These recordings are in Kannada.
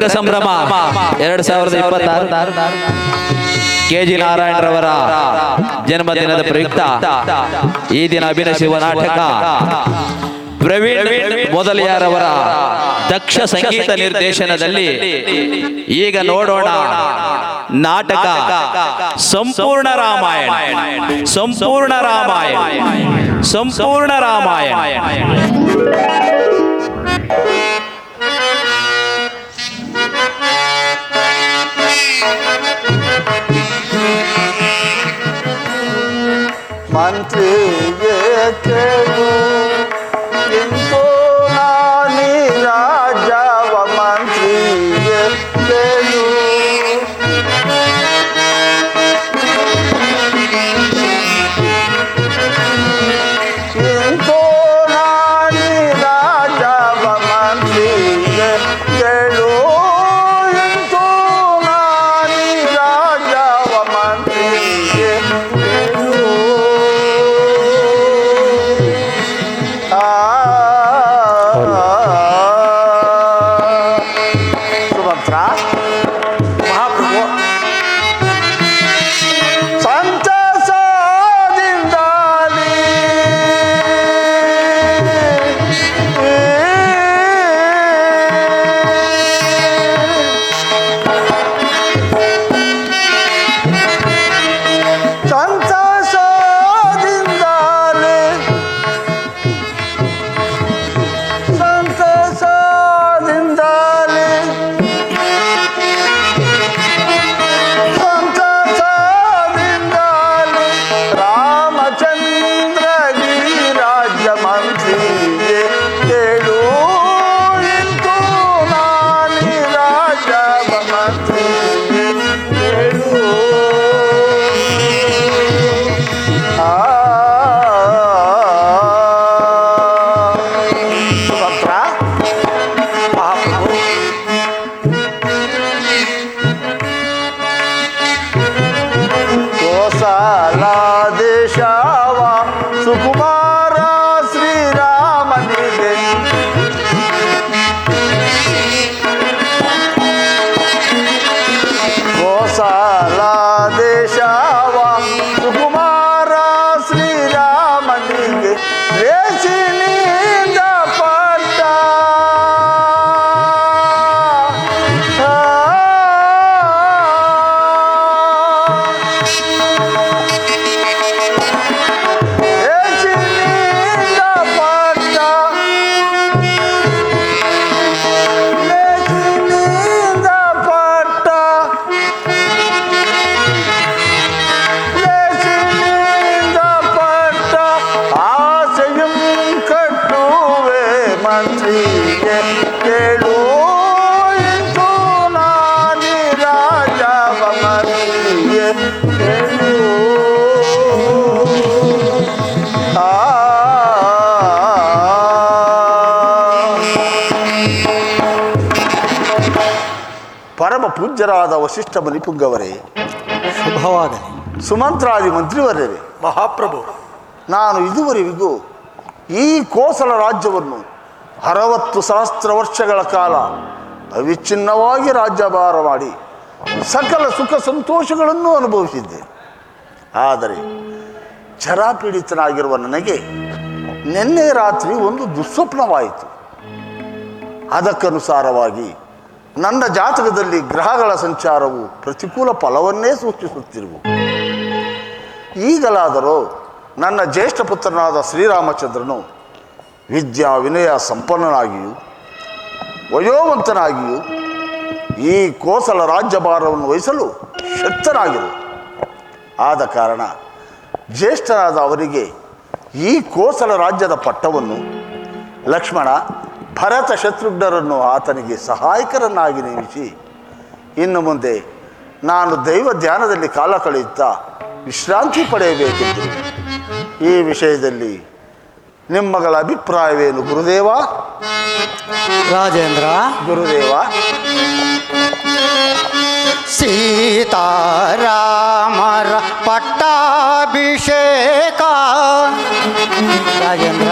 ರಂಗ ಸಂಭ್ರಮ 2026 ಕೆಜಿ ನಾರಾಯಣರವರ ಜನ್ಮದಿನದ ಪ್ರಯುಕ್ತ ಈ ದಿನ ಅಭಿನಯಿಸುವ ನಾಟಕ ಪ್ರವೀಣ್ ಮೊದಲಿಯಾರವರ ದಕ್ಷ ಸಂಗೀತ ನಿರ್ದೇಶನದಲ್ಲಿ ಈಗ ನೋಡೋಣ ನಾಟಕ ಸಂಪೂರ್ಣ ರಾಮಾಯಣ. ಸಂಪೂರ್ಣ ರಾಮಾಯಣ. ಸಂಪೂರ್ಣ ರಾಮಾಯಣ. ಮಂತ್ರಿಗೆ ಕೇಳು ಇಂದು ನಾನಿ ರಾಜವ ಮಂತ್ರಿಗೆ ಕೇಳು ಇಂದು ನಾನಿ ರಾಜವ ಮಂತ್ರಿಗೆ ಕೇಳು ಇಂದು ನಾನಿ ರಾಜವ ಮಂತ್ರಿಗೆ ಸುಕುಮಾರ ಶ್ರೀರಾಮನಿಗೆ ಕೋಸಲ ದೇಶವ ಸುಕುಮಾರ ಶ್ರೀರಾಮನಿಗೆ ರೇಷಿನಿಂದ ಪಟ್ಟ ಮಂತ್ರಿಗೆ ಕೇಳು ಇಂದು ನಾನಿ ರಾಜವ ಮಂತ್ರಿಗೆ ಕೇಳು ಪರಮ ಪೂಜ್ಯರಾದ ವಸಿಷ್ಠ ಮುನಿಪುಂಗವರೇ, ಶುಭವಾಗಲಿ. ಸುಮಂತ್ರಾದಿ ಮಂತ್ರಿವರ್ಯರೇ, ಮಹಾಪ್ರಭು, ನಾನು ಇದುವರೆಗೂ ಈ ಕೋಸಲ ರಾಜ್ಯವನ್ನು 60 ಸಹಸ್ರ ವರ್ಷಗಳ ಕಾಲ ಅವಿಚ್ಛಿನ್ನವಾಗಿ ರಾಜ್ಯಭಾರ ಮಾಡಿ ಸಕಲ ಸುಖ ಸಂತೋಷಗಳನ್ನು ಅನುಭವಿಸಿದ್ದೆ. ಆದರೆ ಜರಾಪೀಡಿತನಾಗಿರುವ ನನಗೆ ನಿನ್ನೆ ರಾತ್ರಿ ಒಂದು ದುಸ್ವಪ್ನವಾಯಿತು. ಅದಕ್ಕನುಸಾರವಾಗಿ ನನ್ನ ಜಾತಕದಲ್ಲಿ ಗ್ರಹಗಳ ಸಂಚಾರವು ಪ್ರತಿಕೂಲ ಫಲವನ್ನೇ ಸೂಚಿಸುತ್ತಿರುವು. ಈಗಲಾದರೂ ನನ್ನ ಜ್ಯೇಷ್ಠ ಪುತ್ರನಾದ ಶ್ರೀರಾಮಚಂದ್ರನು ವಿದ್ಯಾ ವಿನಯ ಸಂಪನ್ನನಾಗಿಯೂ ವಯೋವಂತನಾಗಿಯೂ ಈ ಕೋಸಲ ರಾಜ್ಯಭಾರವನ್ನು ವಹಿಸಲು ಶಕ್ತನಾಗಿರು. ಆದ ಕಾರಣ ಜ್ಯೇಷ್ಠರಾದ ಅವರಿಗೆ ಈ ಕೋಸಲ ರಾಜ್ಯದ ಪಟ್ಟವನ್ನು ಲಕ್ಷ್ಮಣ, ಭರತ, ಶತ್ರುಘ್ನರನ್ನು ಆತನಿಗೆ ಸಹಾಯಕರನ್ನಾಗಿ ನೇಮಿಸಿ ಇನ್ನು ಮುಂದೆ ನಾನು ದೈವ ಧ್ಯಾನದಲ್ಲಿ ಕಾಲ ಕಳೆಯುತ್ತಾ ವಿಶ್ರಾಂತಿ ಪಡೆಯಬೇಕೆಂದು. ಈ ವಿಷಯದಲ್ಲಿ ನಿಮ್ಮಗಳ ಅಭಿಪ್ರಾಯವೇನು ಗುರುದೇವ? ರಾಜೇಂದ್ರ, ಗುರುದೇವ, ಸೀತಾರಾಮರ ಪಟ್ಟಾಭಿಷೇಕ. ರಾಜೇಂದ್ರ,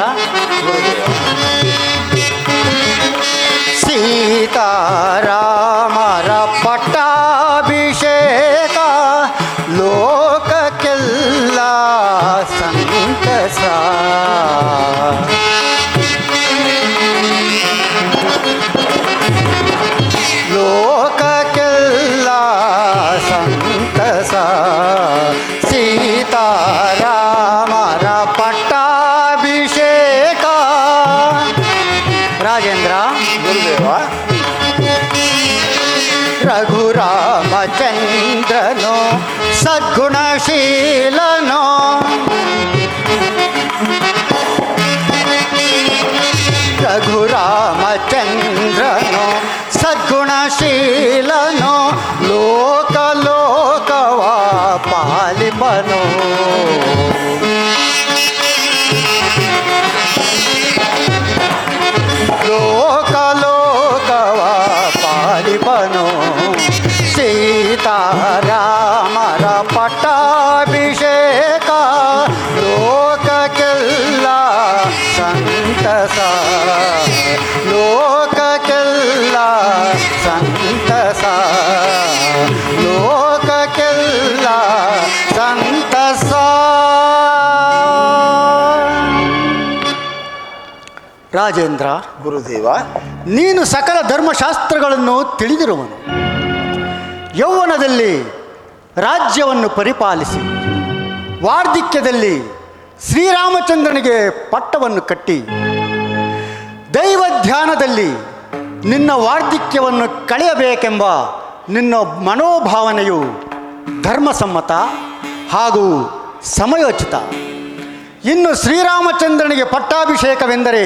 ಸೀತಾರಾಮ ಪಟ್ಟಾಭಿಷೇಕ ಲೋಕಕ್ಕೆಲ್ಲ ಸಂತಸ. ಲೋಕಕ್ಕೆಲ್ಲ ಸಂತಸ. ಸೀತಾರಾಮರ ಪಟ್ಟಾಭಿಷೇಕ. ರಾಜೇಂದ್ರ, ಗುರುದೇವ, ರಘುರಾಮಚಂದ್ರನೋ ಸದ್ಗುಣಶೀಲನೋ. ರಘುರಾಮಚಂದ್ರನೋ ಸದ್ಗುಣಶೀಲನೋ ಲೋಕ ಲೋಕವ ಪಾಲಿಪನೋ. ಲೋಕ ಲೋಕವ ಪಾಲಿಪನೋ. ಸೀತಾರಾಮರ ಪಟ್ಟಾಭಿಷೇಕ ಲೋಕಕ್ಕೆಲ್ಲ ಸಂತಸ. ಲೋಕಕ್ಕೆಲ್ಲ ಸಂತಸ. ಲೋಕಕ್ಕೆಲ್ಲ ಸಂತಸ. ರಾಜೇಂದ್ರ, ಗುರುದೇವ, ನೀನು ಸಕಲ ಧರ್ಮಶಾಸ್ತ್ರಗಳನ್ನು ತಿಳಿದಿರುವನು. ಯೌವನದಲ್ಲಿ ರಾಜ್ಯವನ್ನು ಪರಿಪಾಲಿಸಿ ವಾರ್ಧಕ್ಯದಲ್ಲಿ ಶ್ರೀರಾಮಚಂದ್ರನಿಗೆ ಪಟ್ಟವನ್ನು ಕಟ್ಟಿ ದೈವ ಧ್ಯಾನದಲ್ಲಿ ನಿನ್ನ ವಾರ್ಧಕ್ಯವನ್ನು ಕಳೆಯಬೇಕೆಂಬ ನಿನ್ನ ಮನೋಭಾವನೆಯು ಧರ್ಮಸಮ್ಮತ ಹಾಗೂ ಸಮಯೋಚಿತ. ಇನ್ನು ಶ್ರೀರಾಮಚಂದ್ರನಿಗೆ ಪಟ್ಟಾಭಿಷೇಕವೆಂದರೆ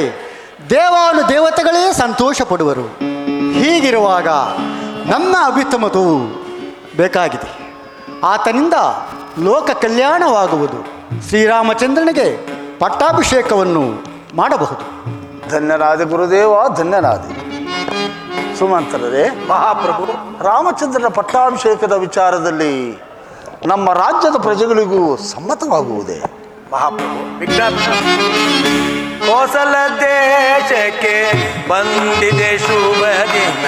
ದೇವಾನುದೇವತೆಗಳೇ ಸಂತೋಷ ಪಡುವರು. ಹೀಗಿರುವಾಗ ನನ್ನ ಅಭಿಮತವು ಬೇಕಾಗಿದೆ. ಆತನಿಂದ ಲೋಕ ಕಲ್ಯಾಣವಾಗುವುದು. ಶ್ರೀರಾಮಚಂದ್ರನಿಗೆ ಪಟ್ಟಾಭಿಷೇಕವನ್ನು ಮಾಡಬಹುದು. ಧನ್ಯನಾದೆ ಗುರುದೇವ, ಧನ್ಯನಾದೆ. ಸುಮಂತ್ರರೇ, ಮಹಾಪ್ರಭು, ರಾಮಚಂದ್ರನ ಪಟ್ಟಾಭಿಷೇಕದ ವಿಚಾರದಲ್ಲಿ ನಮ್ಮ ರಾಜ್ಯದ ಪ್ರಜೆಗಳಿಗೂ ಸಮ್ಮತವಾಗುವುದೇ? ಮಹಾಪ್ರಭು, ಕೋಸಲ ದೇಶಕ್ಕೆ ಬಂದಿದೆ ಶುಭ ದಿನ.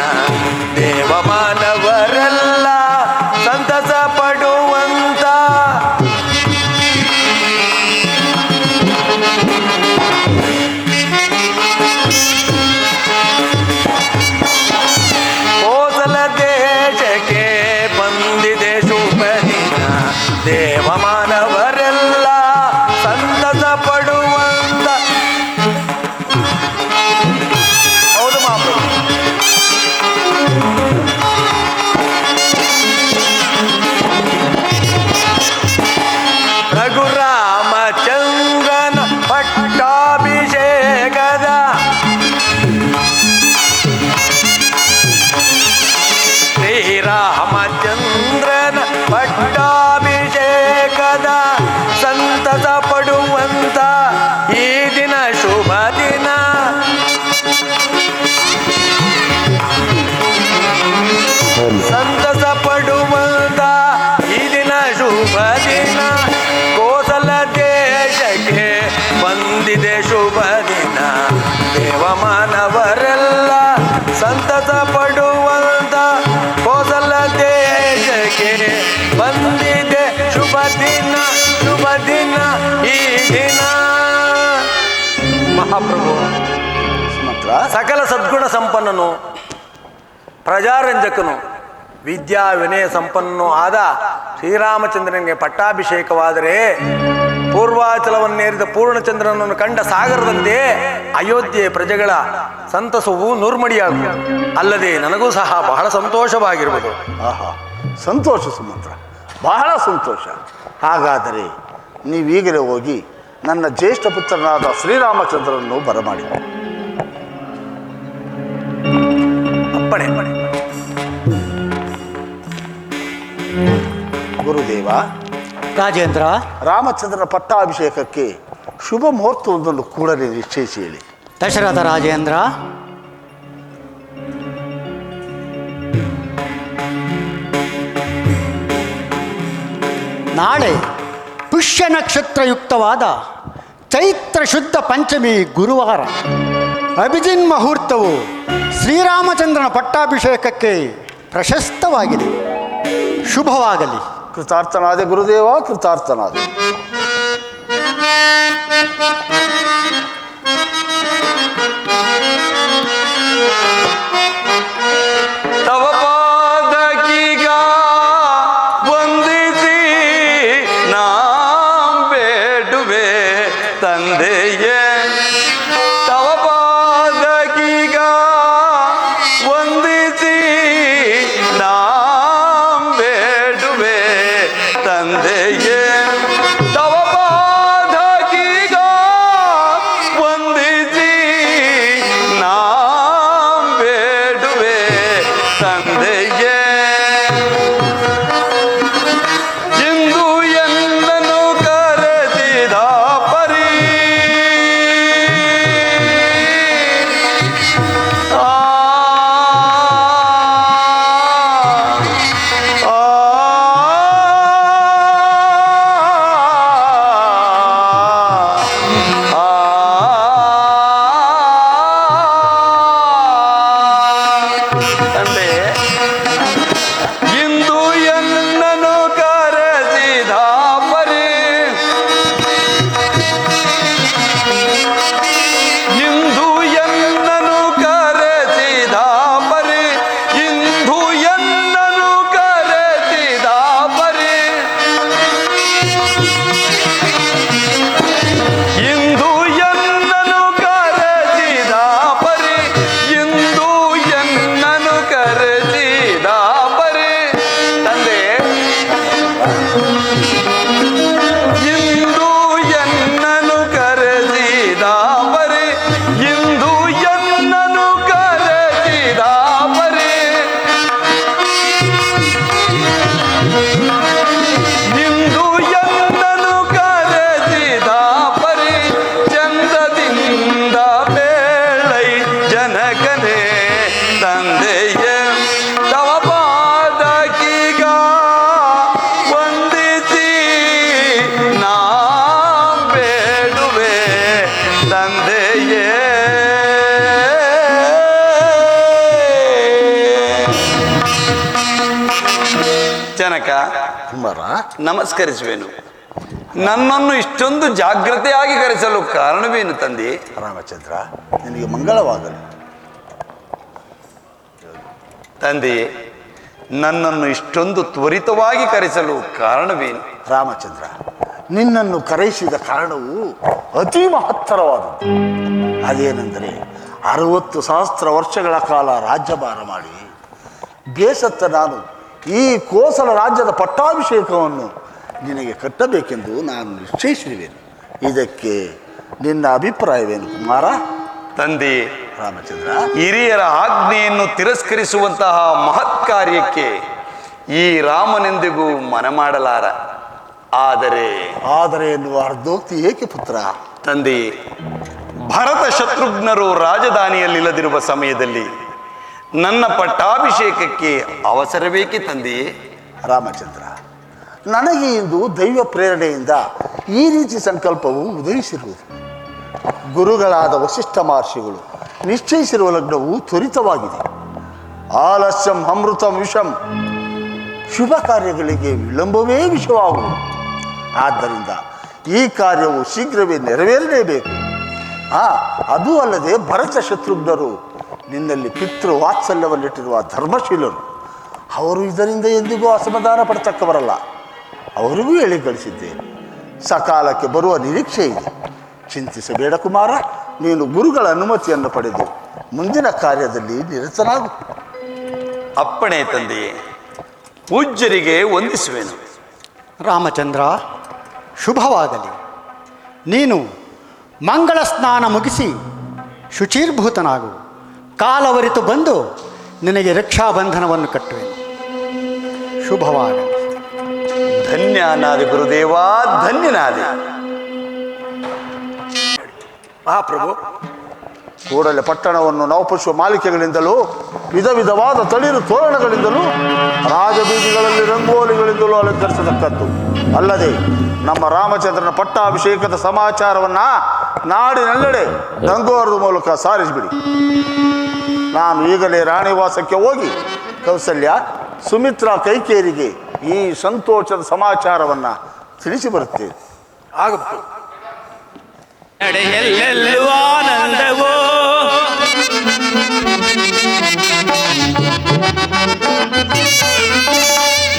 ದೇವ ಮಾನವರೆಲ್ಲ ಸಂತಸ ಪಡುವಂತ ಕೋಸಲ ದೇಶಕ್ಕೆ ಬಂದಿದೆ ಶುಭ ದಿನ. ದೇವ ಮಾನವರೆಲ್ಲ ಸಂತಸ ಪಡುವಂತ. ಹೌದು ಮಹಾಪ್ರಭು. ರಘುರಾಮಚಂದ್ರನ ಪಟ್ಟಾಭಿಷೇಕದ ಶ್ರೀರಾಮಚಂದ್ರನ ಪಟ್ಟಾಭಿಷೇಕದ ಸಂತಸ ಪಡುವಂತ ಈ ದಿನ ಶುಭ ದಿನ. ಸಂತಸ ಪಡುವಂತ ಈ ದಿನ ಶುಭ ದಿನ. ಕೋಸಲ ದೇಶಕ್ಕೆ ಬಂದಿದೆ ಶುಭ ದಿನ. ದೇವ ಮಾನವರೆಲ್ಲ ಸಂತಸ ಪಡುವಂತ ಕೋಸಲ ದೇಶಕ್ಕೆ ಬಂದಿದೆ ಶುಭ ದಿನ. ಶುಭ ದಿನ ಈ ದಿನ. ಮಹಾಪ್ರಭು, ಸುಮಂತ್ರ, ಸಕಲ ಸದ್ಗುಣ ಸಂಪನ್ನನು, ಪ್ರಜಾರಂಜಕನು, ವಿದ್ಯಾ ವಿನಯ ಸಂಪನ್ನೂ ಆದ ಶ್ರೀರಾಮಚಂದ್ರನಿಗೆ ಪಟ್ಟಾಭಿಷೇಕವಾದರೆ ಪೂರ್ವಾಚಲವನ್ನೇರಿದ ಪೂರ್ಣಚಂದ್ರನನ್ನು ಕಂಡ ಸಾಗರದಂತೆ ಅಯೋಧ್ಯೆ ಪ್ರಜೆಗಳ ಸಂತಸವು ನೂರ್ಮಡಿಯಾಗುವುದು. ಅಲ್ಲದೆ ನನಗೂ ಸಹ ಬಹಳ ಸಂತೋಷವಾಗಿರುವುದು. ಆಹಾ, ಸಂತೋಷ ಸುಮಂತ್ರ, ಬಹಳ ಸಂತೋಷ. ಹಾಗಾದರೆ ನೀವೀಗಲೇ ಹೋಗಿ ನನ್ನ ಜ್ಯೇಷ್ಠ ಪುತ್ರನಾದ ಶ್ರೀರಾಮಚಂದ್ರನನ್ನು ಬರಮಾಡಿ. ಅಪ್ಪಣೆ. ಗುರುದೇವ, ರಾಜೇಂದ್ರ, ರಾಮಚಂದ್ರನ ಪಟ್ಟಾಭಿಷೇಕಕ್ಕೆ ಶುಭ ಮುಹೂರ್ತವೊಂದನ್ನು ಕೂಡಲೇ ನಿಶ್ಚಯಿಸಿ ಹೇಳಿ. ದಶರಥ ರಾಜೇಂದ್ರ, ನಾಳೆ ಪುಷ್ಯ ನಕ್ಷತ್ರಯುಕ್ತವಾದ ಚೈತ್ರ ಶುದ್ಧ ಪಂಚಮಿ ಗುರುವಾರ ಅಭಿಜಿನ್ ಮುಹೂರ್ತವು ಶ್ರೀರಾಮಚಂದ್ರನ ಪಟ್ಟಾಭಿಷೇಕಕ್ಕೆ ಪ್ರಶಸ್ತವಾಗಿದೆ. ಶುಭವಾಗಲಿ. ಕೃತಾರ್ಥನಾದೆ ಗುರುದೇವ, ಕೃತಾರ್ಥನಾದೆ. ತವ ಪಾದಕೀಗ ವಂದಿಸಿ ನಾ ಬೇಡುವೆ ತಂದೆಯೇ. ತವ ಪಾದಕೀಗ ವಂದಿಸಿ ನಾ ಬೇಡುವೆ ತಂದೆಯೇ. ತವ ಪಾದಕೀಗ ವಂದಿಸಿ ನಾ ಬೇಡುವೆ ತಂದೆಯೇ. ಇಂದು ಎನ್ನನು ಕರೆದಿದ ಪರಿ ಆ ತಂದೆ ಇಂದು ಎನ್ನನು ಕರೆಸಿದ ಪರಿ ಇಂದು ಎನ್ನನು ಕರೆಸಿದ ಪರಿ ಇಂದು ಎನ್ನನು ಕರೆಸಿದ ಪರಿ ಇಂದು ಎನ್ನನು ಕರೆಸಿದ ಪರಿ ಇಂದು ಎನ್ನನು ಕರೆಸಿದ ಪರಿ ತಂದೆ ಇಂದು ಎನ್ನನು ಕರೆಸಿದ ಪರಿ ಇಂದು ಎನ್ನನು ಕರೆಸಿದ ಪರಿ ಇಂದು ಎನ್ನನು ಕರೆಸಿದ ಪರಿ ಚಂದದಿಂದ ಬೇಳೈ ಜನಕನೇ ತಂದೆಯೇ. ತವ ಪಾದಕೀಗ ವಂದಿಸಿ ನಾ ಬೇಡುವೆ ತಂದೆಯೇ. ಜನಕ ಕುಮಾರ, ನಮಸ್ಕರಿಸುವೆನು. ನನ್ನನ್ನು ಇಷ್ಟೊಂದು ಜಾಗ್ರತೆಯಾಗಿ ಕರೆಸಲು ಕಾರಣವೇನು ತಂದೆ? ರಾಮಚಂದ್ರ, ನಿನಗೆ ಮಂಗಳವಾಗಲಿ. ತಂದೆಯೇ, ನನ್ನನ್ನು ಇಷ್ಟೊಂದು ತ್ವರಿತವಾಗಿ ಕರೆಸಲು ಕಾರಣವೇನು? ರಾಮಚಂದ್ರ, ನಿನ್ನನ್ನು ಕರೆಯಿಸಿದ ಕಾರಣವು ಅತಿ ಮಹತ್ತರವಾದದ್ದು. ಅದೇನೆಂದರೆ 60 ಸಹಸ್ರ ವರ್ಷಗಳ ಕಾಲ ರಾಜ್ಯಭಾರ ಮಾಡಿ ಬೇಸತ್ತ ನಾನು ಈ ಕೋಸಲ ರಾಜ್ಯದ ಪಟ್ಟಾಭಿಷೇಕವನ್ನು ನಿನಗೆ ಕಟ್ಟಬೇಕೆಂದು ನಾನು ನಿಶ್ಚಯಿಸಿರುವೆನು. ಇದಕ್ಕೆ ನಿನ್ನ ಅಭಿಪ್ರಾಯವೇನು ಕುಮಾರ? ತಂದೆ, ರಾಮಚಂದ್ರ, ಹಿರಿಯರ ಆಜ್ಞೆಯನ್ನು ತಿರಸ್ಕರಿಸುವಂತಹ ಮಹತ್ ಕಾರ್ಯಕ್ಕೆ ಈ ರಾಮನೆಂದಿಗೂ ಮನಮಾಡಲಾರ. ಆದರೆ ಎನ್ನುವ ಅರ್ಧೋಕ್ತಿ ಏಕೆ ಪುತ್ರ? ತಂದೆ, ಭರತ ಶತ್ರುಘ್ನರು ರಾಜಧಾನಿಯಲ್ಲಿಲ್ಲದಿರುವ ಸಮಯದಲ್ಲಿ ನನ್ನ ಪಟ್ಟಾಭಿಷೇಕಕ್ಕೆ ಅವಸರಬೇಕೆ ತಂದೆಯೇ? ರಾಮಚಂದ್ರ, ನನಗೆ ಇಂದು ದೈವ ಪ್ರೇರಣೆಯಿಂದ ಈ ರೀತಿ ಸಂಕಲ್ಪವು ಉದಯಿಸಿರುವುದು. ಗುರುಗಳಾದ ವಸಿಷ್ಠ ಮಹರ್ಷಿಗಳು ನಿಶ್ಚಯಿಸಿರುವ ಲಗ್ನವು ತ್ವರಿತವಾಗಿದೆ. ಆಲಸ್ಯಂ ಅಮೃತಂ ವಿಷಂ. ಶುಭ ಕಾರ್ಯಗಳಿಗೆ ವಿಳಂಬವೇ ವಿಷವಾಗುವುದು. ಆದ್ದರಿಂದ ಈ ಕಾರ್ಯವು ಶೀಘ್ರವೇ ನೆರವೇರಲೇಬೇಕು. ಅದೂ ಅಲ್ಲದೆ ಭರತ ಶತ್ರುಘ್ನರು ನಿನ್ನಲ್ಲಿ ಪಿತೃ ವಾತ್ಸಲ್ಯವನ್ನಿಟ್ಟಿರುವ ಧರ್ಮಶೀಲರು. ಅವರು ಇದರಿಂದ ಎಂದಿಗೂ ಅಸಮಾಧಾನ ಪಡತಕ್ಕವರಲ್ಲ. ಅವರಿಗೂ ಹೇಳಿ ಕಳಿಸಿದ್ದೇನೆ. ಸಕಾಲಕ್ಕೆ ಬರುವ ನಿರೀಕ್ಷೆ ಇದೆ. ಚಿಂತಿಸಬೇಡ ಕುಮಾರ. ನೀನು ಗುರುಗಳ ಅನುಮತಿಯನ್ನು ಪಡೆದು ಮುಂದಿನ ಕಾರ್ಯದಲ್ಲಿ ನಿರತನಾಗು. ಅಪ್ಪಣೆ ತಂದೆಯೇ. ಪೂಜ್ಯರಿಗೆ ವಂದಿಸುವೆನು. ರಾಮಚಂದ್ರ, ಶುಭವಾಗಲಿ. ನೀನು ಮಂಗಳ ಸ್ನಾನ ಮುಗಿಸಿ ಶುಚಿರ್ಭೂತನಾಗು. ಕಾಲವರಿತು ಬಂದು ನಿನಗೆ ರಕ್ಷಾಬಂಧನವನ್ನು ಕಟ್ಟುವೆನು. ಶುಭವಾಗಲಿ. ಧನ್ಯನಾದೆ ಗುರುದೇವ, ಧನ್ಯನಾದೆ. ಮಹಾಪ್ರಭು, ಕೂಡಲೇ ಪಟ್ಟಣವನ್ನು ನವಪುಷ್ಪ ಮಾಲಿಕೆಗಳಿಂದಲೂ ವಿಧ ವಿಧವಾದ ತಳಿರು ತೋರಣಗಳಿಂದಲೂ ರಾಜಬೀದಿಗಳಲ್ಲಿ ರಂಗೋಲಿಗಳಿಂದಲೂ ಅಲಂಕರಿಸತಕ್ಕದ್ದು. ಅಲ್ಲದೆ ನಮ್ಮ ರಾಮಚಂದ್ರನ ಪಟ್ಟಾಭಿಷೇಕದ ಸಮಾಚಾರವನ್ನು ನಾಡಿನೆಲ್ಲೆಡೆ ದಂಗೋರದ ಮೂಲಕ ಸಾರಿಸಿಬಿಡಿ. ನಾನು ಈಗಲೇ ರಾಣಿವಾಸಕ್ಕೆ ಹೋಗಿ ಕೌಸಲ್ಯ, ಸುಮಿತ್ರಾ ಕೈಕೇರಿಗೆ ಈ ಸಂತೋಷದ ಸಮಾಚಾರವನ್ನು ತಿಳಿಸಿ ಬರುತ್ತೇವೆ. ಆಗಬಹುದು. ನಡೆಯಲ್ಲೆಲ್ಲೂ ಆನಂದವೋ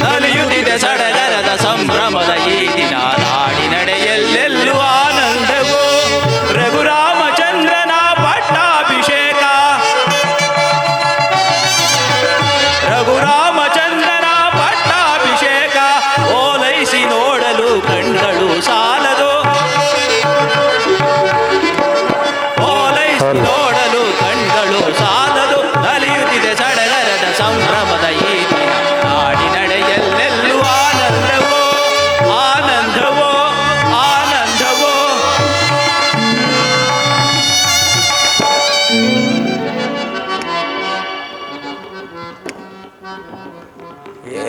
ನಲಿಯುತ್ತಿದೆ ಸಡಗರದ ಸಂಭ್ರಮದ ಈ ದಿನ ನಾಡಿ ನಡೆಯಲ್ಲೆಲ್ಲೂ ಆನಂದವೋ ರಘುರಾಮಚಂದ್ರನ ಪಟ್ಟಾಭಿಷೇಕ ರಘುರಾಮಚಂದ್ರನ ಪಟ್ಟಾಭಿಷೇಕ ಓಲೈಸಿ ನೋಡಲು ಕಣ್ಗಳು ಸಾಲದು ನೋಡಲು ಕಣ್ಗಳು ಸಾಲದು ನಲಿಯುತ್ತಿದೆ ಸಡಗರದ ಸಂಭ್ರಮದ ಈ ದಿನ ನಾಡಿ ನಡೆಯಲ್ಲೆಲ್ಲೂ ಆನಂದವೋ ಆನಂದವೋ ಆನಂದವೋ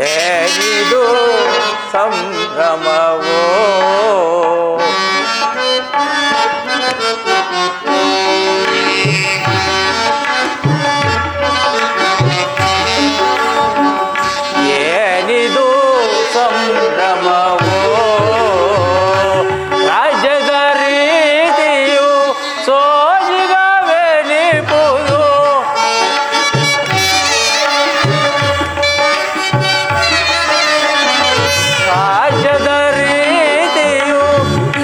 ಏನಿದು ಸಂಭ್ರಮವೋ ಏನಿದು ಸಂಭ್ರಮವೋ ರಾಜ್ಯದ ರೀತಿಯು ಸೋಜಿಗವೆನಿಪುದು ರಾಜ್ಯದ ರೀತಿಯು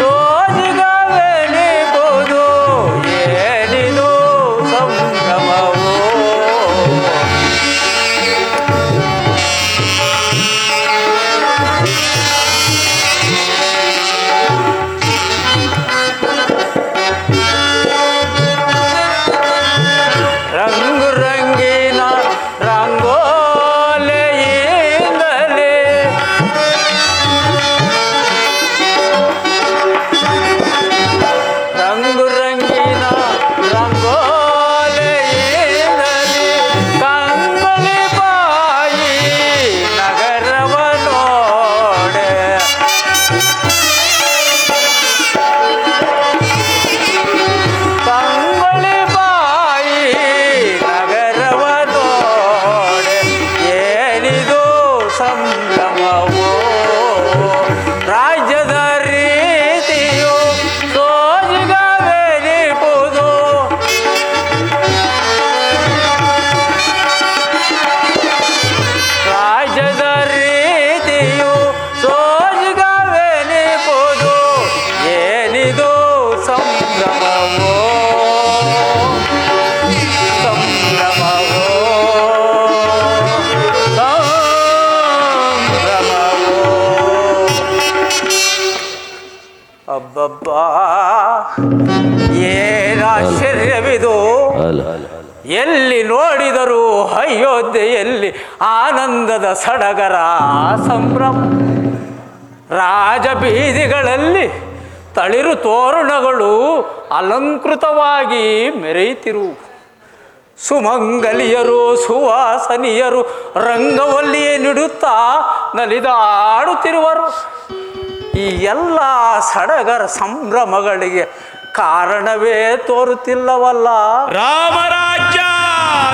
ಸೋಜಿಗವೆನಿಪುದು ಏನಿದು ಸಂಭ್ರಮವೋ ರಂಗು ರಂಗಿನ ರಂಗೋಲೆಯಿಂದಲೇ ರಂಗು ರಂಗಿನ ರಂಗೋಲೆಯಿಂದಲೇ ಕಂಗೊಲಿ ಬಾಯಿ ನಗರವ ನೋಡೆ ಕಂಗೊಲಿ ಬಾಯಿ ನಗರವ ನೋಡೆ ಏನಿದು ಸಂಭ್ರಮವೋ ರಾಜ್ಯದ ರೀತಿಯು ಸೋಜಿಗವೆನಿಪುದು ರಾಜ್ಯದ ರೀತಿಯು ಸೋಜಿಗವೆನಿಪುದು ಏನಿದು ಸಂಭ್ರಮವೋ ಸಂಭ್ರಮವೋ ಸಂಭ್ರಮವೋ ಅಬ್ಬಬ್ಬಾ ಏನಾಶ್ಚರ್ಯವಿದು ಎಲ್ಲಿ ನೋಡಿದರೂ ಅಯೋಧ್ಯೆಯಲ್ಲಿ ಆನಂದದ ಸಡಗರ ಸಂಭ್ರಮ ರಾಜಬೀದಿಗಳಲ್ಲಿ ತಳಿರು ತೋರಣಗಳು ಅಲಂಕೃತವಾಗಿ ಮೆರೆಯುತ್ತಿರು ಸುಮಂಗಲಿಯರು ಸುವಾಸನಿಯರು ರಂಗವಲ್ಲಿಯೇ ನಿಡುತ್ತಾ ನಲಿದಾಡುತ್ತಿರುವರು. ಈ ಎಲ್ಲ ಸಡಗರ ಸಂಭ್ರಮಗಳಿಗೆ ಕಾರಣವೇ ತೋರುತ್ತಿಲ್ಲವಲ್ಲ. ರಾಮರಾಜ್ಯ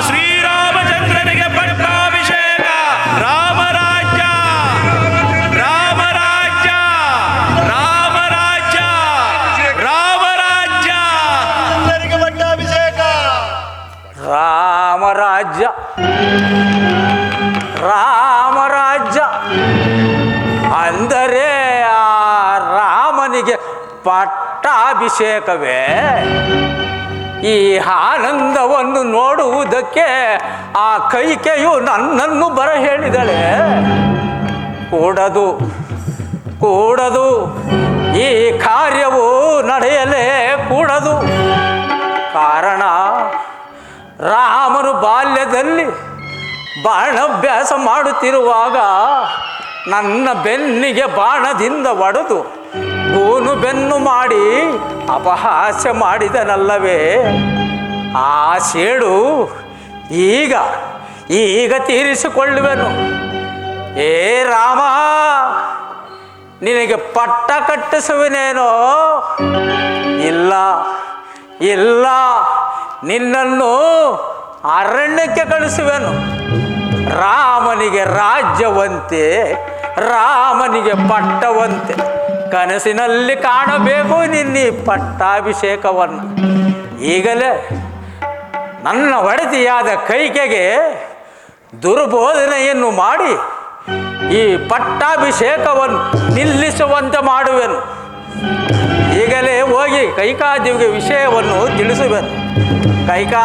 ಶ್ರೀರಾಮಚಂದ್ರನಿಗೆ ಪಟ್ಟಾಭಿಷೇಕ ರಾಮರಾಜ್ಯ ರಾಮರಾಜ್ಯ ರಾಮರಾಜ್ಯ ರಾಮರಾಜ್ಯ ರಾಮರಾಜ್ಯ ರಾಮರಾಜ್ಯ ಅಂದರೆ ಆ ರಾಮನಿಗೆ ಪಟ್ಟಾಭಿಷೇಕವೇ? ಈ ಆನಂದವನ್ನು ನೋಡುವುದಕ್ಕೆ ಆ ಕೈಕೆಯು ನನ್ನನ್ನು ಬರ ಹೇಳಿದಳೆ. ಕೂಡದು ಕೂಡದು, ಈ ಕಾರ್ಯವು ನಡೆಯಲೇ ಕೂಡದು. ಕಾರಣ ರಾಮನು ಬಾಲ್ಯದಲ್ಲಿ ಬಾಣಾಭ್ಯಾಸ ಮಾಡುತ್ತಿರುವಾಗ ನನ್ನ ಬೆನ್ನಿಗೆ ಬಾಣದಿಂದ ಒಡೆದು ಗೋನು ಬೆನ್ನು ಮಾಡಿ ಅಪಹಾಸ್ಯ ಮಾಡಿದನಲ್ಲವೇ? ಆ ಸೇಡು ಈಗ ತೀರಿಸಿಕೊಳ್ಳುವೆನು. ಏ ರಾಮ, ನಿನಗೆ ಪಟ್ಟ ಕಟ್ಟಿಸುವನೇನೋ? ಇಲ್ಲ ಇಲ್ಲ, ನಿನ್ನನ್ನು ಅರಣ್ಯಕ್ಕೆ ಕಳಿಸುವೆನು. ರಾಮನಿಗೆ ರಾಜ್ಯವಂತೆ, ರಾಮನಿಗೆ ಪಟ್ಟವಂತೆ. ಕನಸಿನಲ್ಲಿ ಕಾಣಬೇಕು ನಿನ್ನಿ ಪಟ್ಟಾಭಿಷೇಕವನ್ನು. ಈಗಲೇ ನನ್ನ ಒಡೆತಿಯಾದ ಕೈಕೆಗೆ ದುರ್ಬೋಧನೆಯನ್ನು ಮಾಡಿ ಈ ಪಟ್ಟಾಭಿಷೇಕವನ್ನು ನಿಲ್ಲಿಸುವಂತೆ ಮಾಡುವೆನು. ಈಗಲೇ ಹೋಗಿ ಕೈಕಾದೇವಿಗೆ ವಿಷಯವನ್ನು ತಿಳಿಸುವೆನು. ಕೈಕಾ,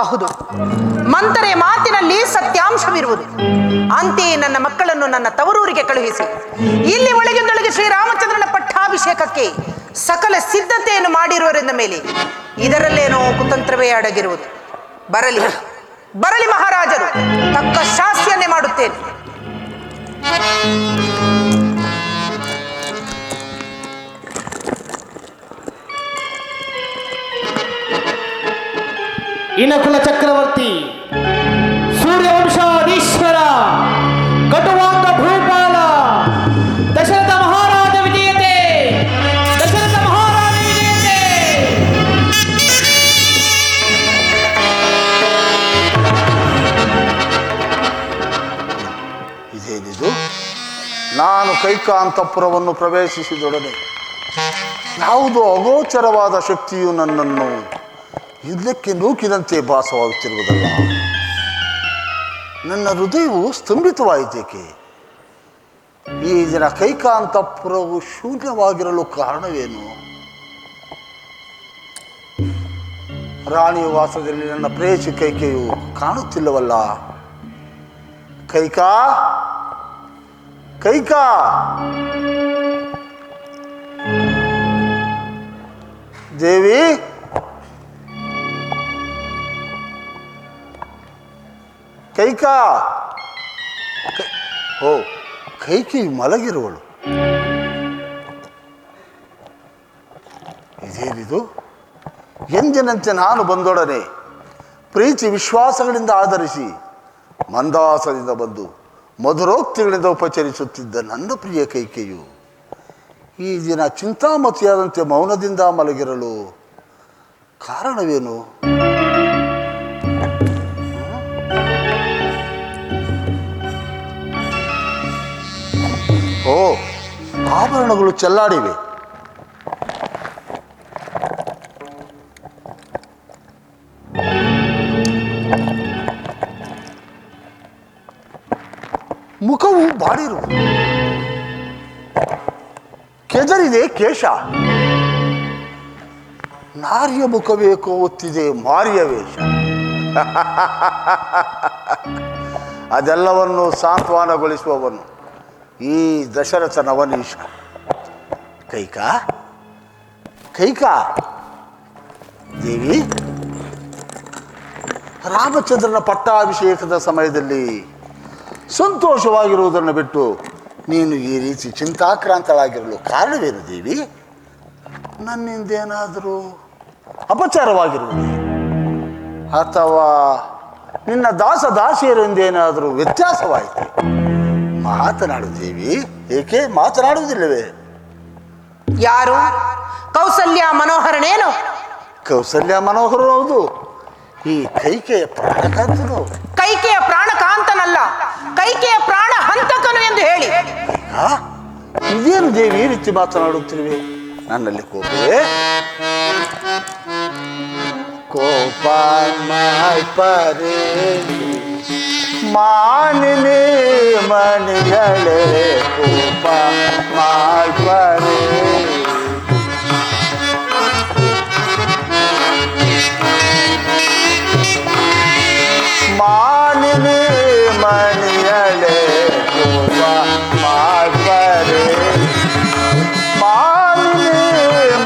ಹೌದು, ಮಂತರೆ ಮಾತಿನಲ್ಲಿ ಸತ್ಯಾಂಶವಿರುವುದು. ಅಂತೆಯೇ ನನ್ನ ಮಕ್ಕಳನ್ನು ನನ್ನ ತವರೂರಿಗೆ ಕಳುಹಿಸಿ ಇಲ್ಲಿ ಒಳಗಿಂದೊಳಗೆ ಶ್ರೀರಾಮಚಂದ್ರನ ಪಟ್ಟಾಭಿಷೇಕಕ್ಕೆ ಸಕಲ ಸಿದ್ಧತೆಯನ್ನು ಮಾಡಿರುವರೆಂದ ಮೇಲೆ ಇದರಲ್ಲೇನೋ ಕುತಂತ್ರವೇ ಅಡಗಿರುವುದು. ಬರಲಿ ಬರಲಿ ಮಹಾರಾಜರು, ತಕ್ಕ ಶಾಸ್ತಿಯನ್ನೇ ಮಾಡುತ್ತೇನೆ. ಇನಕುಲ ಚಕ್ರವರ್ತಿ, ಸೂರ್ಯವಂಶಾಧೀಶ್ವರ, ಕಟುವಾಂಗ ಭೂಪಾಲ, ದಶರಥ ಮಹಾರಾಜ ವಿಜಯತೆ, ದಶರಥ ಮಹಾರಾಜ ವಿಜಯತೆ. ಇದೇನಿದು? ನಾನು ಕೈಕಾಂತಪುರವನ್ನು ಪ್ರವೇಶಿಸಿದೊಡನೆ ಯಾವುದೋ ಅಗೋಚರವಾದ ಶಕ್ತಿಯು ನನ್ನನ್ನು ಇಲ್ಲಕ್ಕೆ ನೂಕಿದಂತೆ ಭಾಸವಾಗುತ್ತಿರುವುದಲ್ಲ. ನನ್ನ ಹೃದಯವು ಸ್ತಂಭಿತವಾಯಿತೇಕೆ? ಈ ದಿನ ಕೈಕಾಂತಪುರವು ಶೂನ್ಯವಾಗಿರಲು ಕಾರಣವೇನು? ರಾಣಿಯ ವಾಸದಲ್ಲಿ ನನ್ನ ಪ್ರೇಯಸಿ ಕೈಕೆಯು ಕಾಣುತ್ತಿಲ್ಲವಲ್ಲ. ಕೈಕಾ, ಕೈಕಾ, ದೇವಿ, ಕೈಕಾ. ಓ, ಕೈಕಿ ಮಲಗಿರುವಳು. ಇದೇನಿದು? ಎಂದಿನಂತೆ ನಾನು ಬಂದೊಡನೆ ಪ್ರೀತಿ ವಿಶ್ವಾಸಗಳಿಂದ ಆಧರಿಸಿ ಮಂದಾಸದಿಂದ ಬಂದು ಮಧುರೋಕ್ತಿಗಳಿಂದ ಉಪಚರಿಸುತ್ತಿದ್ದ ನನ್ನ ಪ್ರಿಯ ಕೈಕೆಯು ಈ ದಿನ ಚಿಂತಾಮತಿಯಾದಂತೆ ಮೌನದಿಂದ ಮಲಗಿರಲು ಕಾರಣವೇನು? ಓ, ಆಭರಣಗಳು ಚೆಲ್ಲಾಡಿವೆ. ಮುಖವು ಬಾಡಿರುವುದು, ಕೆದರಿದೆ ಕೇಶ. ನಾರಿಯ ಮುಖವೇಕೋ ಒತ್ತಿದೆ ಮಾರಿಯ ವೇಷ. ಅದೆಲ್ಲವನ್ನು ಸಾಂತ್ವನಗೊಳಿಸುವವನು ಈ ದಶರಥ ನವನೀಶ. ಕೈಕಾ, ಕೈಕಾ, ದೇವಿ, ರಾಮಚಂದ್ರನ ಪಟ್ಟಾಭಿಷೇಕದ ಸಮಯದಲ್ಲಿ ಸಂತೋಷವಾಗಿರುವುದನ್ನು ಬಿಟ್ಟು ನೀನು ಈ ರೀತಿ ಚಿಂತಾಕ್ರಾಂತಳಾಗಿರಲು ಕಾರಣವೇನು ದೇವಿ? ನನ್ನಿಂದೇನಾದರೂ ಅಪಚಾರವಾಗಿರುವುದೇ? ಅಥವಾ ನಿನ್ನ ದಾಸದಾಸಿಯರಿಂದೇನಾದರೂ ವ್ಯತ್ಯಾಸವಾಯಿತು? ಮಾತನಾಡು ದೇವಿ, ಏಕೆ ಮಾತನಾಡುವುದಿಲ್ಲವೇ? ಯಾರು? ಕೌಸಲ್ಯ ಮನೋಹರನೇನು? ಕೌಸಲ್ಯ ಮನೋಹರ ಹೌದು. ಈ ಕೈಕೆಯ ಪ್ರಾಣಕಾಂತನು. ಕೈಕೆಯ ಪ್ರಾಣಕಾಂತನಲ್ಲ, ಕೈಕೆಯ ಪ್ರಾಣ ಹಂತಕನು ಎಂದು ಹೇಳಿ. ಇದೇನು ದೇವಿ ಈ ರೀತಿ ಮಾತನಾಡುತ್ತಿರುವೆ? ನನ್ನಲ್ಲಿ ಕೋಪವೇ? ಕೋಪ ಮಾಡ್ಪರೆ ಮಾನಿನಿ ಮಣಿಗಳೇ, ಕೋಪ ಮಾಡ್ಪರೆ ಮಾನಿನಿ ಮಣಿಗಳೇ, ಕೋಪ ಮಾಡ್ಪರೆ ಮಾನಿನಿ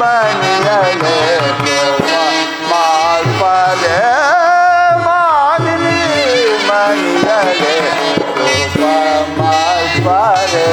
ಮಣಿಗಳೇ, ಕೋಪ ಮಾಡ್ಪರೆ ಮಾನಿನಿ ಮಣಿಗಳೇ, ಕೋಪ ಮಾಡ್ಪರೆ.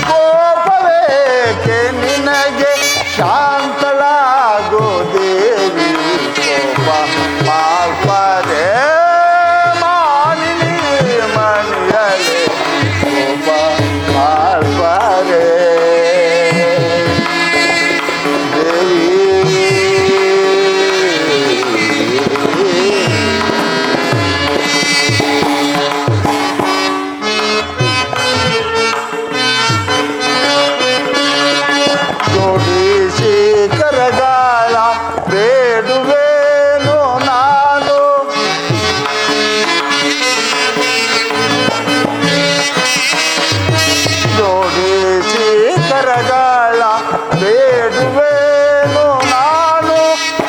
ಕೋಪವೇಕೆ ನಿನಗೆ ಶಾಂತಳಾಗೋ ದೇವಿ ಕೋಪ ಮಾಲ್ಪದೆ ಮಾಲಿನಿ ಮಣಿಯಲೆ ಕೋಪ ಮಾಲ್ಪದೆ ಜೋಡಿಸಿ ಕರಗಾಲ ಬೇಡುವೇನು ನಾನು ಜೋಡಿಸಿ ಕರಗಾಲ ಬೇಡುವೇನು ನಾನು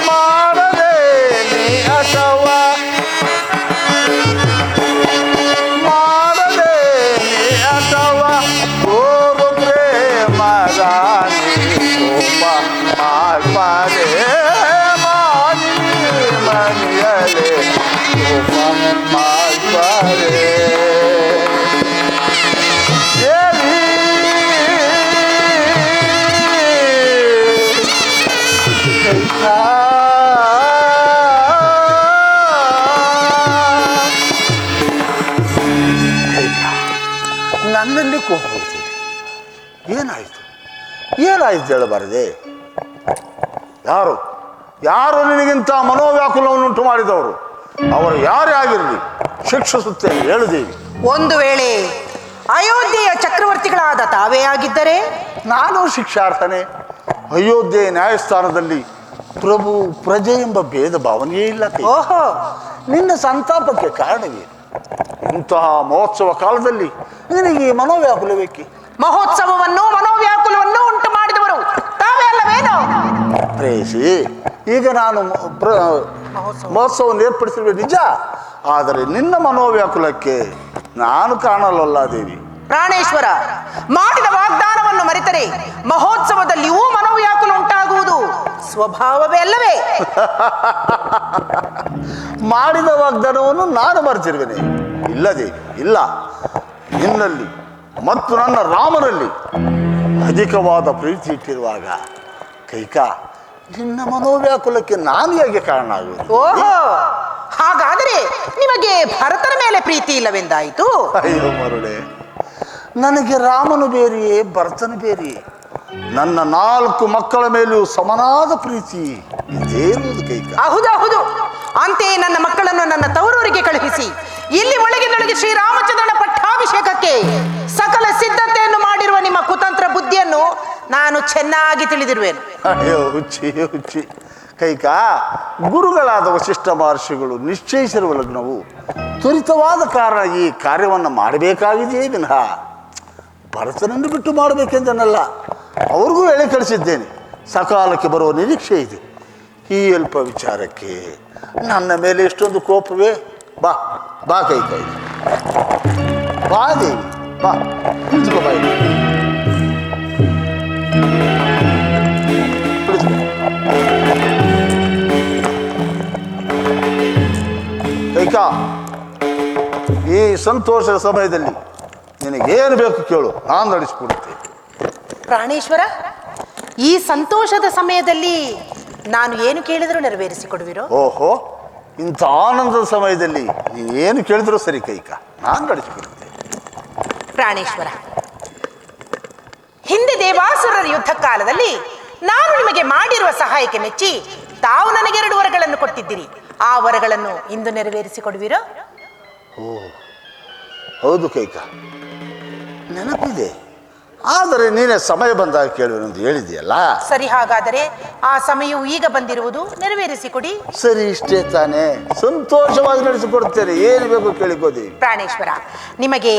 ಮಾಡದೆ ನೀ ಅಥವಾ ಮಾಡದೆ ನೀ ಅಥವಾ ಹೋಗು ಪ್ರೇಮರಾಣಿ ಕೋಪ ಮಾಡ್ಪಾರೆ ಮಾಲಿನಿ ಮಣಿಯಲೆ ಕೋಪ ಮಾಡ್ಪಾರೆ ದೇವಿ ನನ್ನಲ್ಲಿ ಕೋಪ ಬರ್ತೀವಿ. ಏನಾಯಿತು ಏನಾಯಿತು ಹೇಳಬಾರದೆ? ಯಾರು ಯಾರು ನಿನಗಿಂತ ಮನೋವ್ಯಾಕುಲವನ್ನುಂಟು ಮಾಡಿದವರು? ಅವರು ಯಾರೇ ಆಗಿರಲಿ ಶಿಕ್ಷಿಸುತ್ತೇನೆ, ಹೇಳುದೇವಿ. ಒಂದು ವೇಳೆ ಅಯೋಧ್ಯೆಯ ಚಕ್ರವರ್ತಿಗಳಾದ ತಾವೇ ಆಗಿದ್ದರೆ? ನಾನು ಶಿಕ್ಷಾರ್ಥನೆ. ಅಯೋಧ್ಯೆ ನ್ಯಾಯಸ್ಥಾನದಲ್ಲಿ ಪ್ರಭು ಪ್ರಜೆ ಎಂಬ ಭೇದ ಭಾವನೆಯೇ ಇಲ್ಲ ಕೈ. ಓಹೋ, ನಿನ್ನ ಸಂತಾಪಕ್ಕೆ ಕಾರಣವೇನು? ಇಂತಹ ಮಹೋತ್ಸವ ಕಾಲದಲ್ಲಿ ನಿನಗೆ ಈ ಮನೋವ್ಯಾಕುಲವೇಕೆ? ಮಹೋತ್ಸವವನ್ನು ಮನೋವ್ಯಾಕುಲವನ್ನು ಉಂಟು ಮಾಡಿದವರು ತಾವೇ ಅಲ್ಲವೇನು? ಪ್ರೇಯಸಿ, ಈಗ ನಾನು ಮಹೋತ್ಸವವನ್ನು ಏರ್ಪಡಿಸಿರುವೆ ನಿಜ, ಆದರೆ ನಿನ್ನ ಮನೋವ್ಯಾಕುಲಕ್ಕೆ ನಾನು ಕಾಣಲಲ್ಲ ದೇವಿ. ಪ್ರಾಣೇಶ್ವರ, ಮಾಡಿದ ವಾಗ್ದಾನವನ್ನು ಮರೆತರೆ ಮಹೋತ್ಸವದಲ್ಲಿಯೂ ಮನೋವ್ಯಾಕುಲ ಉಂಟಾಗುವುದು ಸ್ವಭಾವವೇ ಅಲ್ಲವೇ? ಮಾಡಿದ ವಾಗ್ದಾನವನ್ನು ನಾನು ಮರೆತಿರುವೆನೆ? ಇಲ್ಲ ದೇವಿ, ಇಲ್ಲ. ನಿನ್ನಲ್ಲಿ ಮತ್ತು ನನ್ನ ರಾಮನಲ್ಲಿ ಅಧಿಕವಾದ ಪ್ರೀತಿ ಇಟ್ಟಿರುವಾಗ ಕೈಕಾ, ನಿನ್ನ ಮನೋವ್ಯಾಕುಲಕ್ಕೆ ನಾನು ಹೇಗೆ ಕಾರಣ ಆಗುವುದು? ಓಹೋ, ಹಾಗಾದರೆ ನಿಮಗೆ ಭರತನ ಮೇಲೆ ಪ್ರೀತಿ ಇಲ್ಲವೆಂದಾಯಿತು? ಅಯ್ಯೋ ಮರುಳೆ, ನನಗೆ ರಾಮನು ಬೇರೆಯೇ ಭರತನು ಬೇರೆಯೇ? ನನ್ನ 4 ಮಕ್ಕಳ ಮೇಲೂ ಸಮನಾದ ಪ್ರೀತಿ ಇದೇನುವುದು ಕೈಕ? ಹೌದು. ಅಂತೆಯೇ ನನ್ನ ಮಕ್ಕಳನ್ನು ನನ್ನ ತವರೂರಿಗೆ ಕಳುಹಿಸಿ ಇಲ್ಲಿ ಒಳಗಿನೊಳಗೆ ಶ್ರೀರಾಮಚಂದ್ರನ ಪಟ್ಟಾಭಿಷೇಕಕ್ಕೆ ಸಕಲ ಸಿದ್ಧತೆಯನ್ನು ಮಾಡಿರುವ ನಿಮ್ಮ ಕುತಂತ್ರ ಬುದ್ಧಿಯನ್ನು ನಾನು ಚೆನ್ನಾಗಿ ತಿಳಿದಿರುವೆನು. ಅಯ್ಯೋ ಹುಚ್ಚಿ ಕೈಕ, ಗುರುಗಳಾದ ವಸಿಷ್ಠ ಮಹರ್ಷಿಗಳು ನಿಶ್ಚಯಿಸಿರುವ ಲಗ್ನವು ತ್ವರಿತವಾದ ಕಾರಣ ಈ ಕಾರ್ಯವನ್ನು ಮಾಡಬೇಕಾಗಿದೆಯೇ ವಿನಃ ಭರತನನ್ನು ಬಿಟ್ಟು ಮಾಡಬೇಕೆಂದನಲ್ಲ. ಅವ್ರಿಗೂ ಹೇಳಿ ಕಳಿಸಿದ್ದೇನೆ, ಸಕಾಲಕ್ಕೆ ಬರುವ ನಿರೀಕ್ಷೆ ಇದೆ. ಈ ಅಲ್ಪ ವಿಚಾರಕ್ಕೆ ನನ್ನ ಮೇಲೆ ಎಷ್ಟೊಂದು ಕೋಪವೇ? ಬಾ ಬಾ ಕೈಕ, ಬಾ ದೇವಿ, ಬಾ ಕುಳಿತುಕೋ, ಬಾ ಇಲ್ಲಿ. ಕುಳಿತುಕೋ. ಕೈಕ, ಈ ಸಂತೋಷದ ಸಮಯದಲ್ಲಿ ನಿನಗೇನು ಬೇಕು ಕೇಳು, ನಾನು ನಡೆಸಿಕೊಡುತ್ತೇನೆ. ಪ್ರಾಣೇಶ್ವರ, ಈ ಸಂತೋಷದ ಸಮಯದಲ್ಲಿ ನಾನು ಏನು ಕೇಳಿದರೂ ನೆರವೇರಿಸಿಕೊಡುವಿರೋ? ಓಹೋ, ಇಂಥ ಆನಂದದ ಸಮಯದಲ್ಲಿ ನೀನೇನು ಕೇಳಿದ್ರು ಸರಿ ಕೈಕ, ನಾನು ನಡೆಸಿಕೊಡುತ್ತೇನೆ. ಪ್ರಾಣೇಶ್ವರ, ಹಿಂದೆ ದೇವಾಸುರರ ಯುದ್ಧ ಕಾಲದಲ್ಲಿ ನಾನು ನಿಮಗೆ ಮಾಡಿರುವ ಸಹಾಯಕ್ಕೆ ಮೆಚ್ಚಿ ತಾವು ನನಗೆ 2 ವರಗಳನ್ನು ಕೊಟ್ಟಿದ್ದೀರಿ. ಆ ವರಗಳನ್ನು ಇಂದು ನೆರವೇರಿಸಿಕೊಡುವಿರೋ? ಓ ಹೌದು ಕೈಕ, ನೆನಪಿದೆ. ಆದರೆ ನೀನೇ ಸಮಯ ಬಂದಾಗ ಕೇಳುವೆನೆಂದು ಹೇಳಿದೆಯಲ್ಲ. ಸರಿ, ಹಾಗಾದರೆ ಆ ಸಮಯವು ಈಗ ಬಂದಿರುವುದು, ನೆರವೇರಿಸಿಕೊಡಿ. ಸರಿ, ಇಷ್ಟೇ ತಾನೇ, ಸಂತೋಷವಾಗಿ ನಡೆಸಿಕೊಡುತ್ತೇನೆ. ಏನು ಬೇಕು ಕೇಳಿಕೋದಿ. ಪ್ರಾಣೇಶ್ವರ, ನಿಮಗೆ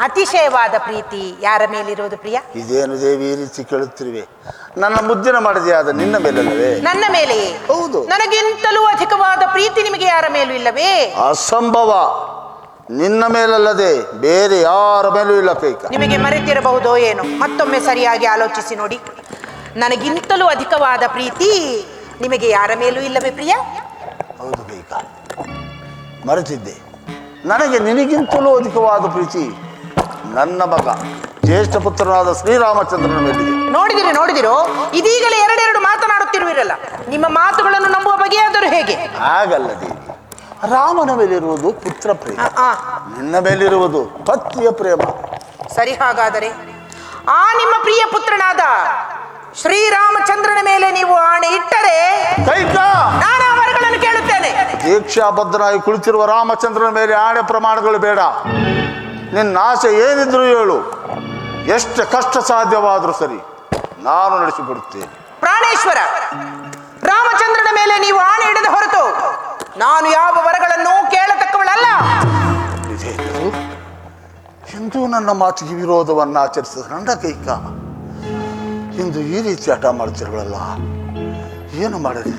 ಅತಿಶಯವಾದ ಪ್ರೀತಿ ಯಾರ ಮೇಲಿರುವುದು ಪ್ರಿಯ? ಇದೇನು ದೇವಿ ಈ ರೀತಿ ಕೇಳುತ್ತಿರುವೆ? ನನ್ನ ಮುದ್ದಿನ ಮಾಡಿದೆಯಾದ ನಿನ್ನ ಮೇಲಲ್ಲವೇ? ನನ್ನ ಮೇಲೆ. ಹೌದು. ನನಗಿಂತಲೂ ಅಧಿಕವಾದ ಪ್ರೀತಿ ನಿಮಗೆ ಯಾರ ಮೇಲೂ ಇಲ್ಲವೇ? ಅಸಂಭವ. ನಿನ್ನ ಮೇಲಲ್ಲದೆ ಬೇರೆ ಯಾರ ಮೇಲೂ ಇಲ್ಲ ಕೈಕ. ನಿಮಗೆ ಮರೆತಿರಬಹುದೋ ಏನೋ, ಮತ್ತೊಮ್ಮೆ ಸರಿಯಾಗಿ ಆಲೋಚಿಸಿ ನೋಡಿ. ನನಗಿಂತಲೂ ಅಧಿಕವಾದ ಪ್ರೀತಿ ನಿಮಗೆ ಯಾರ ಮೇಲೂ ಇಲ್ಲವೇ ಪ್ರಿಯ? ಹೌದು ಕೈಕ, ಮರೆತಿದ್ದೆ. ನನಗೆ ನಿನಗಿಂತಲೂ ಅಧಿಕವಾದ ಪ್ರೀತಿ ನನ್ನ ಮಗ ಜ್ಯೇಷ್ಠ ಪುತ್ರನಾದ ಶ್ರೀರಾಮಚಂದ್ರನ ಮೇಲಿದೆ. ನೋಡಿದಿರೋ ಇದೀಗಲೇ ಎರಡೆರಡು ಮಾತನಾಡುತ್ತಿರುವಿರಲ್ಲ, ನಿಮ್ಮ ಮಾತುಗಳನ್ನು ನಂಬುವ ಬಗೆಯಾದರೂ ಹೇಗೆ? ಹಾಗಲ್ಲ ದೇವಿ, ರಾಮನ ಮೇಲಿರುವುದು ಪುತ್ರ ಪ್ರೇಮ, ನಿನ್ನ ಮೇಲಿರುವುದು ಪತ್ನಿಯ ಪ್ರೇಮ. ಸರಿ, ಹಾಗಾದರೆ ಆ ನಿಮ್ಮ ಪ್ರಿಯ ಪುತ್ರನಾದ ಶ್ರೀರಾಮಚಂದ್ರನ ಮೇಲೆ ನೀವು ಆಣೆ ಇಟ್ಟರೆ ನಾನು ಆ ವರಗಳನ್ನು ಕೇಳುತ್ತೇನೆ. ದೀಕ್ಷಾಬದ್ಧನಾಗಿ ಕುಳಿತಿರುವ ರಾಮಚಂದ್ರನ ಮೇಲೆ ಆಣೆ ಪ್ರಮಾಣಗಳು ಬೇಡ. ನಿನ್ನ ಆಸೆ ಏನಿದ್ರು ಹೇಳು, ಎಷ್ಟು ಕಷ್ಟ ಸಾಧ್ಯವಾದರೂ ಸರಿ, ನಾನು ನಡೆಸಿಕೊಡುತ್ತೇನೆ. ಪ್ರಾಣೇಶ್ವರ, ರಾಮಚಂದ್ರನ ಮೇಲೆ ನೀವು ಆಣೆ ಇಡದ ಹೊರತು ನಾನು ಯಾವ ವರಗಳನ್ನು ಕೇಳತಕ್ಕವಳಲ್ಲ. ಇಂದು ನನ್ನ ಮಾತಿಗೆ ವಿರೋಧವನ್ನು ಆಚರಿಸಿದ ನನ್ನ ಕೈಕ ಇಂದು ಈ ರೀತಿ ಹಠ ಮಾಡ್ತಿರುವಲ್ಲ, ಏನು ಮಾಡಲಿ?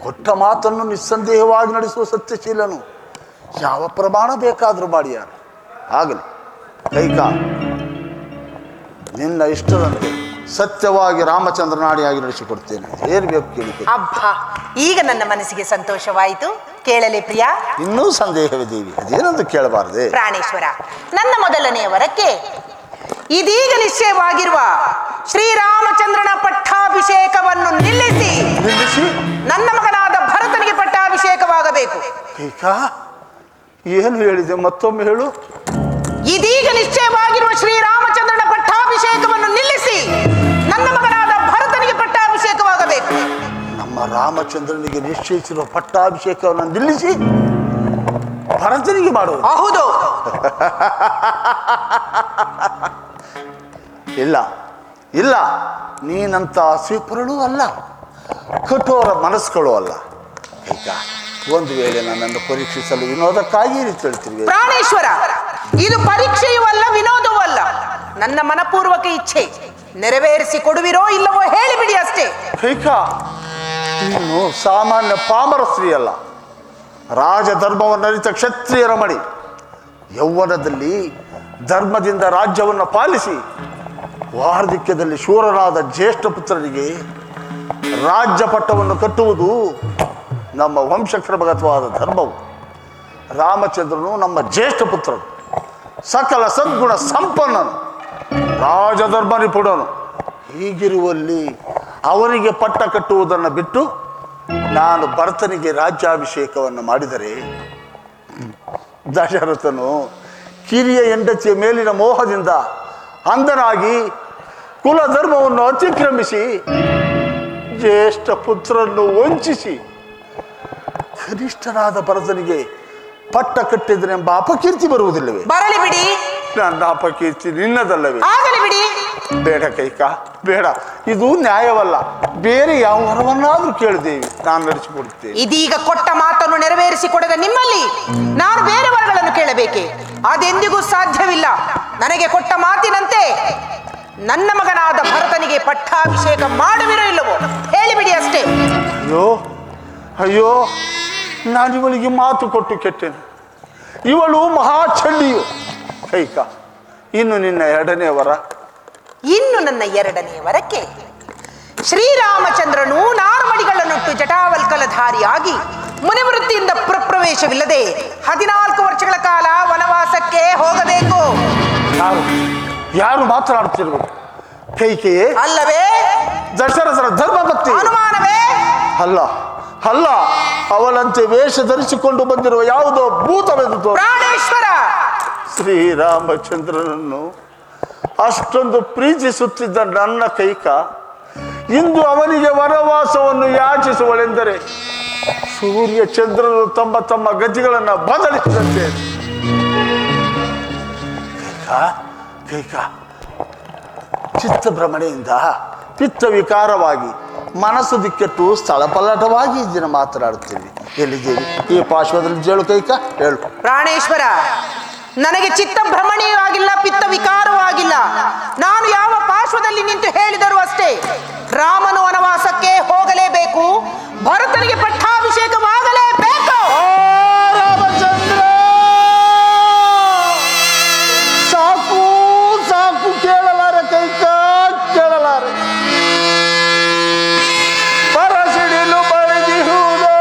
ಕೊಟ್ಟ ಮಾತನ್ನು ನಿಸ್ಸಂದೇಹವಾಗಿ ನಡೆಸುವ ಸತ್ಯಶೀಲನು ಯಾವ ಪ್ರಮಾಣ ಬೇಕಾದರೂ ಮಾಡಿಯಾರ. ಆಗಲಿ ಕೈಕ, ನಿನ್ನ ಇಷ್ಟದಂತೆ ಸತ್ಯವಾಗಿ ರಾಮಚಂದ್ರನಾಡಿಯಾಗಿ ನಡೆಸಿಕೊಡ್ತೇನೆ. ಏನು ಬೇಕು ಕೇಳಿ. ಅಬ್ಬಾ, ಈಗ ನನ್ನ ಮನಸ್ಸಿಗೆ ಸಂತೋಷವಾಯಿತು. ಕೇಳಲಿ ಪ್ರಿಯ? ಇನ್ನೂ ಸಂದೇಹವೇ ದೇವಿ, ಅದೇನಂತ ಕೇಳಬಾರದೆ? ಪ್ರಾಣೇಶ್ವರ, ನನ್ನ ಮೊದಲನೆಯ ವರಕ್ಕೆ ಇದೀಗ ನಿಶ್ಚಯವಾಗಿರುವ ಶ್ರೀರಾಮಚಂದ್ರನ ಪಟ್ಟಾಭಿಷೇಕವನ್ನು ನಿಲ್ಲಿಸಿ ನನ್ನ ಮಗನಾದ ಭರತನಿಗೆ ಪಟ್ಟಾಭಿಷೇಕವಾಗಬೇಕು. ಏನು ಹೇಳಿದೆ? ಮತ್ತೊಮ್ಮೆ ಹೇಳು. ಇದೀಗ ನಿಶ್ಚಯವಾಗಿರುವ ಶ್ರೀರಾಮಚಂದ್ರನ ಪಟ್ಟಾಭಿಷೇಕವನ್ನು ನಿಲ್ಲಿಸಿ ನನ್ನ ಮಗನಾದ ಭರತನಿಗೆ ಪಟ್ಟಾಭಿಷೇಕವಾಗಬೇಕು. ನಮ್ಮ ರಾಮಚಂದ್ರನಿಗೆ ನಿಶ್ಚಯಿಸಿರುವ ಪಟ್ಟಾಭಿಷೇಕವನ್ನು ನಿಲ್ಲಿಸಿ ಭರತನಿಗೆ ಮಾಡುವುದು? ಹೌದು. ಇಲ್ಲ, ನೀನಂತ ಸ್ವೀಪರಳು ಅಲ್ಲ, ಕಠೋರ ಮನಸ್ಸುಗಳು ಅಲ್ಲ. ಒಂದು ವೇಳೆ ನನ್ನನ್ನು ಪರೀಕ್ಷಿಸಲು ವಿನೋದಕ್ಕಾಗಿ ಹೇಳ್ತಿರ್ತೀವಿ. ಪ್ರಾಣೇಶ್ವರ, ಇದು ಪರೀಕ್ಷೆಯೂ ಅಲ್ಲ, ವಿನೋದವೂ ಅಲ್ಲ, ನನ್ನ ಮನಪೂರ್ವಕ ಇಚ್ಛೆ. ನೆರವೇರಿಸಿ ಕೊಡುವಿರೋ ಇಲ್ಲವೋ ಹೇಳಿಬಿಡಿ ಅಷ್ಟೇ. ನೀನು ಸಾಮಾನ್ಯ ಪಾಮರ ಸ್ತ್ರೀ ಅಲ್ಲ, ರಾಜಧರ್ಮವನ್ನು ಅರಿತ ಕ್ಷತ್ರಿಯರ ಮಣಿ. ಯೌವನದಲ್ಲಿ ಧರ್ಮದಿಂದ ರಾಜ್ಯವನ್ನು ಪಾಲಿಸಿ ವಾರ್ಧಕ್ಯದಲ್ಲಿ ಶೂರನಾದ ಜ್ಯೇಷ್ಠ ಪುತ್ರನಿಗೆ ರಾಜ್ಯ ಪಟ್ಟವನ್ನು ಕಟ್ಟುವುದು ನಮ್ಮ ವಂಶಕ್ರಮಗತವಾದ ಧರ್ಮವು. ರಾಮಚಂದ್ರನು ನಮ್ಮ ಜ್ಯೇಷ್ಠ ಪುತ್ರನು, ಸಕಲ ಸದ್ಗುಣ ಸಂಪನ್ನನು, ರಾಜಧರ್ಮ ನಿಪುಣನು. ಹೀಗಿರುವಲ್ಲಿ ಅವನಿಗೆ ಪಟ್ಟ ಕಟ್ಟುವುದನ್ನು ಬಿಟ್ಟು ನಾನು ಭರತನಿಗೆ ರಾಜ್ಯಾಭಿಷೇಕವನ್ನು ಮಾಡಿದರೆ ದಶರಥನು ಕಿರಿಯ ಹೆಂಡತಿಯ ಮೇಲಿನ ಮೋಹದಿಂದ ಅಂಧನಾಗಿ ಕುಲಧರ್ಮವನ್ನು ಅತಿಕ್ರಮಿಸಿ ಜ್ಯೇಷ್ಠ ಪುತ್ರನ್ನು ವಂಚಿಸಿ ಕನಿಷ್ಠನಾದ ಭರತನಿಗೆ ಪಟ್ಟ ಕಟ್ಟಿದನೆಂಬ ಅಪಕೀರ್ತಿ ಬರುವುದಿಲ್ಲವೇ? ಬರಲಿ ಬಿಡಿ. ನನ್ನ ಅಪಕೀರ್ತಿ ನಿನ್ನದಲ್ಲವೇ? ಆಗಲಿ ಬಿಡಿ. ಬೇಡ ಕೈಕ, ಬೇಡ. ಇದು ನ್ಯಾಯವಲ್ಲ. ಬೇರೆ ಯಾವ ವರವನ್ನಾದ್ರೂ ಕೇಳಿದ್ದೇವೆ, ನಾನು ನಡೆಸಿಕೊಡುತ್ತೇನೆ. ಇದೀಗ ಕೊಟ್ಟ ಮಾತನ್ನು ನೆರವೇರಿಸಿಕೊಡದ ನಿಮ್ಮಲ್ಲಿ ನಾನು ಬೇರೆ ವರಗಳನ್ನು ಕೇಳಬೇಕೆ? ಅದೆಂದಿಗೂ ಸಾಧ್ಯವಿಲ್ಲ. ನನಗೆ ಕೊಟ್ಟ ಮಾತಿನಂತೆ ನನ್ನ ಮಗನಾದ ಭರತನಿಗೆ ಪಟ್ಟಾಭಿಷೇಕ ಮಾಡುವಿರೋ ಇಲ್ಲವೋ ಹೇಳಿಬಿಡಿ ಅಷ್ಟೇ. ಅಯ್ಯೋ, ನಾನು ಇವಳಿಗೆ ಮಾತು ಕೊಟ್ಟು ಕೆಟ್ಟೆನು. ಇವಳು ಮಹಾಚಂಡಿಯು. ಕೈಕ, ಇನ್ನು ನಿನ್ನ ಎರಡನೇ ವರ? ಇನ್ನು ನನ್ನ ಎರಡನೇ ವರಕ್ಕೆ ಶ್ರೀರಾಮಚಂದ್ರನು ನಾರುಮಡಿಗಳನ್ನುಟ್ಟು ಜಟಾವಲ್ಕಲಧಾರಿಯಾಗಿ ಮುನಿವೃತ್ತಿಯಿಂದ ಪ್ರವೇಶವಿಲ್ಲದೆ 14 ವರ್ಷಗಳ ಕಾಲ ವನವಾಸಕ್ಕೆ ಹೋಗಬೇಕು. ಯಾರು ಮಾತನಾಡುತ್ತಿರುವುದು? ಕೈಕೆಯೇ ಅಲ್ಲವೇ? ದಶರಥರ ಧರ್ಮಪತ್ನಿ? ಅನುಮಾನವೇ? ಅಲ್ಲ, ಅವಳಂತೆ ವೇಷ ಧರಿಸಿಕೊಂಡು ಬಂದಿರುವ ಯಾವುದೋ ಭೂತವೆಂದು. ಪ್ರಾಣೇಶ್ವರ, ಶ್ರೀರಾಮಚಂದ್ರನನ್ನು ಅಷ್ಟೊಂದು ಪ್ರೀತಿಸುತ್ತಿದ್ದ ನನ್ನ ಕೈಕ ಇಂದು ಅವನಿಗೆ ವನವಾಸವನ್ನು ಯಾಚಿಸುವಳೆಂದರೆ ಸೂರ್ಯ ಚಂದ್ರನು ತಮ್ಮ ತಮ್ಮ ಗಜ್ಜೆಗಳನ್ನು ಬದಲಿಸಿದಂತೆ. ಕೈಕ, ಚಿತ್ತಭ್ರಮಣೆಯಿಂದ ಪಿತ್ತ ವಿಕಾರವಾಗಿ ಮನಸ್ಸು ದಿಕ್ಕೆಟ್ಟು ಸ್ಥಳಪಲ್ಲಟವಾಗಿ ಇದನ್ನು ಮಾತನಾಡುತ್ತೇವೆ. ಎಲ್ಲಿದ್ದೇವೆ? ಈ ಪಾರ್ಶ್ವದಲ್ಲಿ ಜೇಳು ಕೈಕ, ಹೇಳು. ಪ್ರಾಣೇಶ್ವರ, ನನಗೆ ಚಿತ್ತ ಭ್ರಮಣೆಯೂ ಆಗಿಲ್ಲ, ಪಿತ್ತ ವಿಕಾರವೂ ಆಗಿಲ್ಲ. ನಾನು ಯಾವ ಪಾರ್ಶ್ವದಲ್ಲಿ ನಿಂತು ಹೇಳಿದರು ಅಷ್ಟೇ. ರಾಮನು ವನವಾಸಕ್ಕೆ ಹೋಗಲೇಬೇಕು, ಭರತನಿಗೆ ಪಟ್ಟಾಭಿಷೇಕವಾಗಲೇಬೇಕು. ರಾಮಚಂದ್ರ, ಸಾಕು ಕೇಳಲಾರೆ ಕೈಕ, ಕೇಳಲಾರೆ. ಪರಸಿಡಿಲು ಬಳಿದಿಹುದೋ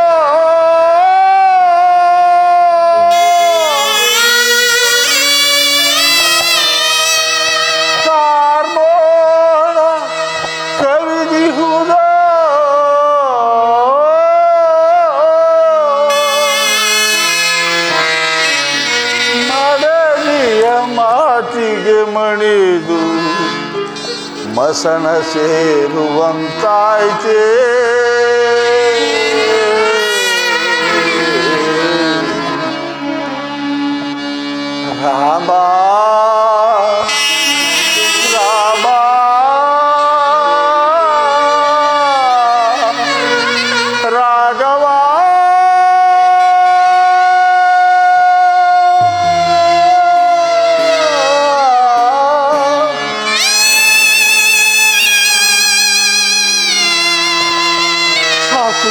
ಮೈಗೆ ಮಣಿದು ಮಸಣ ಸೇರುವಂತಾಯ್ತೇ. ರಾಮ ರಾಮ ರಾಘವ ಸಾಕು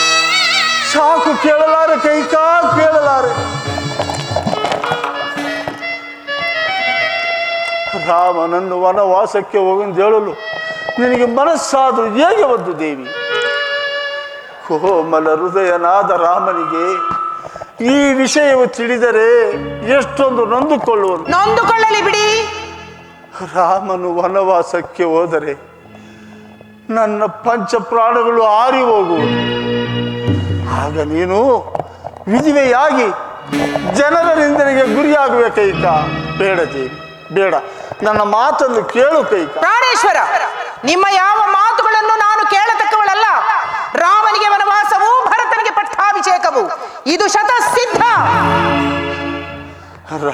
ಸಾಕು, ಕೇಳಲಾರೆ ಕೈಕಾ, ಕೇಳಲಾರೆ. ರಾಮನನ್ನು ವನವಾಸಕ್ಕೆ ಹೋಗಂದು ಹೇಳಲು ನಿನಗೆ ಮನಸ್ಸಾದರೂ ಹೇಗೆ ಬಂತು ದೇವಿ? ಕೋಮಲ ಹೃದಯನಾದ ರಾಮನಿಗೆ ಈ ವಿಷಯವು ತಿಳಿದರೆ ಎಷ್ಟೊಂದು ನೊಂದುಕೊಳ್ಳಲಿ ಬಿಡಿ. ರಾಮನು ವನವಾಸಕ್ಕೆ ಹೋದರೆ ನನ್ನ ಪಂಚ ಪ್ರಾಣಗಳು ಆರಿ ಹೋಗುವುದು. ಆಗ ನೀನು ವಿಧಿವೆಯಾಗಿ ಜನರ ನಿಂದನೆಗೆ ಗುರಿಯಾಗುವೆ ಕೈಕ. ಬೇಡ ದೇವಿ, ಬೇಡ, ನನ್ನ ಮಾತನ್ನು ಕೇಳು ಕೈಕ. ಪ್ರಾಣೇಶ್ವರ, ನಿಮ್ಮ ಯಾವ ಮಾತುಗಳನ್ನು ನಾನು ಕೇಳತಕ್ಕವಳಲ್ಲ. ರಾಮನಿಗೆ ವನವಾಸವು, ಭರತನಿಗೆ ಪಟ್ಟಾಭಿಷೇಕವು ಇದು ಶತಸಿದ್ಧ.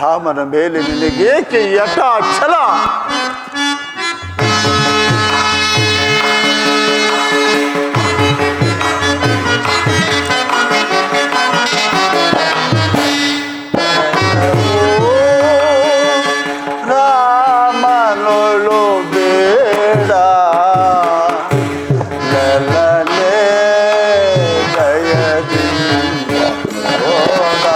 ರಾಮನ ಮೇಲೆ ನಿನಗೇಕೆ ಯಟ ಛಲ? ರಾಮನೊಳು ಬೇಡ ಲಲನೆ ದಯದಿಂದ ಹೋದ.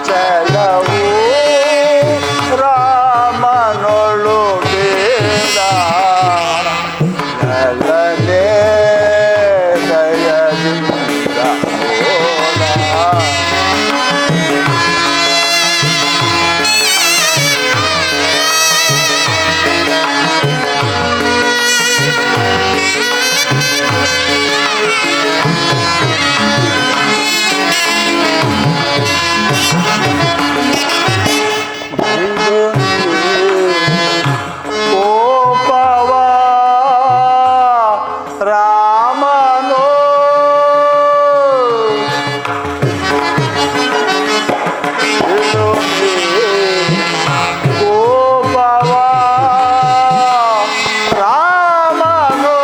ಚಲವು ರಾಮನೊಳು ಬೇಡ ಲಲನೆ ದಯದಿಂದ ಹೋದ. ಕೋಪವ ರಾಮನೋ ಕೋಪವ ರಾಮನೋ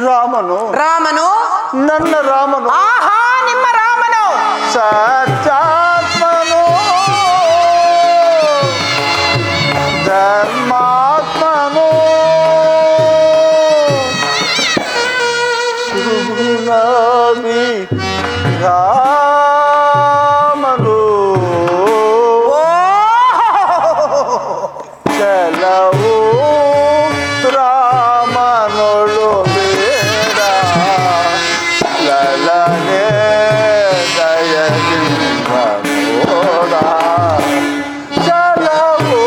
ರಾಮನು ರಾಮನು ನನ್ನ ರಾಮನು ಆಹಾ ನಿಮ್ಮ ರಾಮನು ಸತ್ಯಾತ್ಮನು ಧರ್ಮಾತ್ಮನು ಸುಗುಣವಿ ರಾಮನು ಕೆಲವು ರಾಮನೊಳು ಬೇಡ ಲಲನೆ ದಯದಿಂದ ನೋಡ ಕೆಲವು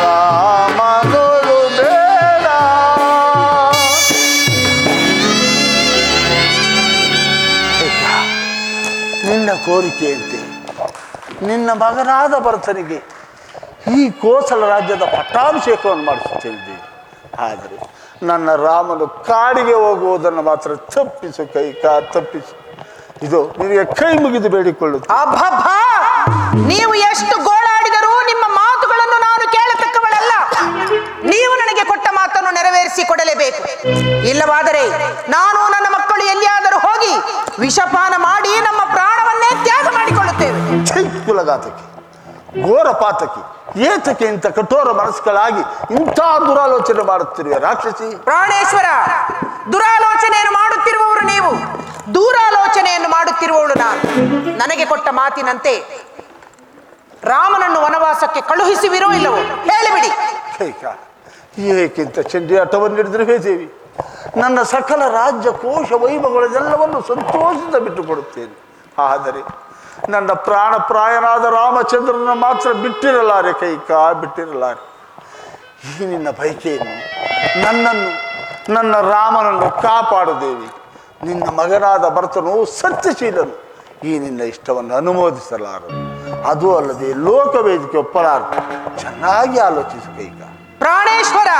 ರಾಮನೊಳು ಬೇಡ. ನಿನ್ನ ಕೋರಿಕೆಯಂತೆ ನಿನ್ನ ಮಗನಾದ ಭರತನಿಗೆ ಈ ಕೋಸಲ ರಾಜ್ಯದ ಪಟ್ಟಾಭಿಷೇಕವನ್ನು ಮಾಡಿಸುತ್ತಿದ್ದೇವೆ. ಆದರೆ ನನ್ನ ರಾಮನು ಕಾಡಿಗೆ ಹೋಗುವುದನ್ನು ಮಾತ್ರ ತಪ್ಪಿಸು ಕೈಕಾ, ತಪ್ಪಿಸು. ಇದು ನಿನಗೆ ಕೈ ಮುಗಿದು ಬೇಡಿಕೊಳ್ಳುತ್ತೆ. ಅಬ್ಬಬ್ಬಾ ನೀವು ಎಷ್ಟು ಗೋಳಾಡಿದರೂ ನಿಮ್ಮ ಮಾತುಗಳನ್ನು ನಾನು ಕೇಳತಕ್ಕವಳಲ್ಲ. ನೀವು ನನಗೆ ಕೊಟ್ಟ ಮಾತನ್ನು ನೆರವೇರಿಸಿ ಕೊಡಲೇಬೇಕು. ಇಲ್ಲವಾದರೆ ನಾನು ನನ್ನ ಮಕ್ಕಳು ಎಲ್ಲಿಯಾದರೂ ಹೋಗಿ ವಿಷಪಾನ ಮಾಡಿ ನಮ್ಮ ಪ್ರಾಣವನ್ನೇ ತ್ಯಾಗ ಮಾಡಿಕೊಳ್ಳುತ್ತೇವೆ. ಕುಲಘಾತಕ್ಕೆ, ಘೋರ ಪಾತಕ್ಕೆ, ಏತಕ್ಕೆ ಇಂಥ ಕಠೋರ ಮನಸ್ಸುಗಳಾಗಿ ಇಂಥ ದುರಾಲೋಚನೆ ಮಾಡುತ್ತಿರುವೆ ರಾಕ್ಷಸಿ? ಪ್ರಾಣೇಶ್ವರ, ದುರಾಲೋಚನೆಯನ್ನು ಮಾಡುತ್ತಿರುವವರು ನೀವು, ದೂರಾಲೋಚನೆಯನ್ನು ಮಾಡುತ್ತಿರುವವಳು ನಾನು. ನನಗೆ ಕೊಟ್ಟ ಮಾತಿನಂತೆ ರಾಮನನ್ನು ವನವಾಸಕ್ಕೆ ಕಳುಹಿಸುವಿರೋ ಇಲ್ಲವೋ ಹೇಳಿಬಿಡಿ. ಏಕಿಂತ ಚಂಡಿಯಾಟವನ್ನು ಹಿಡಿದಿರುವೆ ದೇವಿ. ನನ್ನ ಸಕಲ ರಾಜ್ಯ ಕೋಶ ವೈಭವಗಳೆಲ್ಲವನ್ನು ಸಂತೋಷದಿಂದ ಬಿಟ್ಟುಕೊಡುತ್ತೇನೆ. ಆದರೆ ನನ್ನ ಪ್ರಾಣಪ್ರಾಯನಾದ ರಾಮಚಂದ್ರನ ಮಾತ್ರ ಬಿಟ್ಟಿರಲಾರೆ ಕೈಕಾ, ಬಿಟ್ಟಿರಲಾರೆ. ಈ ನಿನ್ನ ಬಯಕೆಯನ್ನು, ನನ್ನನ್ನು, ನನ್ನ ರಾಮನನ್ನು ಕಾಪಾಡುದೇವಿ. ನಿನ್ನ ಮಗನಾದ ಭರತನು ಸತ್ಯಶೀಲನು. ಈ ನಿನ್ನ ಇಷ್ಟವನ್ನು ಅನುಮೋದಿಸಲಾರದು. ಅದು ಅಲ್ಲದೆ ಲೋಕವೇದಿಕೆ ಒಪ್ಪಲಾರದು. ಚೆನ್ನಾಗಿ ಆಲೋಚಿಸು ಕೈಕಾ. ಪ್ರಾಣೇಶ್ವರ,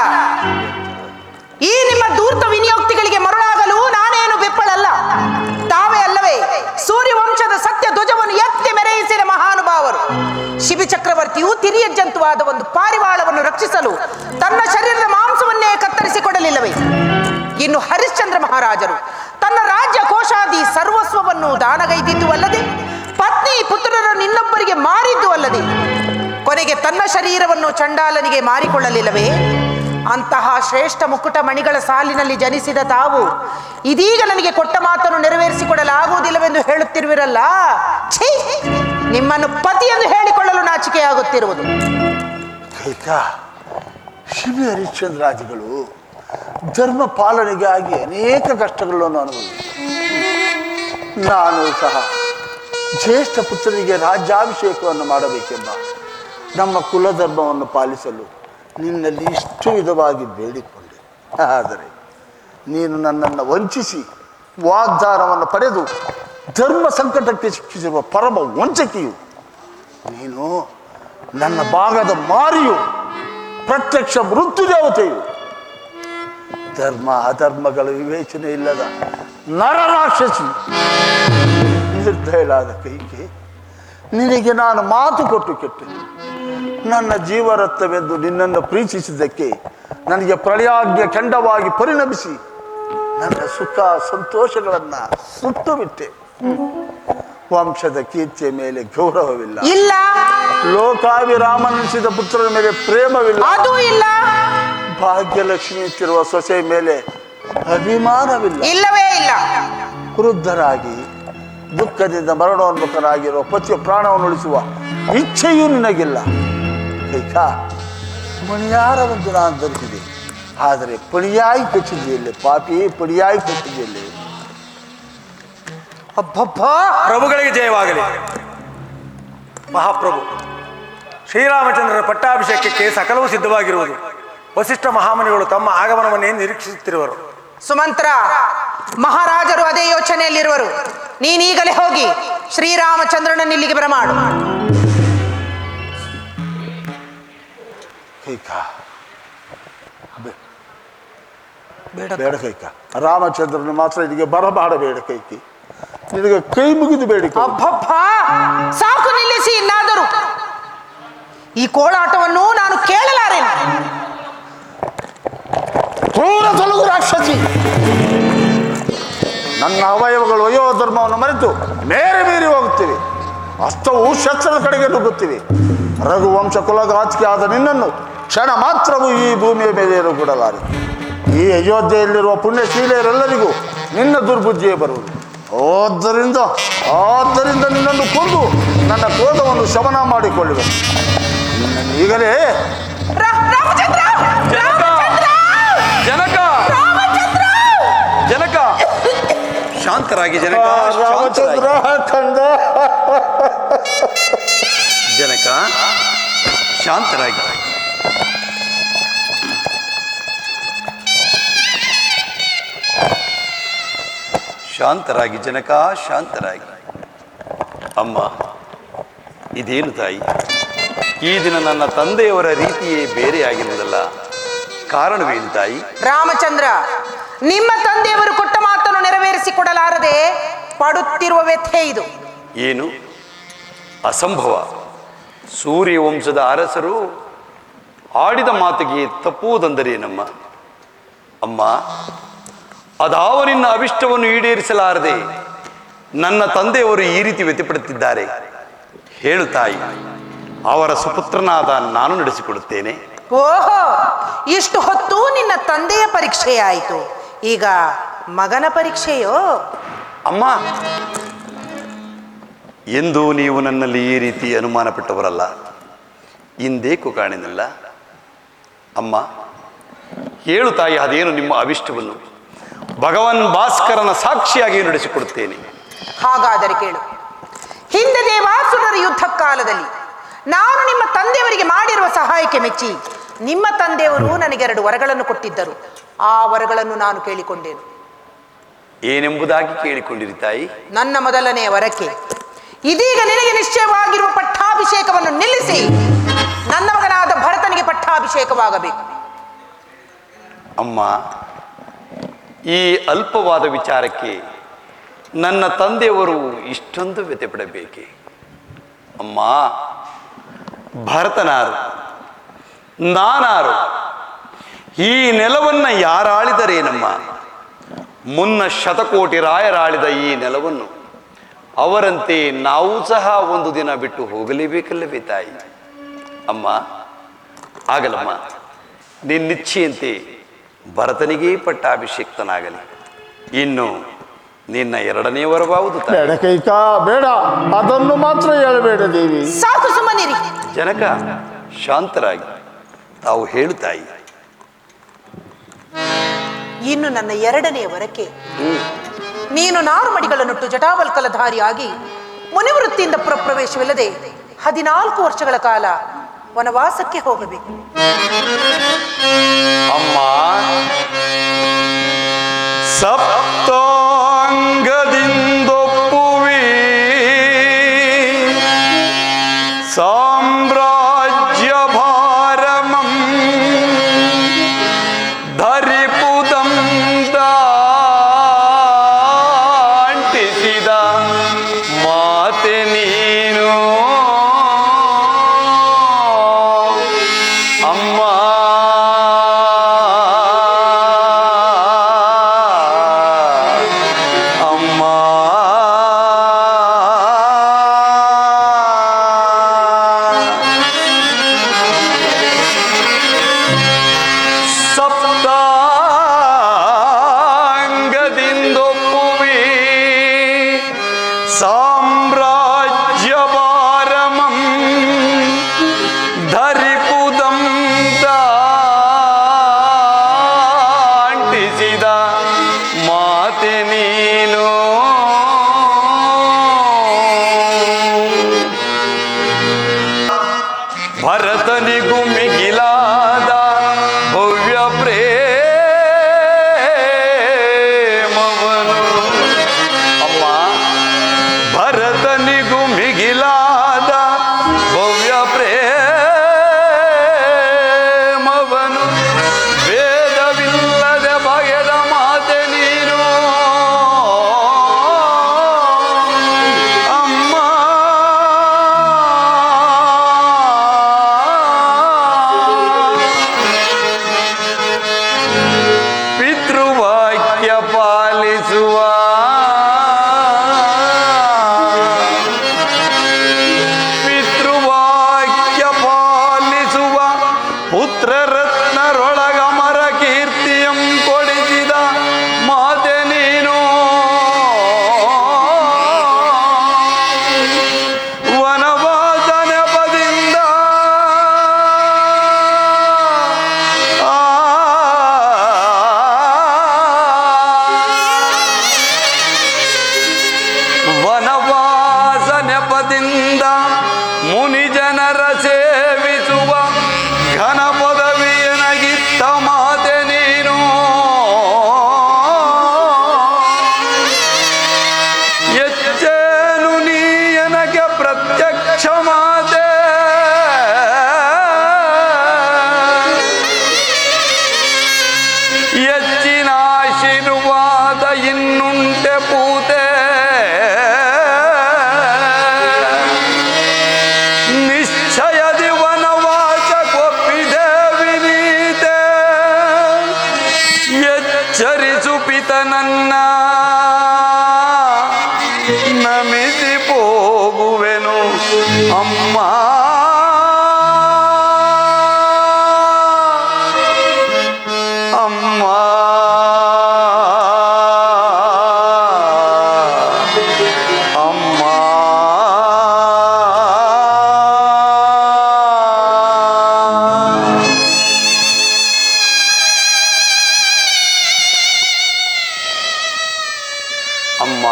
ಈ ನಿಮ್ಮ ಧೂರ್ತ ವಿನಿಯೋಕ್ತಿಗಳಿಗೆ ಮರುಳಾಗಲು ನಾನೇನು ಬೆಪ್ಪಳಲ್ಲ. ತಾವೇ ಅಲ್ಲವೇ ಸೂರ್ಯವಂಶದ ಸತ್ಯ ಧ್ವಜವನ್ನು ಎತ್ತಿ ಮೆರೆಯಿಸಿದ ಮಹಾನುಭಾವರು. ಶಿಬಿ ಚಕ್ರವರ್ತಿಯು ತಿರಿಯ ಜಂತುವಾದ ಒಂದು ಪಾರಿವಾಳವನ್ನು ರಕ್ಷಿಸಲು ತನ್ನ ಶರೀರದ ಮಾಂಸವನ್ನೇ ಕತ್ತರಿಸಿಕೊಡಲಿಲ್ಲವೇ? ಇನ್ನು ಹರಿಶ್ಚಂದ್ರ ಮಹಾರಾಜರು ತನ್ನ ರಾಜ್ಯ ಕೋಶಾದಿ ಸರ್ವಸ್ವವನ್ನು ದಾನಗೈದಿದ್ದು ಅಲ್ಲದೆ ಪತ್ನಿ ಪುತ್ರರನ್ನು ಇನ್ನೊಬ್ಬರಿಗೆ ಮಾರಿದ್ದು ಅಲ್ಲದೆ ಕೊನೆಗೆ ತನ್ನ ಶರೀರವನ್ನು ಚಂಡಾಲನಿಗೆ ಮಾರಿಕೊಳ್ಳಲಿಲ್ಲವೇ? ಅಂತಹ ಶ್ರೇಷ್ಠ ಮುಕುಟ ಮಣಿಗಳ ಸಾಲಿನಲ್ಲಿ ಜನಿಸಿದ ತಾವು ಇದೀಗ ನನಗೆ ಕೊಟ್ಟ ಮಾತನ್ನು ನೆರವೇರಿಸಿಕೊಡಲಾಗುವುದಿಲ್ಲವೆಂದು ಹೇಳುತ್ತಿರುವಿರಲ್ಲ. ಛೀ, ನಿಮ್ಮನ್ನು ಪತಿ ಎಂದು ಹೇಳಿಕೊಳ್ಳಲು ನಾಚಿಕೆಯಾಗುತ್ತಿರುವುದು. ಕೈಕಾ, ಶಿಬಿ ಹರಿಶ್ಚಂದ್ರಾದಿಗಳು ಧರ್ಮ ಪಾಲನೆಗಾಗಿ ಅನೇಕ ಕಷ್ಟಗಳನ್ನು ಅನುಭವಿಸಿದರು. ನಾನು ಸಹ ಜ್ಯೇಷ್ಠ ಪುತ್ರನಿಗೆ ರಾಜ್ಯಾಭಿಷೇಕವನ್ನು ಮಾಡಬೇಕೆಂಬ ನಮ್ಮ ಕುಲಧರ್ಮವನ್ನು ಪಾಲಿಸಲು ನಿನ್ನಲ್ಲಿ ಇಷ್ಟು ವಿಧವಾಗಿ ಬೇಡಿಕೊಂಡೆ. ಆದರೆ ನೀನು ನನ್ನನ್ನು ವಂಚಿಸಿ ವಾಗ್ದಾನವನ್ನು ಪಡೆದು ಧರ್ಮ ಸಂಕಟಕ್ಕೆ ಸಿಕ್ಕಿಸಿರುವ ಪರಮ ವಂಚಕಿಯು ನೀನು. ನನ್ನ ಭಾಗದ ಮಾರಿಯು, ಪ್ರತ್ಯಕ್ಷ ಮೃತ್ಯು ದೇವತೆಯು, ಧರ್ಮ ಅಧರ್ಮಗಳ ವಿವೇಚನೆ ಇಲ್ಲದ ನರರಾಕ್ಷಸಿ, ನಿರ್ದಯಳಾದ ಕೈಗೆ ನಿನಗೆ ನಾನು ಮಾತು ಕೊಟ್ಟು ಕೆಟ್ಟೆ. ನನ್ನ ಜೀವರತ್ನವೆಂದು ನಿನ್ನನ್ನು ಪ್ರೀತಿಸಿದ್ದಕ್ಕೆ ನನಗೆ ಪ್ರಳಯಾಜ್ಞ ಕೆಂಡವಾಗಿ ಪರಿಣಮಿಸಿ ನನ್ನ ಸುಖ ಸಂತೋಷಗಳನ್ನು ಸುಟ್ಟು ಬಿಟ್ಟೆ. ವಂಶದ ಕೀರ್ತಿಯ ಮೇಲೆ ಗೌರವವಿಲ್ಲ, ಇಲ್ಲ. ಲೋಕಾಭಿರಾಮನಿಸಿದ ಪುತ್ರನ ಮೇಲೆ ಪ್ರೇಮವಿಲ್ಲ, ಅದೂ ಇಲ್ಲ. ಭಾಗ್ಯಲಕ್ಷ್ಮಿ ಇಟ್ಟಿರುವ ಸೊಸೆ ಮೇಲೆ ಅಭಿಮಾನವಿಲ್ಲ, ಇಲ್ಲವೇ ಇಲ್ಲ. ವೃದ್ಧರಾಗಿ ದುಃಖದಿಂದ ಮರಣೋನ್ಮುಖರಾಗಿರುವ ಪತಿಯ ಪ್ರಾಣವನ್ನು ಉಳಿಸುವ ಇಚ್ಛೆಯೂ ನಿನಗಿಲ್ಲ. ಕೈಕಾ, ಮಣಿಯಾರವೆಂದು ನಾನು ಧರಿಸಿದೆ. ಆದರೆ ಪಡಿಯಾಯಿ ಕಚ್ಚಿದೆಯಲ್ಲೇ ಪಾಪಿ, ಪಡಿಯಾಯಿ ಕಚ್ಚಿದೆಯಲ್ಲೇ. ಅಬ್ಬಬ್ಬಾ, ಪ್ರಭುಗಳಿಗೆ ಜಯವಾಗಲಿ. ಮಹಾಪ್ರಭು ಶ್ರೀರಾಮಚಂದ್ರರ ಪಟ್ಟಾಭಿಷೇಕಕ್ಕೆ ಸಕಲವೂ ಸಿದ್ಧವಾಗಿರುವುದು. ವಸಿಷ್ಠ ಮಹಾಮುನಿಗಳು ತಮ್ಮ ಆಗಮನವನ್ನೇ ನಿರೀಕ್ಷಿಸುತ್ತಿರುವರು. ಸುಮಂತ್ರ, ಮಹಾರಾಜರು ಅದೇ ಯೋಚನೆಯಲ್ಲಿರುವರು. ನೀನೀಗಲೇ ಹೋಗಿ ಶ್ರೀರಾಮಚಂದ್ರನನ್ನು ಇಲ್ಲಿಗೆ ಬರಮಾಡು. ಕೈಕಾ, ಬೇಡ ಕೈಕಾ. ರಾಮಚಂದ್ರನ ಮಾತ್ರ ಇಲ್ಲಿಗೆ ಬರಮಾಡಬೇಡ ಕೈಕಿ. ನಿನಗೆ ಕೈ ಮುಗಿದು ಬೇಡಿಕೊ. ಅಬ್ಬಬ್ಬಾ, ಸಾಕು ನಿಲ್ಲಿಸಿ. ಇನ್ನಾದರೂ ಈ ಕೋಳಾಟವನ್ನು ನಾನು ಕೇಳಲಾರೇನು. ಕ್ರೂರ ತೊಲಗು ರಾಕ್ಷಸಿ, ನನ್ನ ಅವಯವಗಳು ಒಯ್ಯೋ ಧರ್ಮವನ್ನು ಮರೆತು ಮೇರೆ ಮೀರಿ ಹೋಗುತ್ತೀವಿ. ಹಸ್ತವು ಶಸ್ತ್ರದ ಕಡೆಗೆ ನುಗ್ಗುತ್ತೀವಿ. ರಘುವಂಶ ಕುಲಘಾತಿಕೆ ಆದ ನಿನ್ನನ್ನು ಕ್ಷಣ ಮಾತ್ರವೂ ಈ ಭೂಮಿಯ ಮೇಲೆ ಬಿಡಲಾರೆ. ಈ ಅಯೋಧ್ಯೆಯಲ್ಲಿರುವ ಪುಣ್ಯಶೀಲೆಯರೆಲ್ಲರಿಗೂ ನಿನ್ನ ದುರ್ಬುದ್ಧಿಯೇ ಬರುವುದು. ಆದ್ದರಿಂದ ನಿನ್ನನ್ನು ಕೊಂದು ನನ್ನ ಕ್ರೋಧವನ್ನು ಶಮನ ಮಾಡಿಕೊಳ್ಳುವೆ. ಈಗಲೇ ಜನಕ ಜನಕ ಶಾಂತರಾಗಿ ಜನಕ ರಾಮಚಂದ್ರ ಕಂದ. ಜನಕ ಶಾಂತರಾಗಿ. ಶಾಂತರಾಗಿ ಜನಕ ಶಾಂತರಾಗಿ. ಅಮ್ಮ, ಇದೇನು ತಾಯಿ, ಈ ದಿನ ನನ್ನ ತಂದೆಯವರ ರೀತಿಯೇ ಬೇರೆ ಆಗಿರುವುದಲ್ಲ, ಕಾರಣವೇನು ತಾಯಿ? ರಾಮಚಂದ್ರ, ನಿಮ್ಮ ತಂದೆಯವರು ಕೊಟ್ಟ ಮಾತನ್ನು ನೆರವೇರಿಸಿಕೊಡಲಾರದೆ ಪಡುತ್ತಿರುವ ವ್ಯಥೆ ಇದು. ಏನು ಅಸಂಭವ! ಸೂರ್ಯವಂಶದ ಅರಸರು ಆಡಿದ ಮಾತಿಗೆ ತಪ್ಪುವುದೆಂದರೇನಮ್ಮ? ಅಮ್ಮ, ಅದಾವ ನಿನ್ನ ಅಭಿಷ್ಟವನ್ನು ಈಡೇರಿಸಲಾರದೆ ನನ್ನ ತಂದೆಯವರು ಈ ರೀತಿ ವ್ಯತಿಪಡುತ್ತಿದ್ದಾರೆ. ಹೇಳು ತಾಯಿ, ಅವರ ಸುಪುತ್ರನಾದ ನಾನು ನಡೆಸಿಕೊಡುತ್ತೇನೆ. ಓಹೋ, ಇಷ್ಟು ಹೊತ್ತು ನಿನ್ನ ತಂದೆಯ ಪರೀಕ್ಷೆಯಾಯಿತು, ಈಗ ಮಗನ ಪರೀಕ್ಷೆಯೋ? ಅಮ್ಮ, ಎಂದೂ ನೀವು ನನ್ನಲ್ಲಿ ಈ ರೀತಿ ಅನುಮಾನ ಪಟ್ಟವರಲ್ಲ, ಇಂದೇಕು ಕಾಣಿನಲ್ಲ. ಅಮ್ಮ, ಹೇಳು ತಾಯಿ, ಅದೇನು ನಿಮ್ಮ ಅಭಿಷ್ಟವನ್ನು? ಭಗವಾನ್ ಭಾಸ್ಕರನ ಸಾಕ್ಷಿಯಾಗಿ ನಡೆಸಿಕೊಡುತ್ತೇನೆ. ಹಾಗಾದರೆ ಕೇಳು. ಹಿಂದೆ ದೇವಾಸುರರ ಯುದ್ಧ ಕಾಲದಲ್ಲಿ ನಾನು ನಿಮ್ಮ ತಂದೆಯವರಿಗೆ ಮಾಡಿರುವ ಸಹಾಯಕ್ಕೆ ಮೆಚ್ಚಿ ನಿಮ್ಮ ತಂದೆಯವರು ನನಗೆ 2 ವರಗಳನ್ನು ಕೊಟ್ಟಿದ್ದರು. ಆ ವರಗಳನ್ನು ನಾನು ಕೇಳಿಕೊಂಡೇನು. ಏನೆಂಬುದಾಗಿ ಕೇಳಿಕೊಂಡಿರಿ ತಾಯಿ? ನನ್ನ ಮೊದಲನೆಯ ವರಕ್ಕೆ ಇದೀಗ ನಿನಗೆ ನಿಶ್ಚಯವಾಗಿರುವ ಪಟ್ಟಾಭಿಷೇಕವನ್ನು ನಿಲ್ಲಿಸಿ ನನ್ನ ಮಗನಾದ ಭರತನಿಗೆ ಪಟ್ಟಾಭಿಷೇಕವಾಗಬೇಕು. ಅಮ್ಮ, ಈ ಅಲ್ಪವಾದ ವಿಚಾರಕ್ಕೆ ನನ್ನ ತಂದೆಯವರು ಇಷ್ಟೊಂದು ವ್ಯಥೆಪಡಬೇಕೆ? ಅಮ್ಮ, ಭರತನಾರು, ನಾನಾರು, ಈ ನೆಲವನ್ನು ಯಾರಾಳಿದರೇನಮ್ಮ? ಮುನ್ನ ಶತಕೋಟಿ ರಾಯರಾಳಿದ ಈ ನೆಲವನ್ನು ಅವರಂತೆ ನಾವು ಸಹ ಒಂದು ದಿನ ಬಿಟ್ಟು ಹೋಗಲೇಬೇಕಲ್ಲವೇ ತಾಯಿ? ಅಮ್ಮ, ಆಗಲಮ್ಮ, ನಿನ್ನಿಚ್ಛೆಯಂತೆ ಭರತನಿಗೆ ಪಟ್ಟಾಭಿಷೇಕ್ತನಾಗಲಿ. ಇನ್ನು ನಿನ್ನ 2ನೇ ವರವಾವುದು ತಾಯಿ? ಬೇಡ ಕೈಕಾ, ಬೇಡ, ಅದನ್ನು ಮಾತ್ರ ಹೇಳಬೇಡ ದೇವಿ. ಸಾಕು, ಸುಮ್ಮನಿರಿ. ಜನಕ ಶಾಂತರಾಗಿ. ತಾವು ಹೇಳು ತಾಯಿ. ಇನ್ನು ನನ್ನ 2ನೇ ವರಕ್ಕೆ ನೀನು ನಾರುಮಡಿಗಳನ್ನುಟ್ಟು ಜಟಾವಲ್ಕಲಧಾರಿಯಾಗಿ ಮುನಿವೃತ್ತಿಯಿಂದ ಪ್ರವೇಶವಿಲ್ಲದೆ 14 ವರ್ಷಗಳ ಕಾಲ ವನವಾಸಕ್ಕೆ ಹೋಗಬೇಕು. ಅಮ್ಮ, ಸಪ್ತಾಂಗದಿಂದೊಪ್ಪುವಿ ಸಾಮ್ರಾಜ್ಯ ಭಾರಮಂ ಧರಿಪುದಂ ದಾಂಟಿಸಿದ ಮಾತೆ ನೀನು. ಅಮ್ಮ, ಅಮ್ಮ, ಸಪ್ತಾಂಗದಿಂದೊಪ್ಪುವಿ ಸಾಮ್ರಾಜ್ಯ ಭಾರಮಂ ಧರಿಪುದಂ ದಾಂಟಿಸಿದ ಮಾತೆ ನೀನು. ಭರತನಿಗೂ ಮಿಗಿಲಾದ ಭವ್ಯ ಪ್ರೇಮವನು. ಅಮ್ಮ, ವನವಾಸ ನೆಪದಿಂದ ಮುನಿ ಜನರ ಸೇವಿಸುವ ಘನ ಪದವಿಯನಗಿತ್ತ ಮಾತೆ ನೀನು. ಎಚ್ಚೇನು ನೀಯನಗೆ ಪ್ರತ್ಯಕ್ಷ ಮಾತೆ. ಹೆಚ್ಚಿನ ಆಶೀರ್ವಾದ ಇನ್ನುಂಟೆ ಪೂತೆ. ನಿಶ್ಚಯದಿ ವನವಾಸ ಕೊಪ್ಪಿದೆ ವಿನೀತೆ. ಎಚ್ಚರಿಸು ಪಿತನನ್ನ ನಮಿಸಿ ಹೋಗುವೆನು ಅಮ್ಮ. ಅಮ್ಮ ಅಮ್ಮ ಅಮ್ಮ,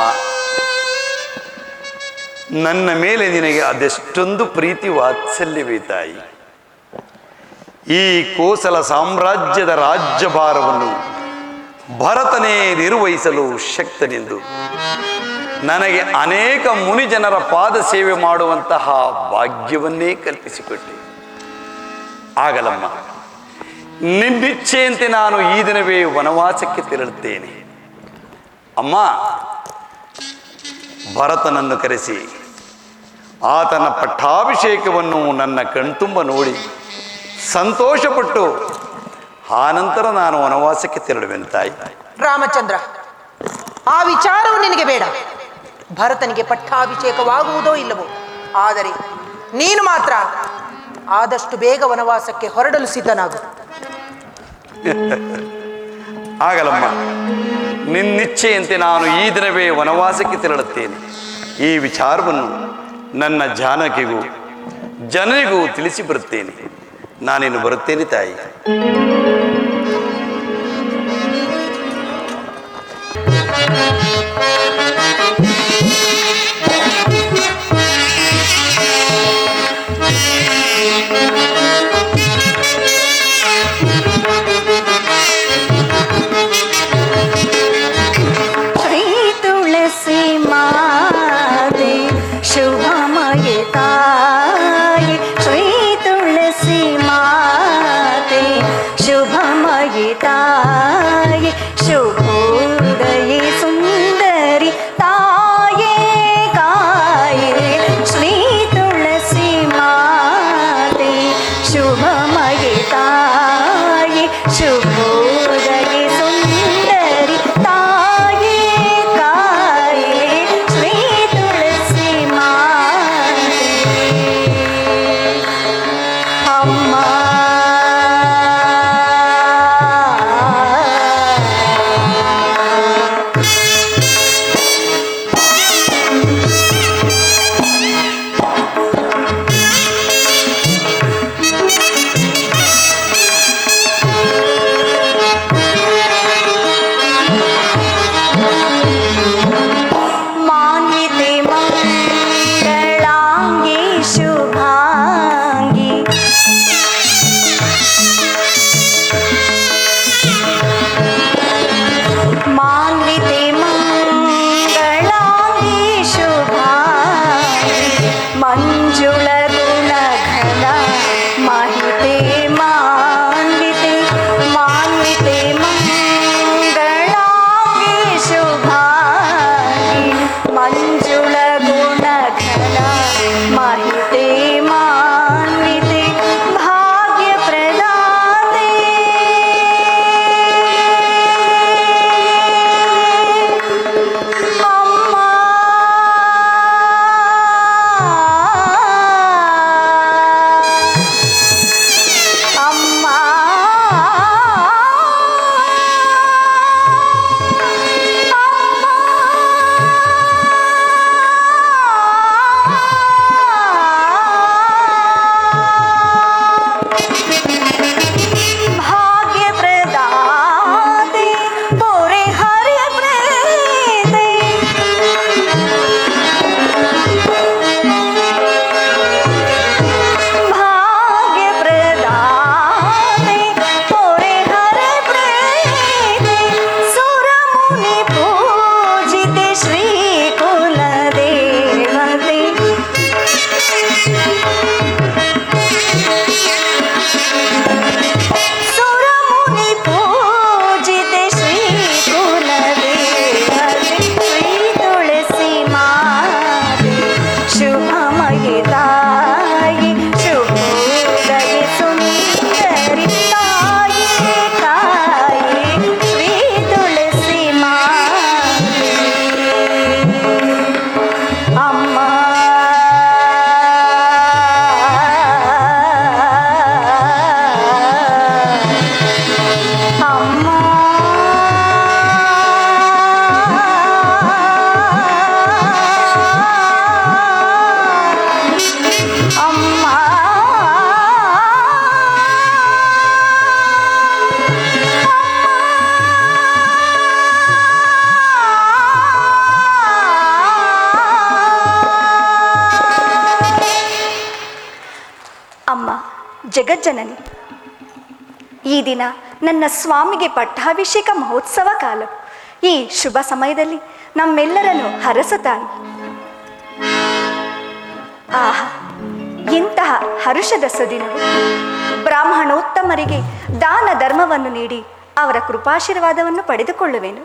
ನನ್ನ ಮೇಲೆ ನಿನಗೆ ಅದೆಷ್ಟೊಂದು ಪ್ರೀತಿ ವಾತ್ಸಲ್ಯವೇ ತಾಯಿ. ಈ ಕೋಸಲ ಸಾಮ್ರಾಜ್ಯದ ರಾಜ್ಯಭಾರವನ್ನು ಭರತನೇ ನಿರ್ವಹಿಸಲು ಶಕ್ತನೆಂದು ನನಗೆ ಅನೇಕ ಮುನಿಜನರ ಪಾದ ಸೇವೆ ಮಾಡುವಂತಹ ಭಾಗ್ಯವನ್ನೇ ಕಲ್ಪಿಸಿಕೊಟ್ಟೆ. ಆಗಲಮ್ಮ, ನಿನ್ನಿಚ್ಛೆಯಂತೆ ನಾನು ಈ ದಿನವೇ ವನವಾಸಕ್ಕೆ ತೆರಳುತ್ತೇನೆ. ಅಮ್ಮ, ಭರತನನ್ನು ಕರೆಸಿ ಆತನ ಪಟ್ಟಾಭಿಷೇಕವನ್ನು ನನ್ನ ಕಣ್ತುಂಬ ನೋಡಿ ಸಂತೋಷಪಟ್ಟು ಆನಂತರ ನಾನು ವನವಾಸಕ್ಕೆ ತೆರಳುವೆನು ತಾಯಿ. ರಾಮಚಂದ್ರ, ಆ ವಿಚಾರವು ನಿನಗೆ ಬೇಡ. ಭರತನಿಗೆ ಪಟ್ಟಾಭಿಷೇಕವಾಗುವುದೋ ಇಲ್ಲವೋ, ಆದರೆ ನೀನು ಮಾತ್ರ ಆದಷ್ಟು ಬೇಗ ವನವಾಸಕ್ಕೆ ಹೊರಡಲು ಸಿದ್ಧನಾಗು. ಆಗಲಮ್ಮ, ನಿನ್ನಿಚ್ಛೆಯಂತೆ ನಾನು ಈ ದಿನವೇ ವನವಾಸಕ್ಕೆ ತೆರಳುತ್ತೇನೆ. ಈ ವಿಚಾರವನ್ನು ನನ್ನ ಜಾನಕಿಗೂ ಜನರಿಗೂ ತಿಳಿಸಿ ಬರುತ್ತೇನೆ. ನಾನೇನು ಬರುತ್ತೇನೆ ತಾಯಿ. ताये शुभोदये सुंदरी ताये काये श्री तुलसी माते शुभमये ताये शुभोदये सुंदरी ताये काये श्री ಜಗಜ್ಜನನಿ, ಈ ದಿನ ನನ್ನ ಸ್ವಾಮಿಗೆ ಪಟ್ಟಾಭಿಷೇಕ ಮಹೋತ್ಸವ ಕಾಲ. ಈ ಶುಭ ಸಮಯದಲ್ಲಿ ನಮ್ಮೆಲ್ಲರನ್ನು ಹರಸುತ್ತಾನೆ. ಆಹಾ, ಇಂತಹ ಹರುಷದ ಸುದಿನವು. ಬ್ರಾಹ್ಮಣೋತ್ತಮರಿಗೆ ದಾನ ಧರ್ಮವನ್ನು ನೀಡಿ ಅವರ ಕೃಪಾಶೀರ್ವಾದವನ್ನು ಪಡೆದುಕೊಳ್ಳುವೆನು.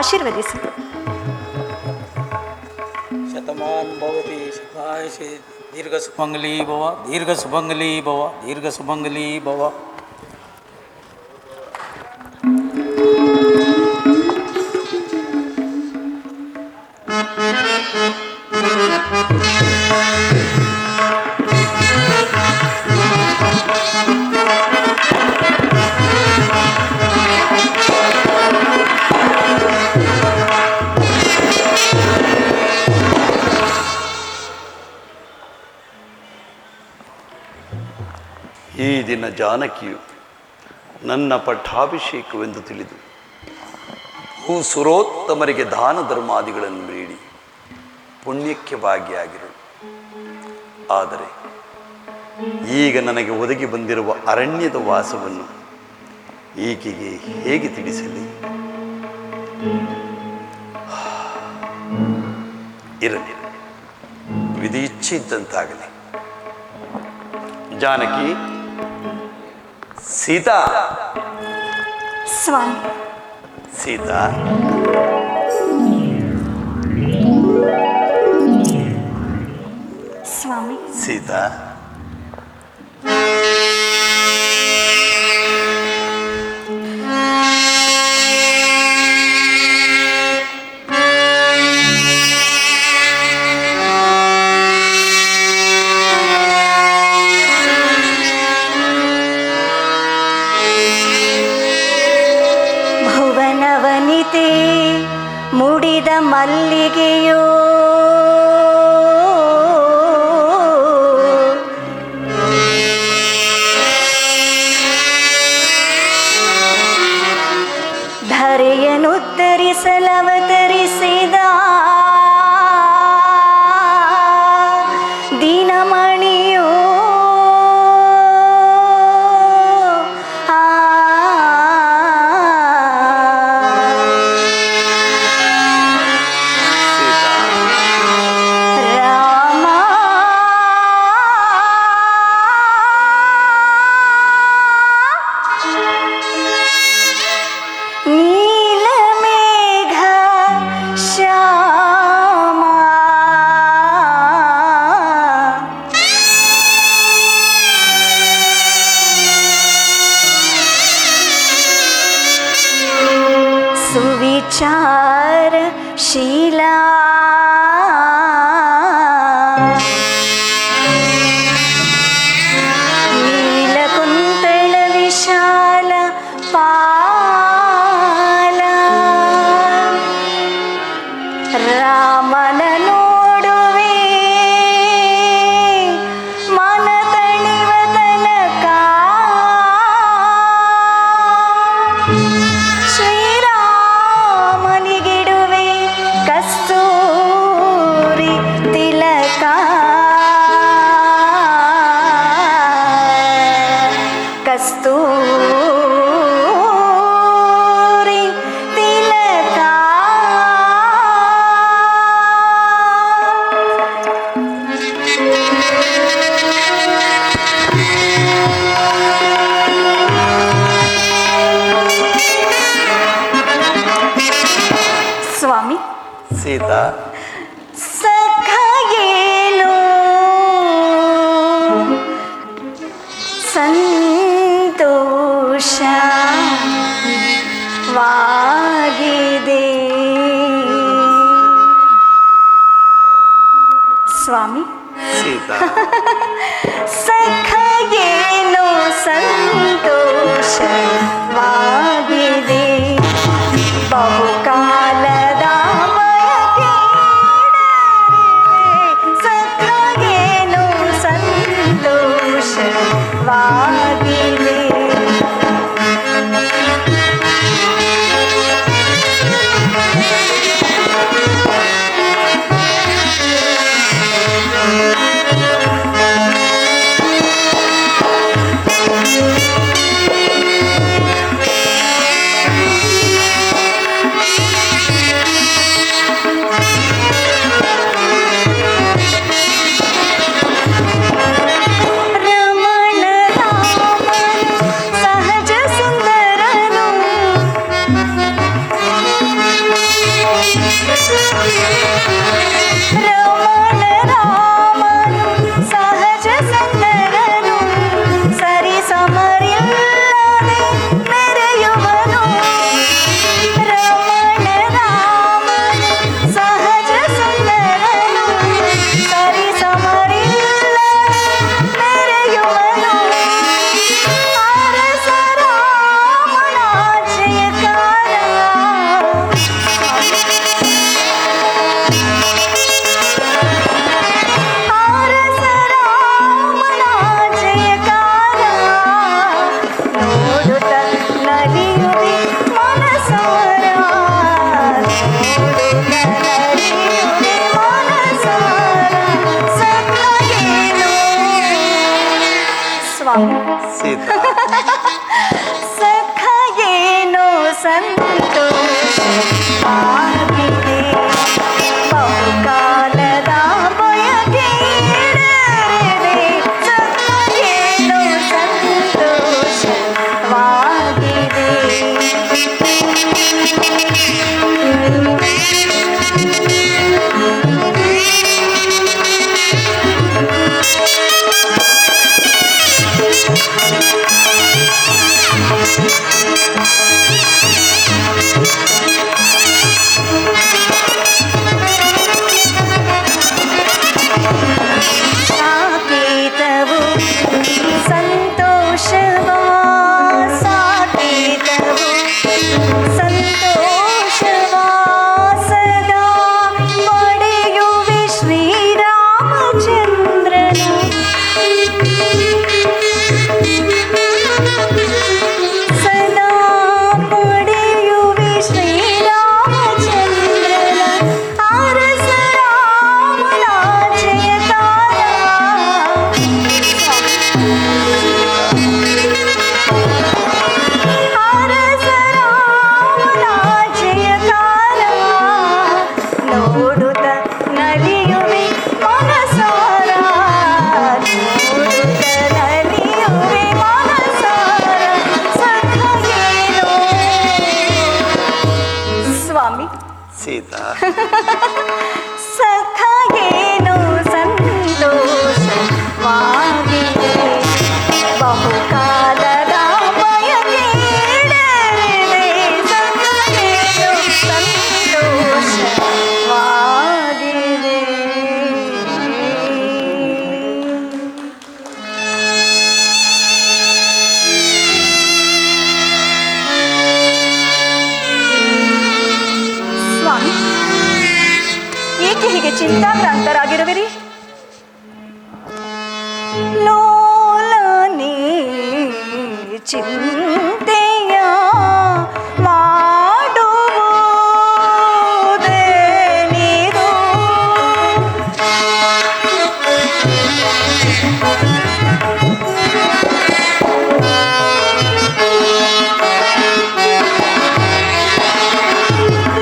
ಆಶೀರ್ವದಿಸಿ. ಶತಮಾನ್ ಭವತಿ ಶತಾಯುಷಿ ದೀರ್ಘ ಸುಮಂಗಲೀ ಭವ, ದೀರ್ಘ ಸುಮಂಗಲೀ ಭವ, ದೀರ್ಘ ಸುಮಂಗಲೀ ಭವ. ಈ ದಿನ ಜಾನಕಿಯು ನನ್ನ ಪಟ್ಟಾಭಿಷೇಕವೆಂದು ತಿಳಿದು ಸುರೋತ್ತಮರಿಗೆ ದಾನ ಧರ್ಮಾದಿಗಳನ್ನು ನೀಡಿ ಪುಣ್ಯಕ್ಕೆ ಭಾಗಿಯಾಗಿರು. ಆದರೆ ಈಗ ನನಗೆ ಒದಗಿ ಬಂದಿರುವ ಅರಣ್ಯದ ವಾಸವನ್ನು ಈಕೆಗೆ ಹೇಗೆ ತಿಳಿಸಲಿ? ಇರಲಿ, ವಿಧಿ ಇಚ್ಛೆ ಇದ್ದಂತಾಗಲಿ. ಜಾನಕಿ, ಸೀತಾ, ಸ್ವಾಮಿ. ಸೀತಾ, ಸ್ವಾಮಿ. ಸೀತಾ, ಭುವನವನಿತೆ ಮುಡಿದ ಮಲ್ಲಿಗೆಯೋ ಧರೆಯನುತ್ತರಿಸಲವತರಿಸಿದ ದಿನಮಣಿಯೋ ರಾಮ. ನೀಲಮೇಘ ಶ್ಯಾಮ ಸುವಿಚಾರ ಶೀಲಾ ನೀಲಕುಂತಳ ವಿಶಾಲ ಪಾಲ ರಾಮನ ನೋಡುವೆ ಮನ ತಣಿವ ತನಕ ಶ್ರೀರಾಮನಿಗಿಡುವೆ ಕಸ್ತೂರಿ ತಿಲಕ. ಕಸ್ತೂರಿ ತಿಲಕ. ಸ್ವಾಮಿ. ಸೀತಾ, ಸಖ ಏನು ಸಂತೋಷವಾಗಿದೆ ಸ್ವಾಮಿ. ಸೀತಾ, ಸಖ ಏನು ಸಂತೋಷವಾಗಿದೆ ಬಹುಕಾಲದ ಬಯಕೆ ಸಖ ಏನು ಸಂತೋಷವಾಗಿದೆ. ಸೀತಾ, ಸಖ ಏನೋ ಸಂತೋಷವಾಗಿದೆ ಬಹುಕಾಲ ಸಾಕೇತವು ಸಂತೋಷವಾ ಸಾಕೇತವು ಸಂತೋಷವಾ ಸದಾ ಪಡೆಯುವೆ ಶ್ರೀರಾಮಚಂದ್ರನ ಸದಾ ಪಡೆಯುವೆ ಶ್ರೀರಾಮಚಂದ್ರನ ಅರಸ ರಾಮನ ಜಯಕಾರ ಅರಸ ರಾಮನ ಜಯಕಾರ ನೋಡುತ್ತ ನಲಿಯುವೆ ಮನಸಾರ ನೋಡುತ್ತ ನಲಿಯುವೆ ಮನಸಾರ ಸಖಗೇನೋ ಸ್ವಾಮಿ ಸೀತಾ, ಸಖಗೇನು ಸಂತೋಷವಾಗಿದೆ ಬಹುಕಾಲದ ಬಯಕೆಯಿಡಲಿದೆ ಸಖಗೇನು ಸಂತೋಷವಾಗಿದೆ ಸ್ವಾಮಿ ಏಕೆ ಹೀಗೆ ಚಿಂತಾಕ್ರಾಂತರಾಗಿರುವಿರಿ ಲೋಲನೆ ಚಿಂತೆಯ ಮಾಡುವುದೇನಿದು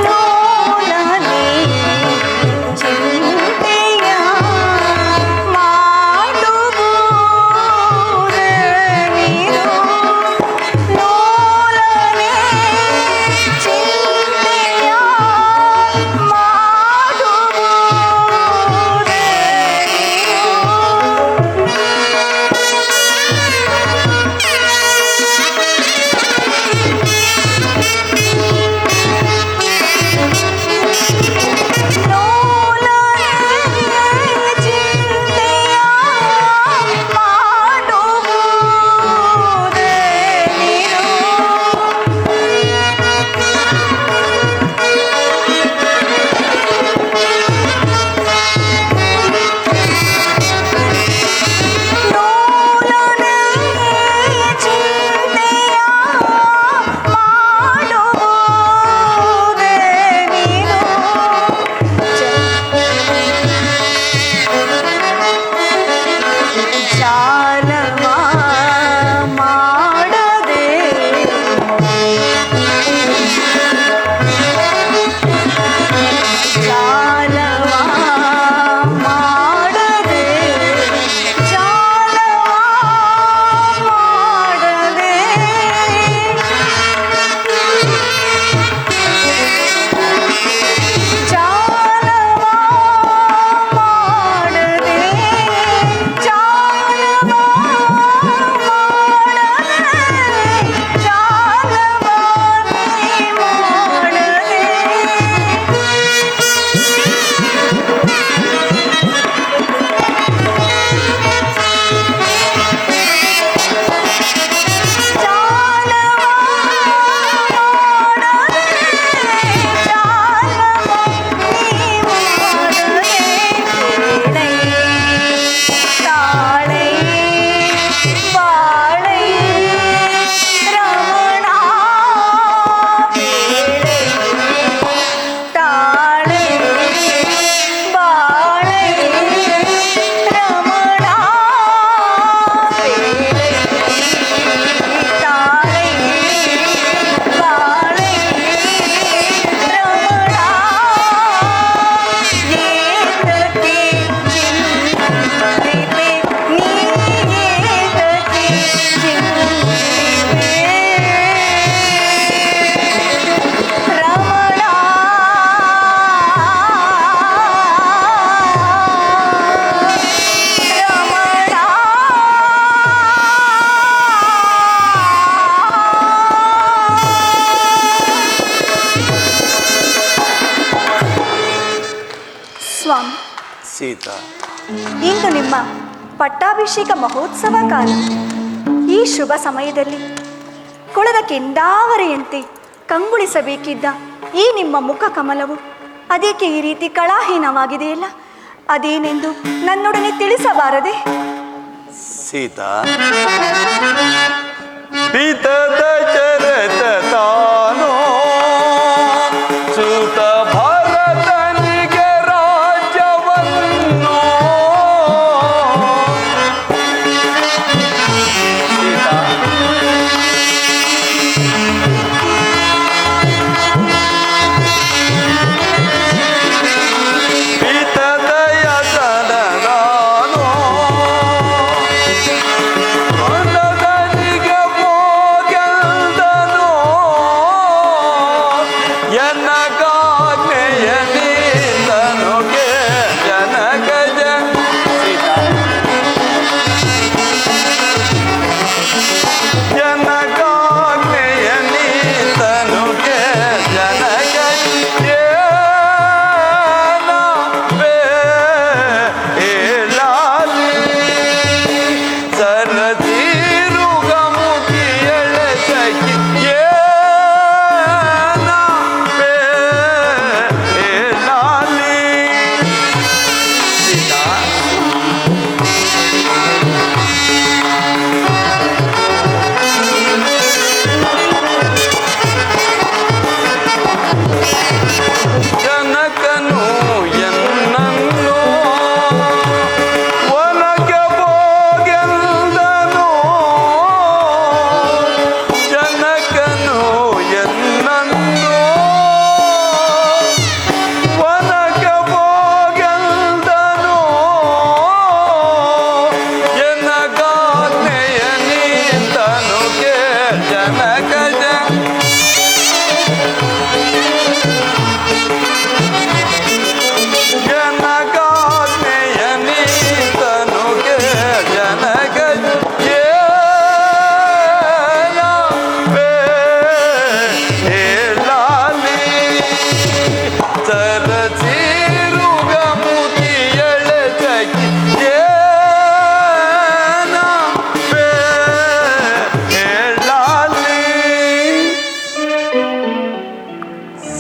ಲೋಲನೆ ಚಿಂತೆಯ ಮಾಡುವುದೇನಿದು ಲೋಲನೆ ಸೀತಾ, ಇಂದು ನಿಮ್ಮ ಪಟ್ಟಾಭಿಷೇಕ ಮಹೋತ್ಸವ ಕಾಲ. ಈ ಶುಭ ಸಮಯದಲ್ಲಿ ಕುಳದ ಕೆಂದಾವರೆಯಂತೆ ಕಂಗೊಳಿಸಬೇಕಿದ್ದ ಈ ನಿಮ್ಮ ಮುಖ ಕಮಲವು ಅದಕ್ಕೆ ಈ ರೀತಿ ಕಳಾಹೀನವಾಗಿದೆಯಲ್ಲ, ಅದೇನೆಂದು ನನ್ನೊಡನೆ ತಿಳಿಸಬಾರದೆ? ಸೀತಾ, ಪಿತದ ಚರತ ತಾನೋ ಸೂತ ಭರತನಿಗೆ ರಾಜ್ಯವನ್ನು.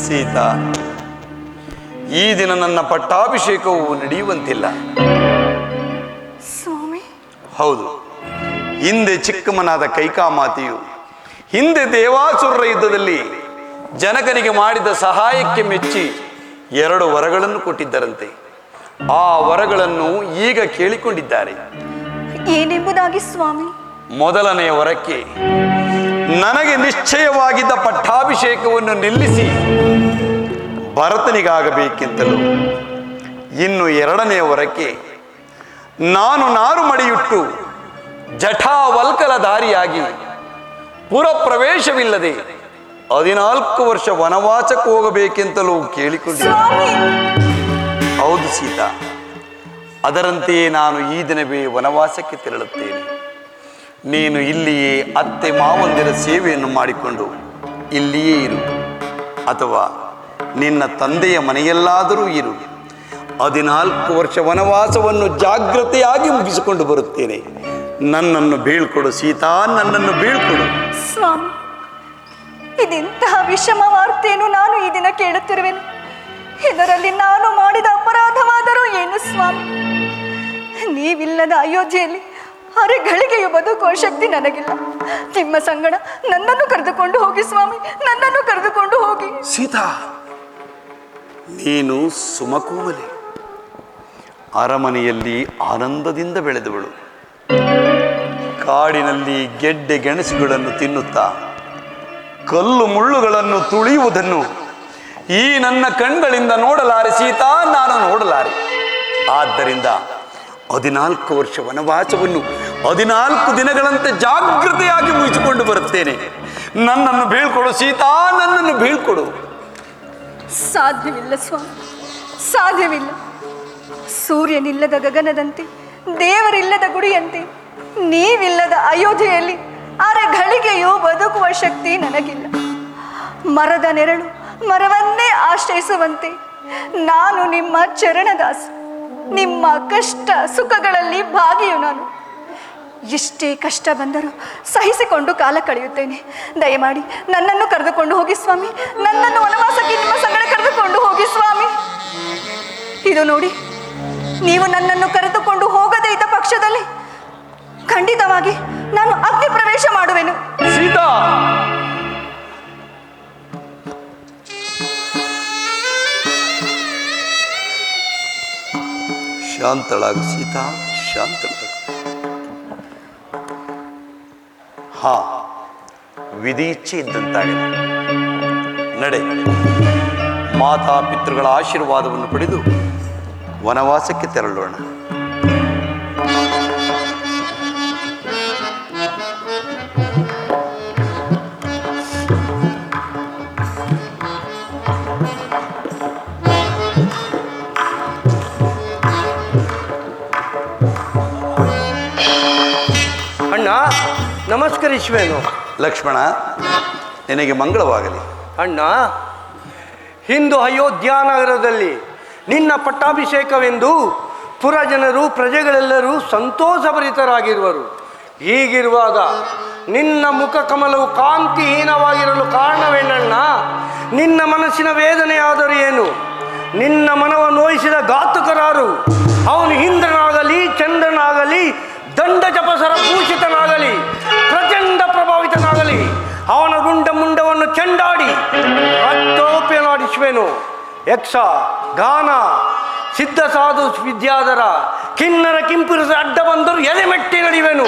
ಸೀತಾ, ಸೀತಾ, ಈ ದಿನ ನನ್ನ ಪಟ್ಟಾಭಿಷೇಕವು ನಡೆಯುವಂತಿಲ್ಲ. ಸ್ವಾಮಿ, ಹೌದು, ಹಿಂದೆ ಚಿಕ್ಕಮ್ಮನಾದ ಕೈಕಾಮಾತೆಯು ಹಿಂದೆ ದೇವಾಸುರರ ಯುದ್ಧದಲ್ಲಿ ಜನಕನಿಗೆ ಮಾಡಿದ ಸಹಾಯಕ್ಕೆ ಮೆಚ್ಚಿ 2 ವರಗಳನ್ನು ಕೊಟ್ಟಿದ್ದರಂತೆ. ಆ ವರಗಳನ್ನು ಈಗ ಕೇಳಿಕೊಂಡಿದ್ದಾರೆ. ಏನೆಂಬುದಾಗಿ ಸ್ವಾಮಿ? ಮೊದಲನೆಯ ವರಕ್ಕೆ ನನಗೆ ನಿಶ್ಚಯವಾಗಿದ್ದ ಪಟ್ಟಾಭಿಷೇಕವನ್ನು ನಿಲ್ಲಿಸಿ ಭರತನಿಗಾಗಬೇಕೆಂತಲೂ, ಇನ್ನು 2ನೇ ವರಕ್ಕೆ ನಾನು ನಾರು ಮಡಿಯುಟ್ಟು ಜಠಾವಲ್ಕಲಧಾರಿಯಾಗಿ ಪುರಪ್ರವೇಶವಿಲ್ಲದೆ 14 ವರ್ಷ ವನವಾಸಕ್ಕೆ ಹೋಗಬೇಕೆಂತಲೂ ಕೇಳಿಕೊಂಡಿದ್ದೆ. ಹೌದು ಸೀತಾ, ಅದರಂತೆಯೇ ನಾನು ಈ ದಿನವೇ ವನವಾಸಕ್ಕೆ ತೆರಳುತ್ತೇನೆ. ನೀನು ಇಲ್ಲಿಯೇ ಅತ್ತೆ ಮಾವಂದಿರ ಸೇವೆಯನ್ನು ಮಾಡಿಕೊಂಡು ಇಲ್ಲಿಯೇ ಇರು, ಅಥವಾ ನಿನ್ನ ತಂದೆಯ ಮನೆಯಲ್ಲಾದರೂ ಇರು. 14 ವರ್ಷ ವನವಾಸವನ್ನು ಜಾಗ್ರತೆಯಾಗಿ ಮುಗಿಸಿಕೊಂಡು ಬರುತ್ತೇನೆ. ನನ್ನನ್ನು ಬೀಳ್ಕೊಡು ಸೀತಾ, ನನ್ನನ್ನು ಬೀಳ್ಕೊಡು. ಸ್ವಾಮಿ, ಇದೆಂತಹ ವಿಷಮ ವಾರ್ತೆಯನ್ನು ನಾನು ಈ ದಿನ ಕೇಳುತ್ತಿರುವೆನು. ಇದರಲ್ಲಿ ನಾನು ಮಾಡಿದ ಅಪರಾಧವಾದರೂ ಏನು ಸ್ವಾಮಿ? ನೀವಿಲ್ಲದ ಅಯೋಧ್ಯೆಯಲ್ಲಿ ಅರೆಗಳಿಗೆಯೂ ಬದುಕುವ ಶಕ್ತಿ ನನಗಿಲ್ಲ. ನಿಮ್ಮ ಸಂಗಡ ನನ್ನನ್ನು ಕರೆದುಕೊಂಡು ಹೋಗಿ ಸ್ವಾಮಿ, ನನ್ನನ್ನು ಕರೆದುಕೊಂಡು ಹೋಗಿ. ಸೀತಾ, ನೀನು ಸುಮಕೋಮಲೆ, ಅರಮನೆಯಲ್ಲಿ ಆನಂದದಿಂದ ಬೆಳೆದವಳು. ಕಾಡಿನಲ್ಲಿ ಗೆಡ್ಡೆ ಗೆಣಸುಗಳನ್ನು ತಿನ್ನುತ್ತಾ ಕಲ್ಲು ಮುಳ್ಳುಗಳನ್ನು ತುಳಿಯುವುದನ್ನು ಈ ನನ್ನ ಕಣ್ಗಳಿಂದ ನೋಡಲಾರೆ ಸೀತಾ, ನಾನು ನೋಡಲಾರೆ. ಆದ್ದರಿಂದ 14 ವರ್ಷ ವನವಾಸವನ್ನು 14 ದಿನಗಳಂತೆ ಜಾಗ್ರತೆಯಾಗಿ ಮುಗಿಸಿಕೊಂಡು ಬರುತ್ತೇನೆ. ನನ್ನನ್ನು ಬೀಳ್ಕೊಡು ಸೀತಾ, ನನ್ನನ್ನು ಬೀಳ್ಕೊಡು. ಸಾಧ್ಯವಿಲ್ಲ ಸ್ವಾಮಿ, ಸಾಧ್ಯವಿಲ್ಲ. ಸೂರ್ಯನಿಲ್ಲದ ಗಗನದಂತೆ, ದೇವರಿಲ್ಲದ ಗುಡಿಯಂತೆ, ನೀವಿಲ್ಲದ ಅಯೋಧ್ಯೆಯಲ್ಲಿ ಅರೆಗಳಿಗೆಯೂ ಬದುಕುವ ಶಕ್ತಿ ನನಗಿಲ್ಲ. ಮರದ ನೆರಳು ಮರವನ್ನೇ ಆಶ್ರಯಿಸುವಂತೆ ನಾನು ನಿಮ್ಮ ಚರಣದಾಸ. ನಿಮ್ಮ ಕಷ್ಟ ಸುಖಗಳಲ್ಲಿ ಭಾಗಿಯು ನಾನು. ಎಷ್ಟೇ ಕಷ್ಟ ಬಂದರೂ ಸಹಿಸಿಕೊಂಡು ಕಾಲ ಕಳೆಯುತ್ತೇನೆ. ದಯಮಾಡಿ ನನ್ನನ್ನು ಕರೆದುಕೊಂಡು ಹೋಗಿ ಸ್ವಾಮಿ, ನನ್ನನ್ನು ವನವಾಸಕ್ಕೆ ನಿಮ್ಮ ಸಂಗಡ ಕರೆದುಕೊಂಡು ಹೋಗಿ ಸ್ವಾಮಿ. ಇದು ನೋಡಿ, ನೀವು ನನ್ನನ್ನು ಕರೆದುಕೊಂಡು ಹೋಗದೇ ಇದ್ದ ಪಕ್ಷದಲ್ಲಿ ಖಂಡಿತವಾಗಿ ನಾನು ಅಗ್ನಿ ಪ್ರವೇಶ ಮಾಡುವೆನು. ಸೀತಾ, ಶಾಂತಳಾಗು ಸೀತಾ, ಶಾಂತಳಾಗು. ಹಾ, ವಿಧಿ ಇಚ್ಛೆ ಇದ್ದಂತಾಗಿದೆ. ನಡೆ, ಮಾತಾ ಪಿತೃಗಳ ಆಶೀರ್ವಾದವನ್ನು ಪಡೆದು ವನವಾಸಕ್ಕೆ ತೆರಳೋಣ. ಅಣ್ಣ, ನಮಸ್ಕರಿಸುವೆನು. ಲಕ್ಷ್ಮಣ, ನಿನಗೆ ಮಂಗಳವಾಗಲಿ. ಅಣ್ಣ, ಹಿಂದು ಅಯೋಧ್ಯ ನಗರದಲ್ಲಿ ನಿನ್ನ ಪಟ್ಟಾಭಿಷೇಕವೆಂದು ಪುರಜನರು ಪ್ರಜೆಗಳೆಲ್ಲರೂ ಸಂತೋಷಭರಿತರಾಗಿರುವರು. ಹೀಗಿರುವಾಗ ನಿನ್ನ ಮುಖ ಕಮಲವು ಕಾಂತಿಹೀನವಾಗಿರಲು ಕಾರಣವೇನಣ್ಣ? ನಿನ್ನ ಮನಸ್ಸಿನ ವೇದನೆಯಾದರೂ ಏನು? ನಿನ್ನ ಮನವನ್ನು ನೋಯಿಸಿದ ಘಾತುಕರಾರು? ಅವನು ಇಂದ್ರನಾಗಲಿ, ಚಂದ್ರನಾಗಲಿ, ದಂಡ ಜಪಸರ ಭೂಷಿತನಾಗಲಿ, ಪ್ರಚಂಡ ಪ್ರಭಾವಿತನಾಗಲಿ, ಅವನ ರುಂಡ ಮುಂಡವನ್ನು ಚೆಂಡಾಡಿ ರಕ್ತೋಪ್ಯನಾಡಿಸುವೆನು. ಯಕ್ಷ, ಗಾನ, ಸಿದ್ಧ ಸಾಧು ವಿದ್ಯಾಧರ, ಕಿನ್ನರ ಕಿಂಪುರಸ ಅಡ್ಡ ಬಂದರು ಎದೆಮೆಟ್ಟಿ ನಡೆಯುವೆನು.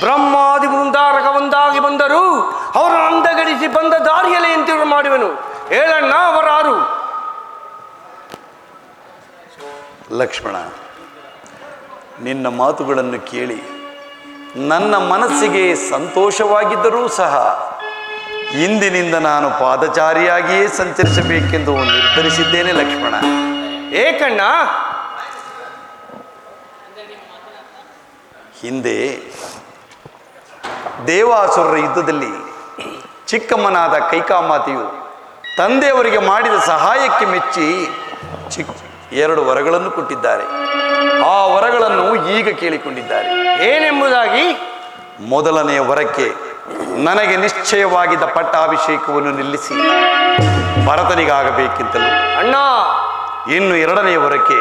ಬ್ರಹ್ಮಾದಿ ಮುಂದಾರಕ ಒಂದಾಗಿ ಬಂದರು ಅವರನ್ನು ಅಂದಗಡಿಸಿ ಬಂದ ದಾರಿಯಲ್ಲೇ ಎಂತಿರು ಮಾಡುವೆನು. ಹೇಳಣ್ಣ, ಅವರಾರು? ಲಕ್ಷ್ಮಣ, ನಿನ್ನ ಮಾತುಗಳನ್ನು ಕೇಳಿ ನನ್ನ ಮನಸ್ಸಿಗೆ ಸಂತೋಷವಾಗಿದ್ದರೂ ಸಹ ಇಂದಿನಿಂದ ನಾನು ಪಾದಚಾರಿಯಾಗಿಯೇ ಸಂಚರಿಸಬೇಕೆಂದು ನಿರ್ಧರಿಸಿದ್ದೇನೆ. ಲಕ್ಷ್ಮಣ, ಏಕಣ್ಣ? ಹಿಂದೆ ದೇವಾಸುರರ ಯುದ್ಧದಲ್ಲಿ ಚಿಕ್ಕಮ್ಮನಾದ ಕೈಕಾಮಾತೆಯು ತಂದೆಯವರಿಗೆ ಮಾಡಿದ ಸಹಾಯಕ್ಕೆ ಮೆಚ್ಚಿ 2 ವರಗಳನ್ನು ಕೊಟ್ಟಿದ್ದಾರೆ. ಆ ವರಗಳನ್ನು ಈಗ ಕೇಳಿಕೊಂಡಿದ್ದಾರೆ. ಏನೆಂಬುದಾಗಿ? ಮೊದಲನೆಯ ವರಕ್ಕೆ ನನಗೆ ನಿಶ್ಚಯವಾಗಿದ್ದ ಪಟ್ಟಾಭಿಷೇಕವನ್ನು ನಿಲ್ಲಿಸಿ ಭರತನಿಗಾಗಬೇಕೆಂತಲೂ, ಅಣ್ಣ, ಇನ್ನು 2ನೇ ವರಕ್ಕೆ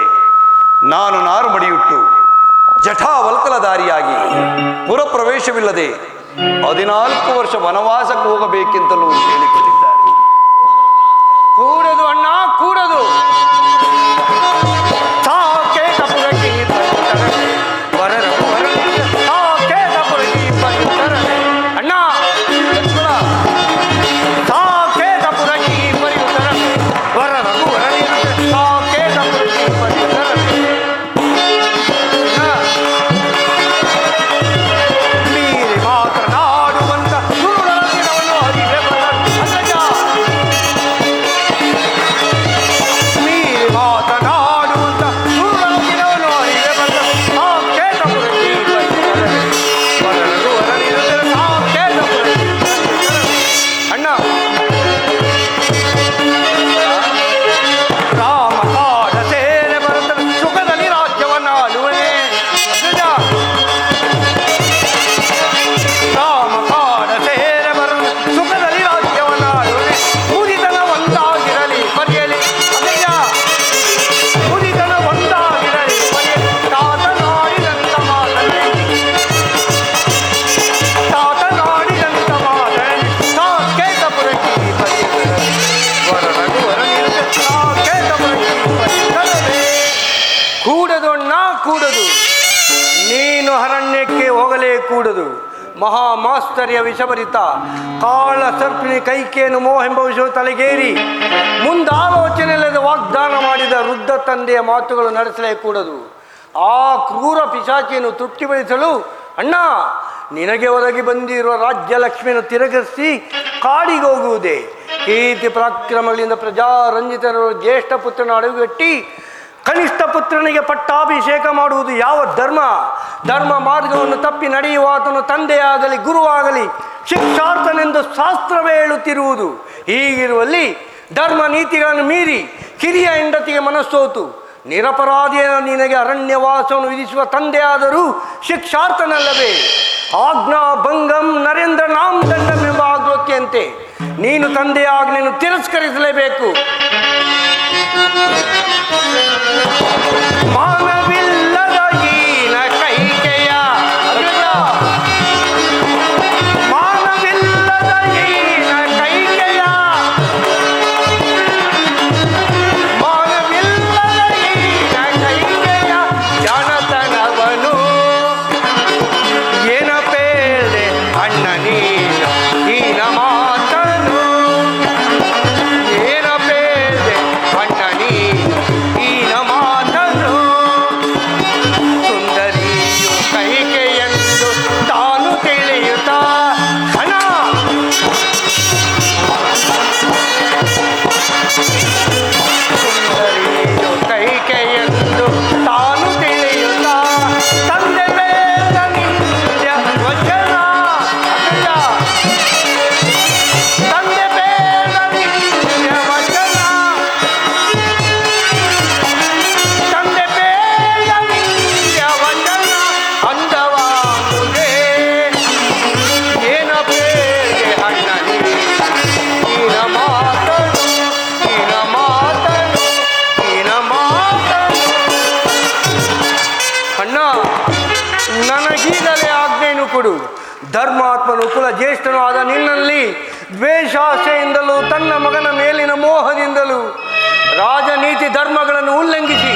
ನಾನು ನಾರು ಮಡಿಯುಟ್ಟು ಜಠಾವಲ್ಕಲಧಾರಿಯಾಗಿ ಪುರಪ್ರವೇಶವಿಲ್ಲದೆ 14 ವರ್ಷ ವನವಾಸಕ್ಕೆ ಹೋಗಬೇಕೆಂತಲೂ ಹೇಳಿಕೊಂಡಿದ್ದಾರೆ. ಕೂಡದು ಅಣ್ಣ, ಕೂಡದು. ಅಣ್ಣ, ಕೂಡದು. ಮಹಾಮಾಸ್ತರ್ಯ ವಿಷಭರಿತ ಕಾಳ ಸರ್ಪಿಣಿ ಕೈಕೇನು ಮೋಹೆಂಬ ವಿಷವು ತಲೆಗೇರಿ ಮುಂದಾಲೋಚನೆಯಿಲ್ಲದೆ ವಾಗ್ದಾನ ಮಾಡಿದ ವೃದ್ಧ ತಂದೆಯ ಮಾತುಗಳು ನಡೆಸಲೇ ಕೂಡದು. ಆ ಕ್ರೂರ ಪಿಶಾಚಿಯನ್ನು ತೃಪ್ತಿಪಡಿಸಲು ಅಣ್ಣ ನಿನಗೆ ಒದಗಿ ಬಂದಿರುವ ರಾಜ್ಯ ಲಕ್ಷ್ಮಿಯನ್ನು ತಿರಗರಿಸಿ ಕಾಡಿಗೆ ಹೋಗುವುದೇ. ಕೀರ್ತಿ ಪರಾಕ್ರಮಗಳಿಂದ ಪ್ರಜಾರಂಜಿತರು ಜ್ಯೇಷ್ಠ ಪುತ್ರನ ಅಡಗುಗಟ್ಟಿ ಕನಿಷ್ಠ ಪುತ್ರನಿಗೆ ಪಟ್ಟಾಭಿಷೇಕ ಮಾಡುವುದು ಯಾವ ಧರ್ಮ? ಧರ್ಮ ಮಾರ್ಗವನ್ನು ತಪ್ಪಿ ನಡೆಯುವ ಆತನು ತಂದೆಯಾಗಲಿ ಗುರುವಾಗಲಿ ಶಿಕ್ಷಾರ್ಥನೆಂದು ಶಾಸ್ತ್ರವೇ ಹೇಳುತ್ತಿರುವುದು. ಹೀಗಿರುವಲ್ಲಿ ಧರ್ಮ ನೀತಿಗಳನ್ನು ಮೀರಿ ಕಿರಿಯ ಹೆಂಡತಿಗೆ ಮನಸ್ಸೋತು ನಿರಪರಾಧಿಯ ನಿನಗೆ ಅರಣ್ಯವಾಸವನ್ನು ವಿಧಿಸುವ ತಂದೆಯಾದರೂ ಶಿಕ್ಷಾರ್ಥನಲ್ಲವೇ? ಆಜ್ಞಾ ಭಂಗಂ ನರೇಂದ್ರ ನಾಮ್ ದಂಡಂ ಎಂಬ ಆಜ್ಞೆಯಂತೆ ನೀನು ತಂದೆಯ ಆಜ್ಞೆಯನ್ನು ತಿರಸ್ಕರಿಸಲೇಬೇಕು. ಮಾನವಿಲ್ಲದ ಈನ ಕೈಕೆಯ ಮಾನವಿಲ್ಲದ ಈನ ಕೈಕೆಯ ಮಾನವಿಲ್ಲದ ಈನ ಕೈಕೆಯ ಜಾಣತನವನು ಏನ ಪೇದೆ ಅಣ್ಣ ನೀನು ಈನ ಮಾತನು ಏನ ಪೇದೆ ಅಣ್ಣ ನೀನು ಈನ ಮಾತನು ಸುಂದರಿಯು ಕೈಕೆಯೆಂದು ತಾನು ತಿಳಿಯುತ್ತ ಹಣ ಸುಂದರಿಯು ಕೈಕೆಯೆಂದು ತಾನು ತಿಳಿಯುತ್ತ ತಂದೆ ಬೇಡ ನಿಂದ್ಯ ವಚನ ತಂದೆ ಬೇಡ ನಿಂದ್ಯ ವಚನ ತಂದೆ ಬೇಡ ನಿಂದ್ಯ ವಚನ ಅಂದವಾಗುವುದೇ ಏನ ಬೇಗೆ ಅಣ್ಣ ಈನ ಮಾತನು ಈನ ಮಾತನು ಈನ ಮಾತನು ಅಣ್ಣ ನನಗೀಗಲೇ ಆಜ್ಞೆಯನ್ನು ಕೊಡು. ಧರ್ಮಾತ್ಮನು ಕುಲ ಜ್ಯೇಷ್ಠನೂ ಆದ ನಿನ್ನಲ್ಲಿ ದ್ವೇಷಾಸೆಯಿಂದಲೂ ತನ್ನ ಮಗನ ಮೇಲಿನ ಮೋಹದಿಂದಲೂ ರಾಜನೀತಿ ಧರ್ಮಗಳನ್ನು ಉಲ್ಲಂಘಿಸಿ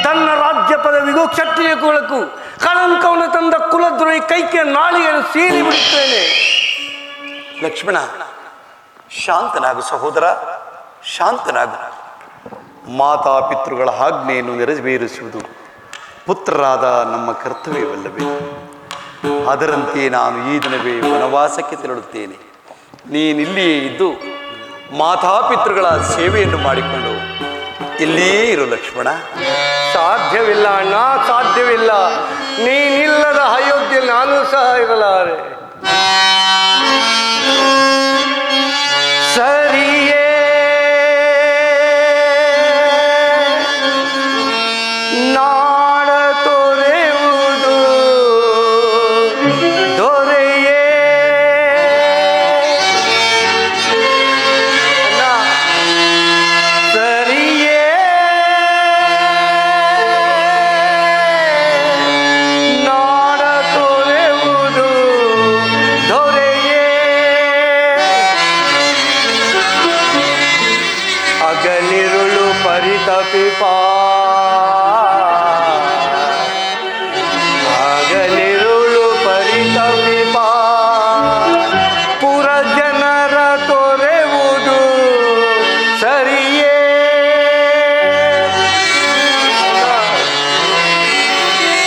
ತನ್ನ ರಾಜ್ಯ ಪದವಿಗೂ ಕ್ಷತ್ರಿಯ ಕುಲಕ್ಕೂ ಕಳಂಕವನ್ನು ತಂದ ಕುಲದ್ರೋಹಿ ಕೈಕೆಯ ನಾಳಿಗೆಯನ್ನು ಸೀರಿ ಬಿಡುತ್ತೇನೆ. ಲಕ್ಷ್ಮಣ, ಶಾಂತನಾಗು ಸಹೋದರ, ಶಾಂತನಾಗು. ಮಾತಾಪಿತೃಗಳ ಆಜ್ಞೆಯನ್ನು ನೆರವೇರಿಸುವುದು ಪುತ್ರರಾದ ನಮ್ಮ ಕರ್ತವ್ಯವಲ್ಲವೇ? ಅದರಂತೆ ನಾನು ಈ ದಿನವೇ ವನವಾಸಕ್ಕೆ ತೆರಳುತ್ತೇನೆ. ನೀನಿಲ್ಲಿಯೇ ಇದ್ದು ಮಾತಾಪಿತೃಗಳ ಸೇವೆಯನ್ನು ಮಾಡಿಕೊಂಡು ಇಲ್ಲಿಯೇ ಇರು ಲಕ್ಷ್ಮಣ. ಸಾಧ್ಯವಿಲ್ಲ ಅಣ್ಣ, ಸಾಧ್ಯವಿಲ್ಲ. ನೀನಿಲ್ಲದ ಅಯೋಧ್ಯೆಯಲ್ಲಿ ನಾನು ಸಹ ಇರಲಾರೆ. ಸರಿಯೇ ನಾಡ ತೊರೆಯುವುದು ದೊರೆಯೇ ಸರಿಯೇ ನಾಡ ತೊರೆಯುವುದು ದೊರೆಯೇ ಅಗಲಿರುಳು ಪರಿತಪಿಪಾ ಅಗಲಿರುಳು ಪರಿತಪಿಪಾ ಪುರ ಜನರ ತೊರೆಯುವುದು ಸರಿಯೇ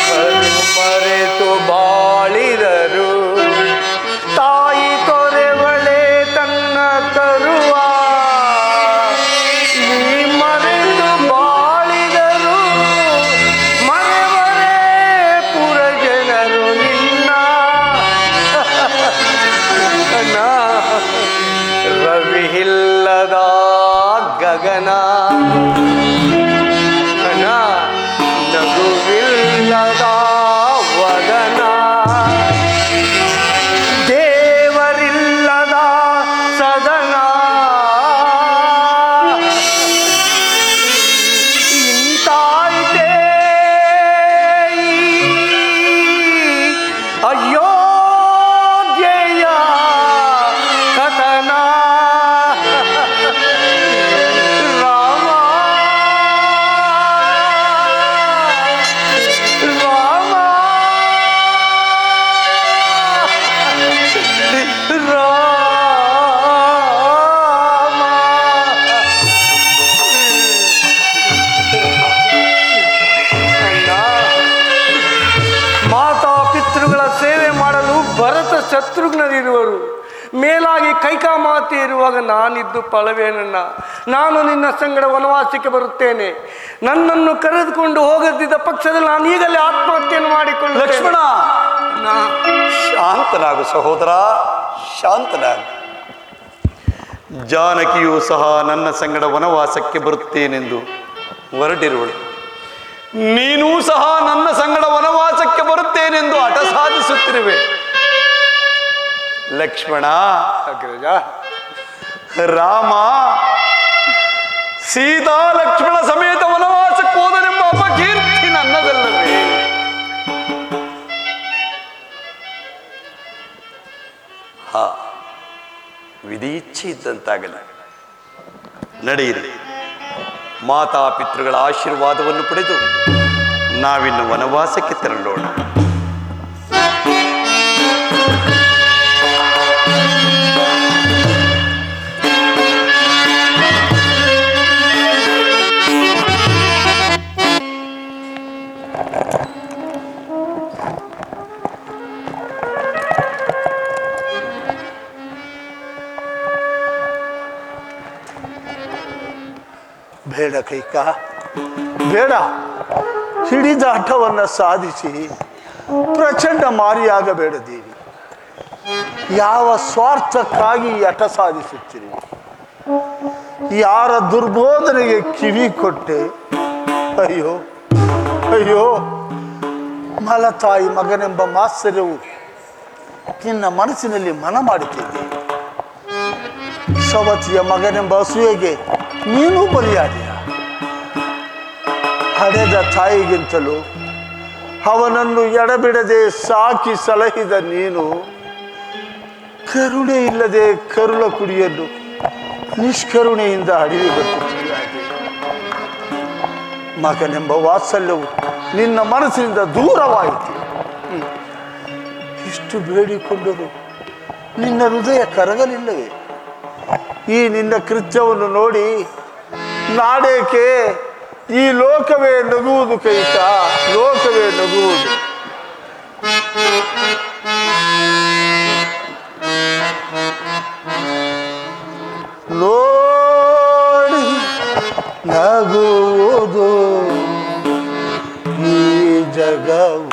ಕರು ಮರೆತು ಬಾಳಿದರು ತಾಯಿ ತೊರೆವಳೆ ತನ್ನ ತರುವ ಈ ಮರೆತು ಬಾಳಿದರು ಮರೆವರೇ ಪುರ ಜನರು ನಿನ್ನ ರವಿ ಇಲ್ಲದ ಗಗನ ನಗುವಿಲ್ಲದ ವದನ ದೇವರಿಲ್ಲದ ಸದನ ಇಂತಾಯಿತೇ ಅಯೋಧ್ಯೆಯ ಕಥನ ರಾಮ ರಾಮ ಮಾತಾಪಿತೃಗಳ ಸೇವೆ ಮಾಡಲು ಭರತ ಶತ್ರುಘ್ನರಿರುವರು. ಮೇಲಾಗಿ ಕೈಕಾಮಾತೆ ಇರುವಾಗ ನಾನಿದ್ದು ಫಲವೇನನ್ನ? ನಾನು ನಿನ್ನ ಸಂಗಡ ವನವಾಸಕ್ಕೆ ಬರುತ್ತೇನೆ. ನನ್ನನ್ನು ಕರೆದುಕೊಂಡು ಹೋಗದಿದ್ದ ಪಕ್ಷದಲ್ಲಿ ನಾನು ಈಗಲೇ ಆತ್ಮಹತ್ಯೆಯನ್ನು ಮಾಡಿಕೊಳ್ಳ. ಲಕ್ಷ್ಮಣ, ಶಾಂತನಾಗು ಸಹೋದರ, ಶಾಂತನಾಗು. ಜಾನಕಿಯೂ ಸಹ ನನ್ನ ಸಂಗಡ ವನವಾಸಕ್ಕೆ ಬರುತ್ತೇನೆಂದು ಹೊರಟಿರುವಳು. ನೀನೂ ಸಹ ನನ್ನ ಸಂಗಡ ವನವಾಸಕ್ಕೆ ಬರುತ್ತೇನೆಂದು ಹಠ ಸಾಧಿಸುತ್ತಿರುವೆ. ಲಕ್ಷ್ಮಣ, ರಾಮ ಸೀತಾ ಲಕ್ಷ್ಮಣ ಸಮೇತ ವನವಾಸಕ್ಕೆ ಹೋದನೆಂಬ ಅಪಕೀರ್ತಿ ನನ್ನದಲ್ಲವೇ? ಹಾ, ವಿಧಿ ಇಚ್ಛೆ ಇದ್ದಂತಾಗಲಿ. ನಡೆಯಿರಿ, ಮಾತಾಪಿತೃಗಳ ಆಶೀರ್ವಾದವನ್ನು ಪಡೆದು ನಾವಿನ್ನು ವನವಾಸಕ್ಕೆ ತೆರಳೋಣ. ಬೇಡ ಕೈಕ, ಬೇಡ. ಹಿಡಿದ ಹಠವನ್ನು ಸಾಧಿಸಿ ಪ್ರಚಂಡ ಮಾರಿಯಾಗಬೇಡ ದೇವಿ. ಯಾವ ಸ್ವಾರ್ಥಕ್ಕಾಗಿ ಈ ಹಠ ಸಾಧಿಸುತ್ತೀರಿ? ಯಾರ ದುರ್ಬೋಧನೆಗೆ ಕಿವಿ ಕೊಟ್ಟೆ? ಅಯ್ಯೋ ಅಯ್ಯೋ, ಮಲತಾಯಿ ಮಗನೆಂಬ ಮಾತ್ಸರ್ಯವು ನಿನ್ನ ಮನಸ್ಸಿನಲ್ಲಿ ಮನ ಮಾಡುತ್ತಿದ್ದೆ. ಸವತಿಯ ಮಗನೆಂಬ ಅಸೂಯೆಗೆ ನೀನು ಬಲಿಯಾದೆಯ. ಹಡೆದ ತಾಯಿಗಿಂತಲೂ ಅವನನ್ನು ಎಡಬಿಡದೆ ಸಾಕಿ ಸಲಹಿದ ನೀನು ಕರುಣೆ ಇಲ್ಲದೆ ಕರುಳ ಕುಡಿಯನ್ನು ನಿಷ್ಕರುಣೆಯಿಂದ ಅಡಿವಿಗೊತ್ತಿದ್ದೀಯಾದೆ. ಮಗನೆಂಬ ವಾತ್ಸಲ್ಯವು ನಿನ್ನ ಮನಸ್ಸಿನಿಂದ ದೂರವಾಯಿತು. ಇಷ್ಟು ಬೇಡಿಕೊಂಡರೂ ನಿನ್ನ ಹೃದಯ ಕರಗಲಿಲ್ಲವೇ? ಈ ನಿನ್ನ ಕೃತ್ಯವನ್ನು ನೋಡಿ ನಾಡೇಕೆ ಈ ಲೋಕವೇ ನಗುವುದು ಕೈಕ, ಲೋಕವೇ ನಗುವುದು. ನೋಡಿ ನಗುವುದು ಈ ಜಗವು.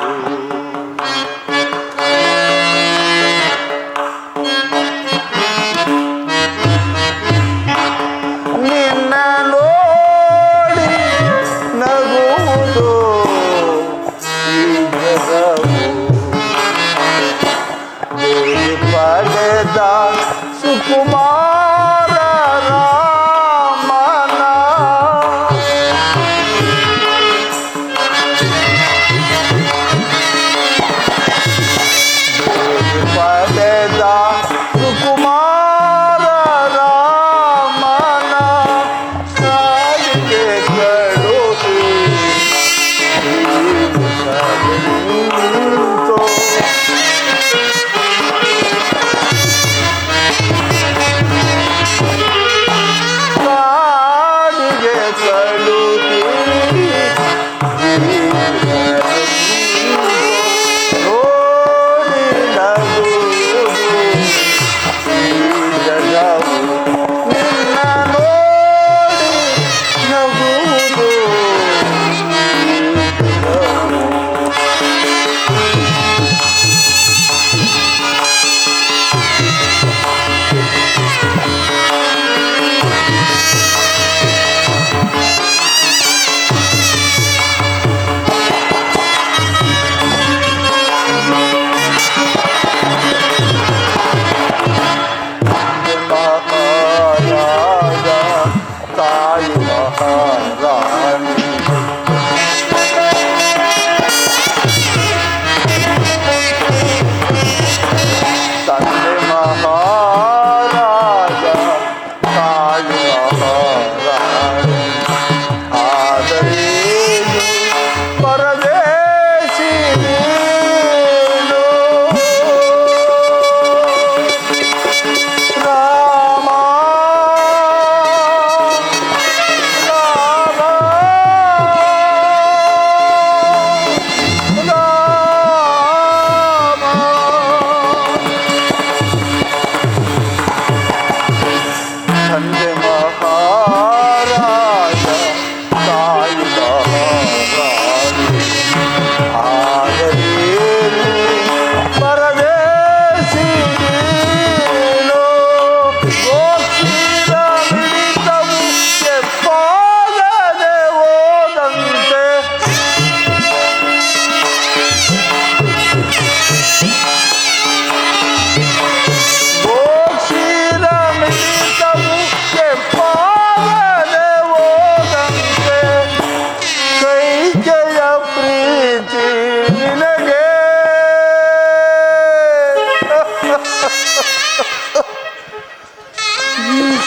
ನಿನ್ನ ನೋಡಿ ನಗುವುದು ಈ ಜಗವು. ದೇವಿ ಪಡೆದ ಸುಕುಮಾರ ರಾಮನ ದೇವಿ ಪಡೆದ ಸುಕುಮಾರ ರಾಮನ ಸಾಲಿಗೆ ಕಳುಹಿ ನಿಂತು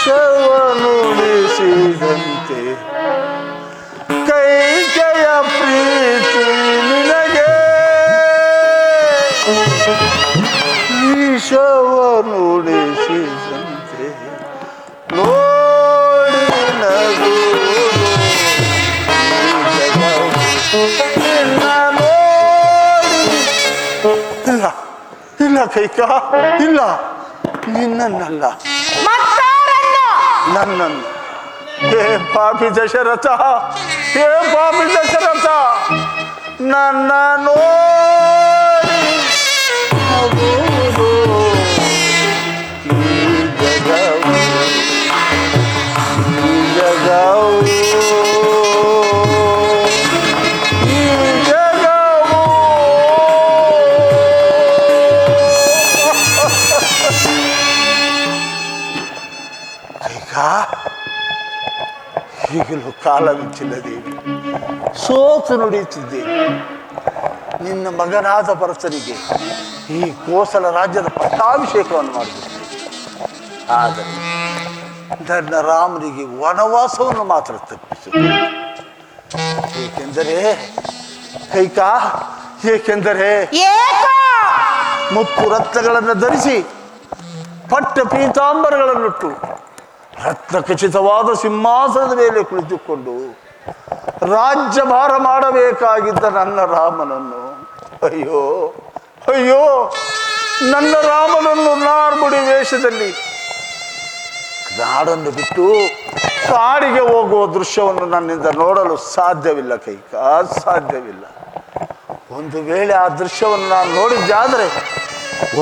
ವಿಷವನುಡಿಸಿದಂತೆ ಕೈಕೆಯ ಪ್ರೀತಿ ನಿನಗೆ ವಿಷವನುಡಿಸಿದಂತೆ ನೋಡಿ ನಗುವುದು ನಿನ್ನ ನೋಡಿ. ಇಲ್ಲ ಇಲ್ಲ ಕೈಕ, ಇಲ್ಲ, ನಿನ್ನನ್ನಲ್ಲ, ನನ್ನನ್ನು. ಹೇ ಪಾಪಿ ದಶರಥ, ಹೇ ಪಾಪಿ ದಶರಥ, ನನ್ನ ನೋಡಿ ನಗುವುದು ಈ ಜಗವು, ಈ ಜಗವು, ಈ ಜಗವು. ಕೈಕ, ಈಗಲೂ ಕಾಲ ಮಿಂಚಿಲ್ಲ ದೇವಿ, ಸೋತು ನುಡಿಯುತ್ತಿದ್ದೇನೆ. ನಿನ್ನ ಮಗನಾದ ಭರತನಿಗೆ ಈ ಕೋಸಲ ರಾಜ್ಯದ ಪಟ್ಟಾಭಿಷೇಕವನ್ನು ಮಾಡಿದ್ದೇನೆ. ಆದರೆ ನನ್ನ ರಾಮನಿಗೆ ವನವಾಸವನ್ನು ಮಾತ್ರ ತಪ್ಪಿಸು. ಏಕೆಂದರೆ ಕೈಕ, ಏಕೆಂದರೆ ಮುತ್ತು ರತ್ನಗಳನ್ನು ಧರಿಸಿ ಪಟ್ಟ ಪೀತಾಂಬರಗಳನ್ನುಟ್ಟು ರತ್ನ ಖಚಿತವಾದ ಸಿಂಹಾಸನದ ಮೇಲೆ ಕುಳಿತುಕೊಂಡು ರಾಜ್ಯಭಾರ ಮಾಡಬೇಕಾಗಿದ್ದ ನನ್ನ ರಾಮನನ್ನು, ಅಯ್ಯೋ ಅಯ್ಯೋ, ನನ್ನ ರಾಮನನ್ನು ನಾರ್ಮುಡಿ ವೇಷದಲ್ಲಿ ನಾಡನ್ನು ಬಿಟ್ಟು ಕಾಡಿಗೆ ಹೋಗುವ ದೃಶ್ಯವನ್ನು ನನ್ನಿಂದ ನೋಡಲು ಸಾಧ್ಯವಿಲ್ಲ ಕೈಕ, ಸಾಧ್ಯವಿಲ್ಲ. ಒಂದು ವೇಳೆ ಆ ದೃಶ್ಯವನ್ನು ನಾನು ನೋಡಿದ್ದಾದರೆ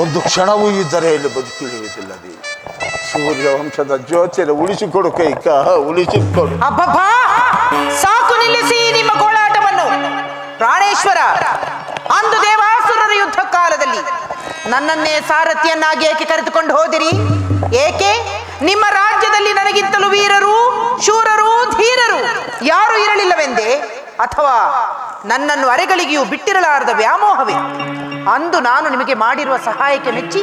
ಒಂದು ಕ್ಷಣವೂ ಇದ್ದರೆ ಇಲ್ಲಿ ಬದುಕುಳಿಯುವುದಿಲ್ಲ ದೇವಿ. ಸೂರ್ಯವಂಶದ ಜ್ಯೋತಿಯನ್ನು ಉಳಿಸಿಕೊಡು ಕೈಕ, ಉಳಿಸಿಕೊಡು. ಅಬ್ಬಬ್ಬಾ, ಸಾಕು ನಿಲ್ಲಿಸಿ ನಿಮ್ಮ ಗೋಳಾಟವನ್ನು. ಪ್ರಾಣೇಶ್ವರ, ಅಂದು ದೇವಾಸುರರ ಯುದ್ಧ ಕಾಲದಲ್ಲಿ ನನ್ನನ್ನೇ ಸಾರಥಿಯನ್ನಾಗಿ ಏಕೆ ಕರೆದುಕೊಂಡು ಹೋದಿರಿ? ಏಕೆ? ನಿಮ್ಮ ರಾಜ್ಯದಲ್ಲಿ ನನಗಿಂತಲೂ ವೀರರು, ಶೂರರು, ಧೀರರು ಯಾರು ಇರಲಿಲ್ಲವೆಂದೇ? ಅಥವಾ ನನ್ನನ್ನು ಅರೆಗಳಿಗೆಯೂ ಬಿಟ್ಟಿರಲಾರದ ವ್ಯಾಮೋಹವೇ? ಅಂದು ನಾನು ನಿಮಗೆ ಮಾಡಿರುವ ಸಹಾಯಕ್ಕೆ ಮೆಚ್ಚಿ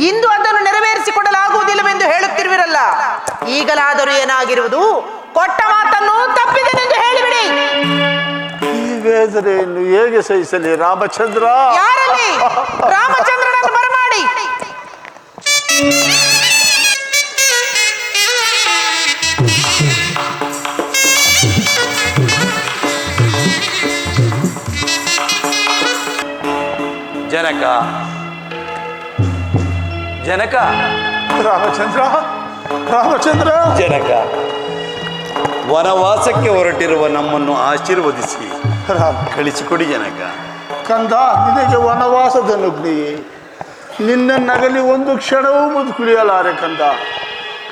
ಇಂದು ಅದನ್ನು ನೆರವೇರಿಸಿಕೊಡಲಾಗುವುದಿಲ್ಲವೆಂದು ಹೇಳುತ್ತಿರುವಿರಲ್ಲ. ಈಗಲಾದರೂ ಏನಾಗಿರುವುದು? ಕೊಟ್ಟ ಮಾತನ್ನು ತಪ್ಪಿದೆನೆಂದು ಹೇಳಿಬಿಡಿ. ಈ ವೇದನೆಯನ್ನು ಹೇಗೆ ಸಹಿಸಲಿ ರಾಮಚಂದ್ರ? ಯಾರಲ್ಲಿ? ರಾಮಚಂದ್ರನನ್ನು ಬರಮಾಡಿ. ಜನಕ, ಜನಕ, ರಾಮಚಂದ್ರ, ರಾಮಚಂದ್ರ. ಜನಕ, ವನವಾಸಕ್ಕೆ ಹೊರಟಿರುವ ನಮ್ಮನ್ನು ಆಶೀರ್ವದಿಸಿ ಕಳಿಸಿಕೊಡಿ ಜನಕ. ಕಂದ, ನಿನಗೆ ವನವಾಸದ ನುಗ್ನಿಯೇ, ನಿನ್ನನ್ನಗಲಿ ಒಂದು ಕ್ಷಣವೂ ಮುದುಕುಳಿಯಲಾರೆ ಕಂದ.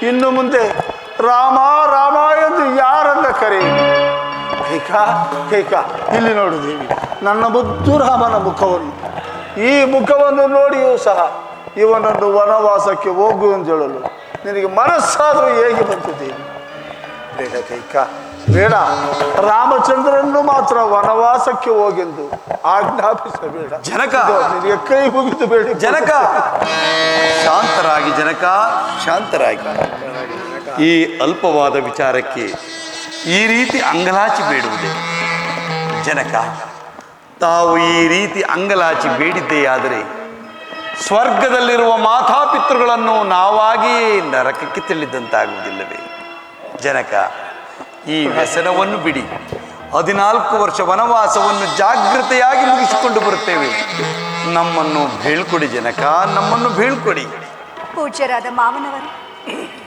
ಇನ್ನು ಮುಂದೆ ರಾಮ ರಾಮ ಎಂದು ಯಾರನ್ನ ಕರೆ. ಕೈಕ, ಕೈಕ, ಇಲ್ಲಿ ನೋಡು ದೇವಿ, ನನ್ನ ಮುದ್ದು ರಾಮನ ಮುಖವನ್ನು. ಈ ಮುಖವನ್ನು ನೋಡಿಯೂ ಸಹ ಇವನನ್ನು ವನವಾಸಕ್ಕೆ ಹೋಗು ಎಂದು ಹೇಳಲು ನಿನಗೆ ಮನಸ್ಸಾದರೂ ಹೇಗೆ ಬಂತು ದೇವಿ? ಬೇಡ ಕೈಕ, ಬೇಡ. ರಾಮಚಂದ್ರನ್ನು ಮಾತ್ರ ವನವಾಸಕ್ಕೆ ಹೋಗೆಂದು ಆಜ್ಞಾಪಿಸಬೇಡ ಜನಕ. ನಿನಗೆ ಕೈ ಮುಗಿದು ಬೇಡ ಜನಕ, ಶಾಂತರಾಗಿ ಜನಕ, ಶಾಂತರಾಗಿ. ಈ ಅಲ್ಪವಾದ ವಿಚಾರಕ್ಕೆ ಈ ರೀತಿ ಅಂಗಲಾಚಿ ಬೇಡುವುದೇ? ಜನಕ, ತಾವು ಈ ರೀತಿ ಅಂಗಲಾಚಿ ಬೇಡಿದ್ದೆಯಾದರೆ ಸ್ವರ್ಗದಲ್ಲಿರುವ ಮಾತಾಪಿತೃಗಳನ್ನು ನಾವಾಗಿಯೇ ನರಕಕ್ಕೆ ತಳ್ಳಿದಂತಾಗುವುದಿಲ್ಲವೇ? ಜನಕ, ಈ ವ್ಯಸನವನ್ನು ಬಿಡಿ. 14 ವರ್ಷ ವನವಾಸವನ್ನು ಜಾಗೃತೆಯಾಗಿ ಮುಗಿಸಿಕೊಂಡು ಬರುತ್ತೇವೆ. ನಮ್ಮನ್ನು ಬೀಳ್ಕೊಡಿ ಜನಕ, ನಮ್ಮನ್ನು ಬೀಳ್ಕೊಡಿ. ಪೂಜ್ಯರಾದ ಮಾವನವರು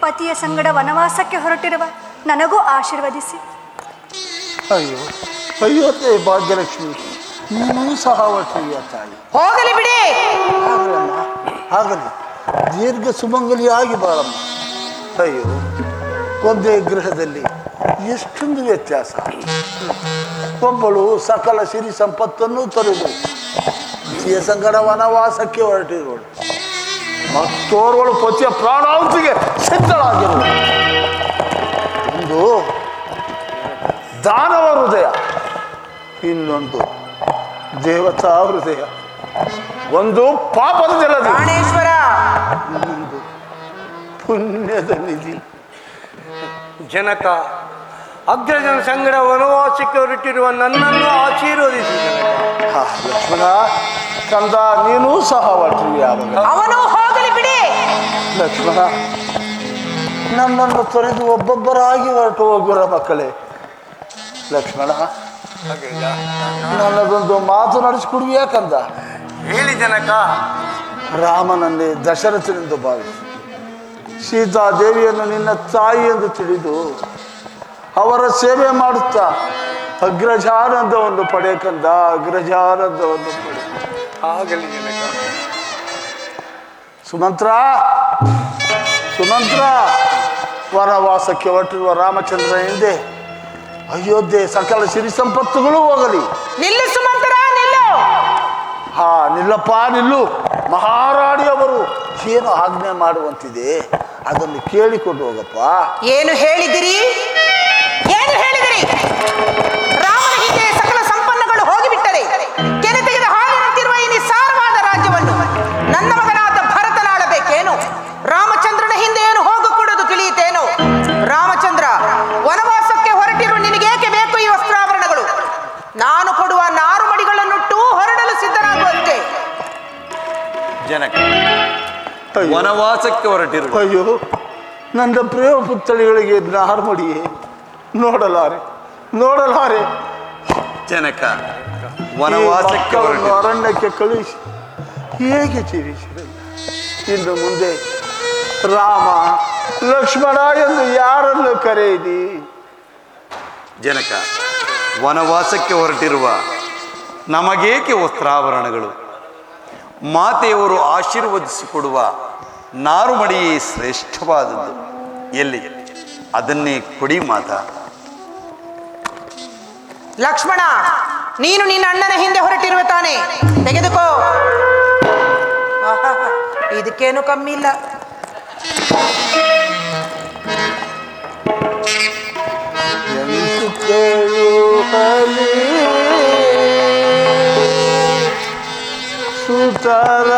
ಪತಿಯ ಸಂಗಡ ವನವಾಸಕ್ಕೆ ಹೊರಟಿರುವ ನನಗೂ ಆಶೀರ್ವದಿಸಿ. ಅಯ್ಯೋ ಅಯ್ಯೋ ಭಾಗ್ಯಲಕ್ಷ್ಮಿ, ನೀನೂ ಸಹ ಒಟ್ಟಿಯ ತಾಯಿ. ಹೋಗಲಿ ಬಿಡಿ. ಆಗಲಮ್ಮ, ಆಗಲಿ, ದೀರ್ಘ ಸುಮಂಗಲಿಯಾಗಿ ಬಾಳಮ್ಮ. ಅಯ್ಯೋ, ಒಂದೇ ಗೃಹದಲ್ಲಿ ಎಷ್ಟೊಂದು ವ್ಯತ್ಯಾಸ. ಒಬ್ಬಳು ಸಕಲ ಸಿರಿ ಸಂಪತ್ತನ್ನು ತೊರೆದು ಪತಿಯ ಸಂಗಡ ವನವಾಸಕ್ಕೆ ಹೊರಟಿರುವಳು. ಮತ್ತೋರ್ವಳು ಪತಿಯ ಪ್ರಾಣಾಹುತಿಗೆ ಸಿದ್ಧಳಾಗಿರುವಳು. ಒಂದು ದಾನವ ಹೃದಯ, ಇನ್ನೊಂದು ದೇವತಾ ಹೃದಯ. ಒಂದು ಪಾಪದ ಜಲದಿ, ಪ್ರಾಣೇಶ್ವರ, ಇನ್ನೊಂದು ಪುಣ್ಯದ ನಿಧಿ. ಜನಕ, ಅಗ್ರಜನ ಸಂಗಡ ವನವಾಸಕ್ಕೆ ಹೊರಟಿರುವ ನನ್ನನ್ನು ಆಶೀರ್ವದಿಸಿ ಜನಕ. ಲಕ್ಷ್ಮಣ ಕಂದ, ನೀನೂ ಸಹ ಹೊರಟಿವಿ ಯಾವಾಗ? ಅವನು ಹೋಗಲಿ ಬಿಡಿ. ಲಕ್ಷ್ಮಣ, ನನ್ನನ್ನು ತೊರೆದು ಒಬ್ಬೊಬ್ಬರಾಗಿ ಹೊರಟು ಹೋಗುವ ಮಕ್ಕಳೇ. ಲಕ್ಷ್ಮಣ, ನನ್ನದೊಂದು ಮಾತು ನಡೆಸಿಕೊಡುವಿಯಾ ಕಂದ? ಹೇಳಿ ಜನಕ. ರಾಮನನ್ನೇ ದಶರಥನೆಂದು ಭಾವಿಸಿ ಸೀತಾದೇವಿಯನ್ನು ನಿನ್ನ ತಾಯಿ ಎಂದು ತಿಳಿದು ಅವರ ಸೇವೆ ಮಾಡುತ್ತಾ ಅಗ್ರಜಾನಂದವನ್ನು ಪಡೆ ಕಂದ, ಅಗ್ರಜಾನಂದವನ್ನು ಪಡೆ. ಆಗಲಿ ಜನಕ. ಸುಮಂತ್ರ, ಸುಮಂತ್ರ, ವನವಾಸಕ್ಕೆ ಹೊರಟಿರುವ ರಾಮಚಂದ್ರ ಹಿಂದೆ ಅಯೋಧ್ಯೆ ಸಕಲ ಸಿರಿ ಸಂಪತ್ತುಗಳು ಹೋಗಲಿ. ನಿಲ್ಲು ಸುಮಂತರ, ನಿಲ್ಲು. ಹಾ, ನಿಲ್ಲಪ್ಪ ನಿಲ್ಲು. ಮಹಾರಾಣಿಯವರು ಏನು ಆಜ್ಞೆ ಮಾಡುವಂತಿದೆ, ಅದನ್ನು ಕೇಳಿಕೊಂಡು ಹೋಗಪ್ಪ. ಏನು ಹೇಳಿದಿರಿ? ಏನು ಹೇಳಿದಿರಿ? ರಾಮನ ಹಿಂದೆ ಸಕಲ ಸಂಪನ್ನಗಳು ಹೋಗಿಬಿಟ್ಟರೆ ಕೆನೆ ತೆಗೆದ ಹಾಲಿನಂತಿರುವ ಈ ನಿಸ್ಸಾರವಾದ ರಾಜ್ಯವನ್ನು ನನ್ನ ಮಗನಾದ ಭರತನಾಳಬೇಕೇನು? ರಾಮಚಂದ್ರನ ಹಿಂದೆ ಏನು ಹೋಗಕೂಡದು ತಿಳಿಯಿತೇನು? ರಾಮಚಂದ್ರ, ವನವಾಸಕ್ಕೆ ಹೊರಟಿರುವ ನಿನಗೇಕೆ ಬೇಕು ಈ ವಸ್ತ್ರಾಭರಣಗಳು? ನಾನು ಕೊಡುವ ನಾರುಮಡಿಗಳನ್ನುಟ್ಟು ಹೊರಡಲು ಸಿದ್ಧನಾಗುವಂತೆ. ಜನಕ, ವನವಾಸಕ್ಕೆ ಹೊರಟಿರುವ ಅಯ್ಯೋ, ನನ್ನ ಪ್ರೇಮ ಪುತ್ಥಳಿಗಳಿಗೆ ನಾರ್ಮಡಿಯೇ ನೋಡಲಾರೆ, ನೋಡಲಾರೆ. ಜನಕ, ವನವಾಸಕ್ಕೆ ಹೊರಟಿರುವ ಅರಣ್ಯಕ್ಕೆ ಕಳುಹಿಸಿ ಹೇಗೆ ಜೀವಿಸಿರಲ್ಲ. ಇನ್ನು ಮುಂದೆ ರಾಮ ಲಕ್ಷ್ಮಣ ಎಂದು ಯಾರನ್ನು ಕರೆಯಿರಿ? ಜನಕ, ವನವಾಸಕ್ಕೆ ಹೊರಟಿರುವ ನಮಗೇಕೆ ವಸ್ತ್ರಾಭರಣಗಳು? ಮಾತೆಯವರು ಆಶೀರ್ವದಿಸಿಕೊಡುವ ನಾರುಮಡಿಯೇ ಶ್ರೇಷ್ಠವಾದದ್ದು. ಎಲ್ಲಿ ಅದನ್ನೇ ಕೊಡಿ ಮಾತಾ. ಲಕ್ಷ್ಮಣ, ನೀನು ನಿನ್ನ ಅಣ್ಣನ ಹಿಂದೆ ಹೊರಟಿರುವ ತಾನೆ, ತೆಗೆದುಕೋ. ಆಹಾ, ಇದಕ್ಕೇನು ಕಮ್ಮಿ ಇಲ್ಲ. ಸುತರ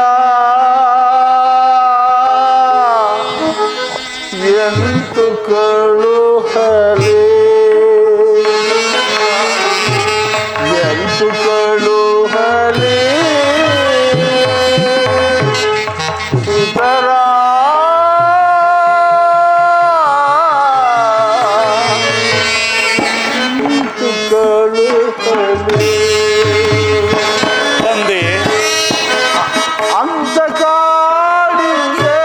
ಎಂತು ಕಳುಹಲೆ, ಎಂತು ಕಳುಹಲೆ ಸುತರ ಎಂತು ಕಳುಹಲೆ. ತಂದೆ, ಅಂತ ಕಾಡಿದೆ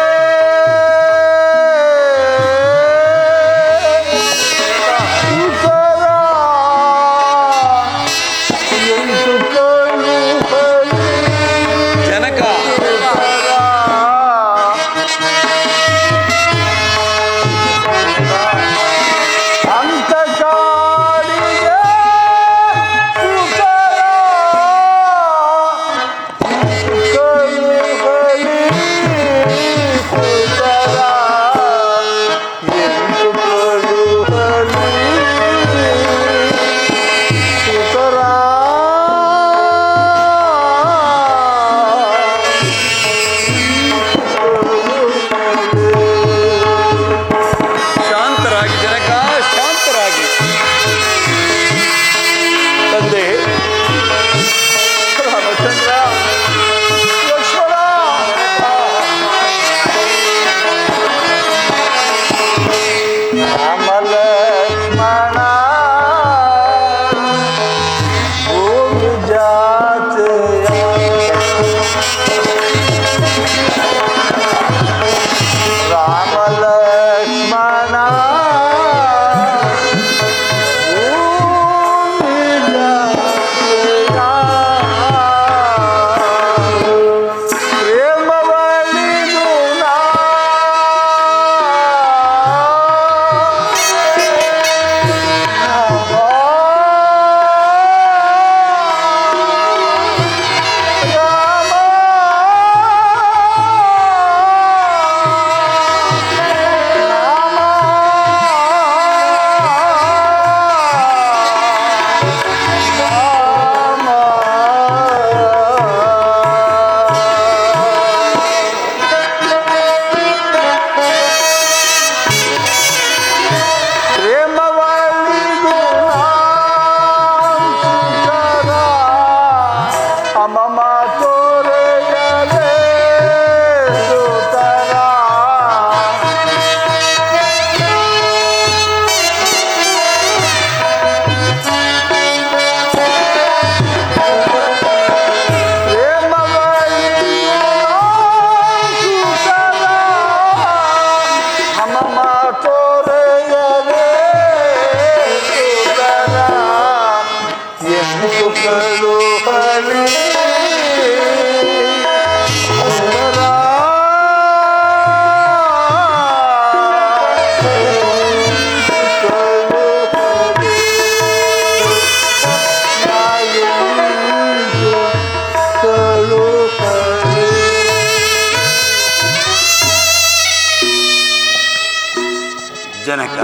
ಜನಕ,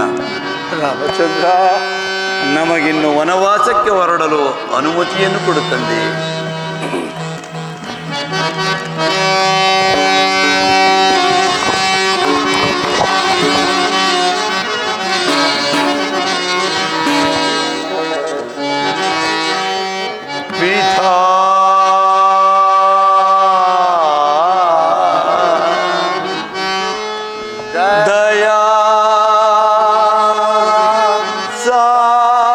ರಾಮಚಂದ್ರ, ನಮಗಿನ್ನು ವನವಾಸಕ್ಕೆ ಹೊರಡಲು ಅನುಮತಿಯನ್ನು ಕೊಡು ತಂದೆ. ದಯಾ ಸಾಗರ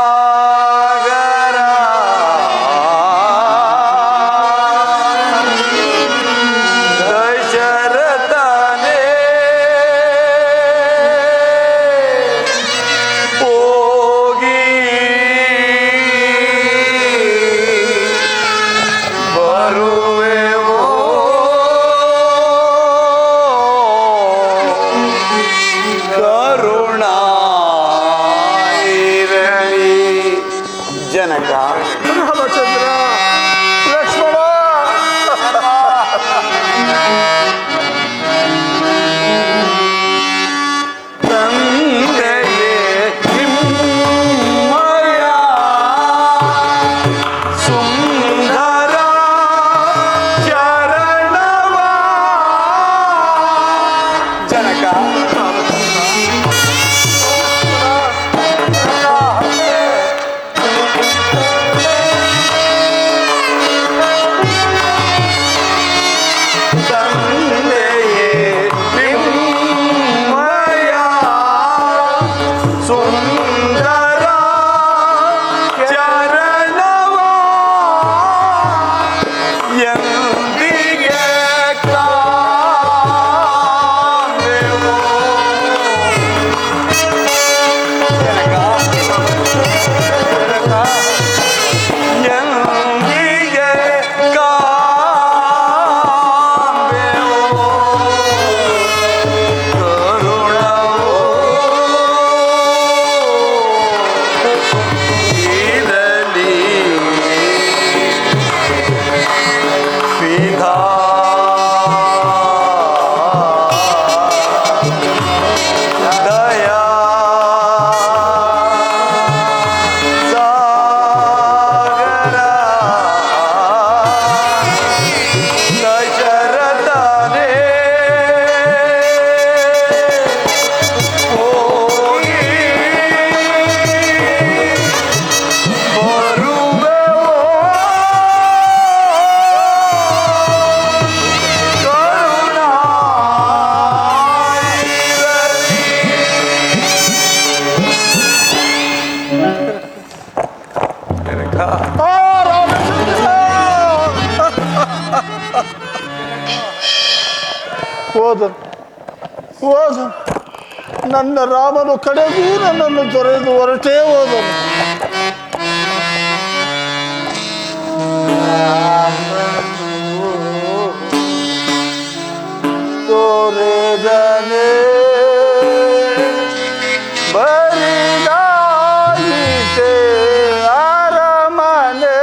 ದಶರಥನೇ ಹೋಗಿ ಬರುವೆವೋ ಕರುಣಾ ಇರಲಿ. ಜನಕ, ರಾಮಚಂದ್ರ, ಲಕ್ಷ್ಮಣ, ತಂದೆಯೇ ನಿಮ್ಮಯ ಸುಂದರ ಚರಣವ. ಜನಕ, ತಂದೆಯೇ ನಿಮ್ಮಯ ಸುಂದರ ಚರಣವ ಎಂದಿಗೆ ಕಾಣೆವು. ಎಂದಿಗೆ ಕಾಣೆವು ಕರುಣವೋ ಇರಲಿ. ಪಿತಾ ದಯಾ ಸಾಗರ ದಶರಥನೇ ಹೋಗಿ ಬರುವೆವೋ ಕರುಣಾ ಇರಲಿ. ಹೋದನು ಹೋದನು ನನ್ನ ರಾಮನು ಕಡೆಗೂ ನನ್ನನ್ನು ತೊರೆದು ಹೊರಟೇ ಹೋದನು. ತೋರೆದನೆ ಬರಿದಾಯಿತೆ ಅರಮನೆ.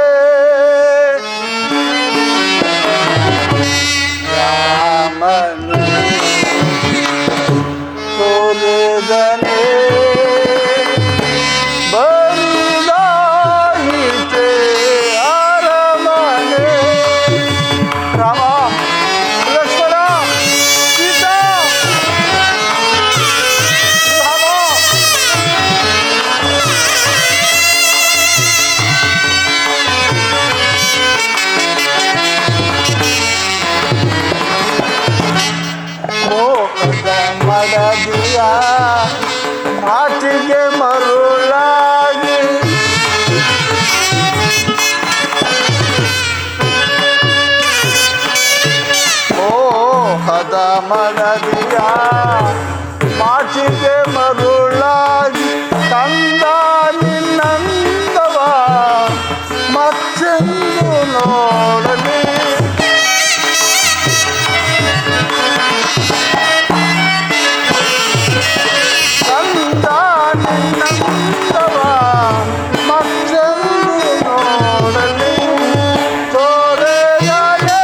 ರಾಮನು ತೋರೆದನೆ ಬರಿದಾಯಿತೆ ಅರಮನೆ. ರಾಮ, ಲಕ್ಷ್ಮಣ, ಸೀತಾ, ರಾಮ. ಮೋಹದ ಮಡದಿಯ ಮಾತಿಗೆ ಮರುಳಾಗಿ ಮೋಹದ ಮಡದಿಯ ಮಾತಿಗೆ ಮರುಳಾಗಿ ತಂದ ನಿನ್ನಂದವ ಮತ್ತೆಂದು ನೋಡಲಿ. ತಂದ ನಿನ್ನಂದವ ಮತ್ತೆಂದು ನೋಡಲಿ. ತೋರೆಯಲೇ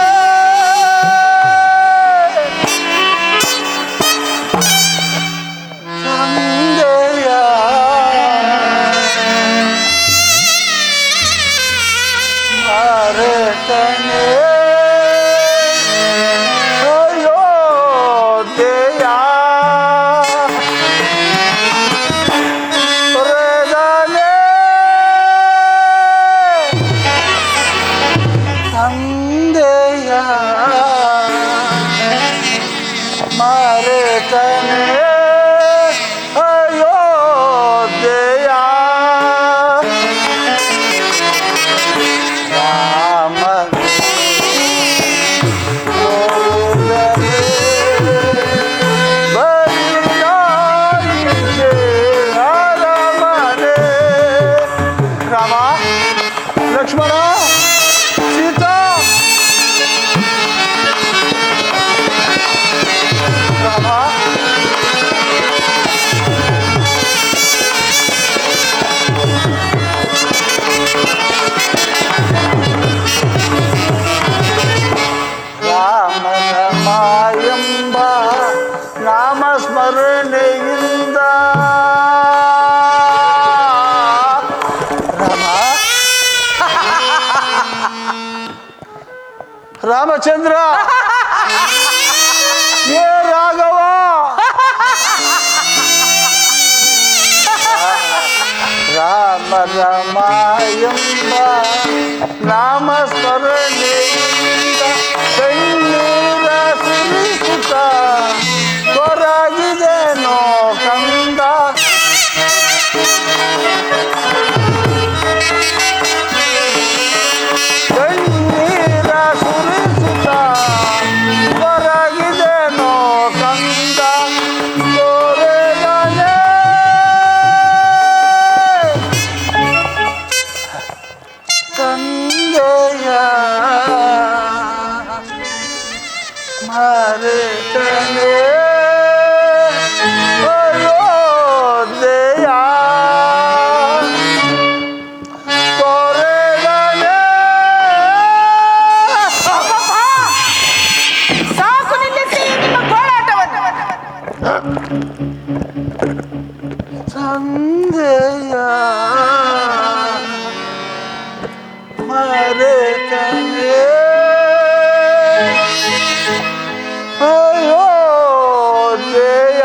ರಮ ಎಂಬ ನಾಮಸ್ಮರಣೆಯಿಂದ ಕಣ್ಣೀರ ಸುರಿಸುತ್ತ ಕೊರಗಿದೆನೋ ಕಂದ. ಕಣ್ಣೀರ ಸುರಿಸುತ್ತ ಕೊರಗಿದೆನೋ ಕಂದ. ತೋರೆಗನೆ ತಂದೆಯ ಮರೆತನೆ ಅಯೋಧ್ಯೆಯ ತೋರೆಗನೆ. ಸಾಕು ನಿಲ್ಲಿಸಿ ನಿಮ್ಮ ಗೋಳಾಟವನ್ನು. ತಂದೆಯ ಮರೆತನೆ ಅಯೋಧ್ಯೆಯ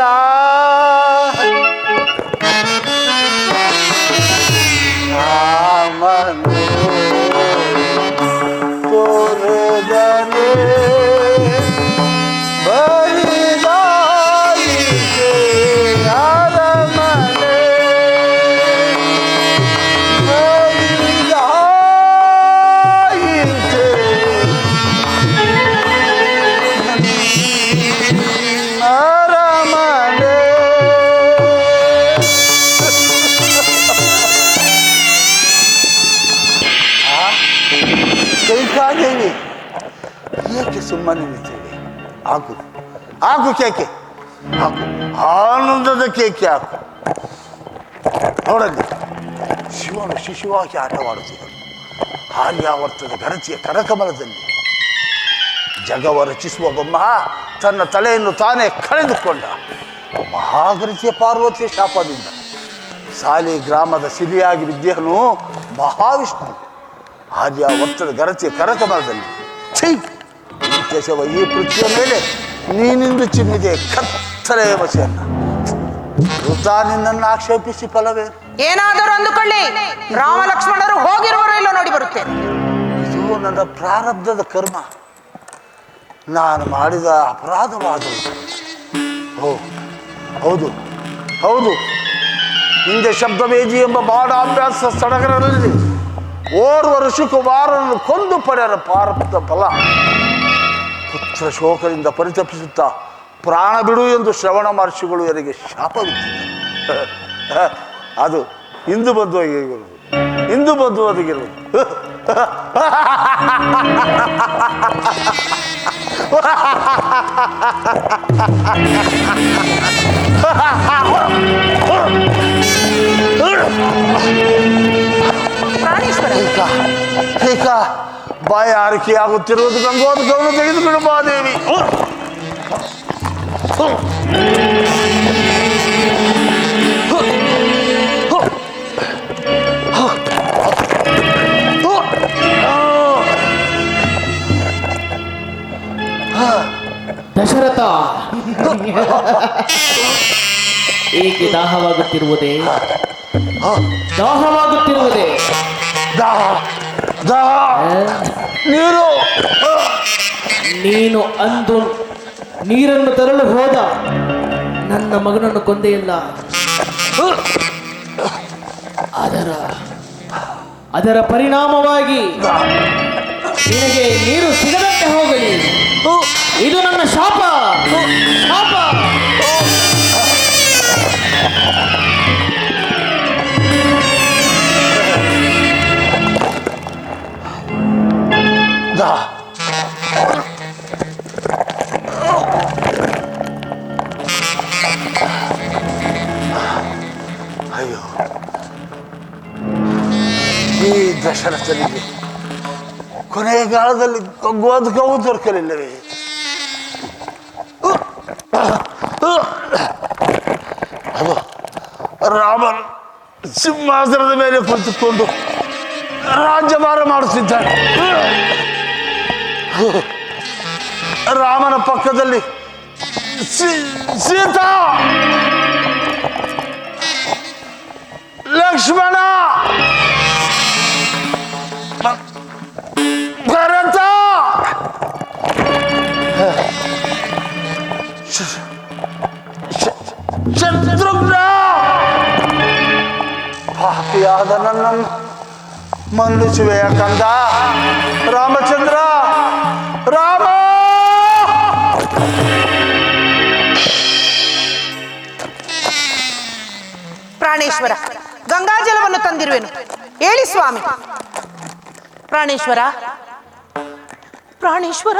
ರಾಮನು ತೋರದನೆ ಬರಿದಾಯಿತೆ ಅರಮನೆ. ಬರಿದಾಯಿತೆ ಅರಮನೆ. ಕೈಕಾದೇವಿ ಏಕೆ ಸುಮ್ಮನೆ ನಿಂತಿದೆ? ಹಾಕು ಹಾಕು ಕೇಕೆ ಹಾಕು, ಆನಂದದ ಕೇಕೆ ಹಾಕು. ನೋಡಲ್ಲಿ ಶಿವನು ಶಿಶುವಾಗಿ ಆಟವಾಡುತ್ತಿದ್ದನು ಆರ್ಯಾವರ್ತದ ಗಣತಿಯ ಕರಕಮಲದಲ್ಲಿ. ಜಗವ ರಚಿಸುವ ಬ್ರಹ್ಮ ತನ್ನ ತಲೆಯನ್ನು ತಾನೇ ಕಳೆದುಕೊಂಡ. ಮಹಾಗಣತಿಯ ಪಾರ್ವತಿಯ ಶಾಪದಿಂದ ಸಾಲಿ ಗ್ರಾಮದ ಸಿರಿಯಾಗಿ ವಿದ್ಯೆಯನ್ನು ಮಹಾವಿಷ್ಣು ಆರ್ಯಾವರ್ತದ ಗಣತಿಯ ಕರಕಮಲದಲ್ಲಿ ಛೈ ನಿತ್ಯಶವ ಈ ಪೃಥ್ವಿಯ ಮೇಲೆ ನೀನಿಂದು ಚಿಮ್ಮಿದೆ ಕತ್ತಲೆಯ ಬಸೆಯನ್ನ. ವೃಥಾ ನಿನ್ನನ್ನು ಆಕ್ಷೇಪಿಸಿ ಫಲವೇ? ಏನಾದರೂ ಅಂದುಕೊಳ್ಳಿ, ರಾಮ ಲಕ್ಷ್ಮಣರು ಹೋಗಿರುವರು ಇಲ್ಲೋ ನೋಡಿ ಬರುತ್ತೇನೆ. ಇದು ನನ್ನ ಪ್ರಾರಬ್ಧದ ಕರ್ಮ, ನಾನು ಮಾಡಿದ ಅಪರಾಧವಾದರು. ಹೌದು ಹೌದು, ಹಿಂದೆ ಶಬ್ದವೇದಿ ಎಂಬ ಬಾಡಾಭ್ಯಾಸ ಸಡಗರದಲ್ಲಿ ಓರ್ವ ಋಷಿಕುಮಾರನನ್ನು ಕೊಂದು ಪಡೆಯರ ಪ್ರಾರಬ್ಧ ಫಲ. ಪುತ್ರ ಶೋಕದಿಂದ ಪರಿತಪಿಸುತ್ತಾ ಪ್ರಾಣ ಬಿಡು ಎಂದು ಶ್ರವಣ ಮಹರ್ಷಿಗಳು ನನಗೆ ಶಾಪವಿತ್ತಿದ್ದರು. ಅದು ಇಂದು ಬಂದು ಒದಗಿರುವುದು, ಇಂದು ಬಂದು ಒದಗಿರುವುದು. ಏಕ ಬಾಯಾರಿಕೆ ಆಗುತ್ತಿರುವುದು ಗಂಗೋದಕವನ್ನು ತೆಗೆದುಕೊಂಡು ಬಾದೇವಿ. ದಶರಥ, ಏಕೆ ದಾಹವಾಗುತ್ತಿರುವುದೇ? ದಾಹವಾಗುತ್ತಿರುವುದೇ? ನೀರು. ನೀನು ಅಂದು ನೀರನ್ನು ತರಲು ಹೋದ ನನ್ನ ಮಗನನ್ನು ಕೊಂದೆಯಲ್ಲ, ಅದರ ಪರಿಣಾಮವಾಗಿ ನಿನಗೆ ನೀರು ಸಿಗದಂತೆ ಹೋಗಲಿ. ಇದು ನನ್ನ ಶಾಪ, ಶಾಪ. ಅಯ್ಯೋ, ಈ ದಶರಥನಿಗೆ ಕೊನೆಗಾಲದಲ್ಲಿ ಗೋಧಕವೂ ದೊರಕಲಿಲ್ಲವೇ? ಅದು ರಾಮನು ಸಿಂಹಾಸನದ ಮೇಲೆ ಕುಳಿತುಕೊಂಡು ರಾಜ್ಯಭಾರ ಮಾಡುತ್ತಿದ್ದಾನೆ. ರಾಮನ ಪಕ್ಕದಲ್ಲಿ ಸೀತಾ, ಲಕ್ಷ್ಮಣ, ಶತ್ರುಘ್ನ, ಪಾಪಿಯಾದ ನನ್ನನ್ನು ಮನ್ನಿಸುವೆಯ ಕಂದ. ರಾಮಚಂದ್ರ, ರಾಮ. ಪ್ರಾಣೇಶ್ವರ, ಗಂಗಾಜಲವನ್ನು ತಂದಿರುವೆನು, ಹೇಳಿ ಸ್ವಾಮಿ. ಪ್ರಾಣೇಶ್ವರ, ಪ್ರಾಣೇಶ್ವರ,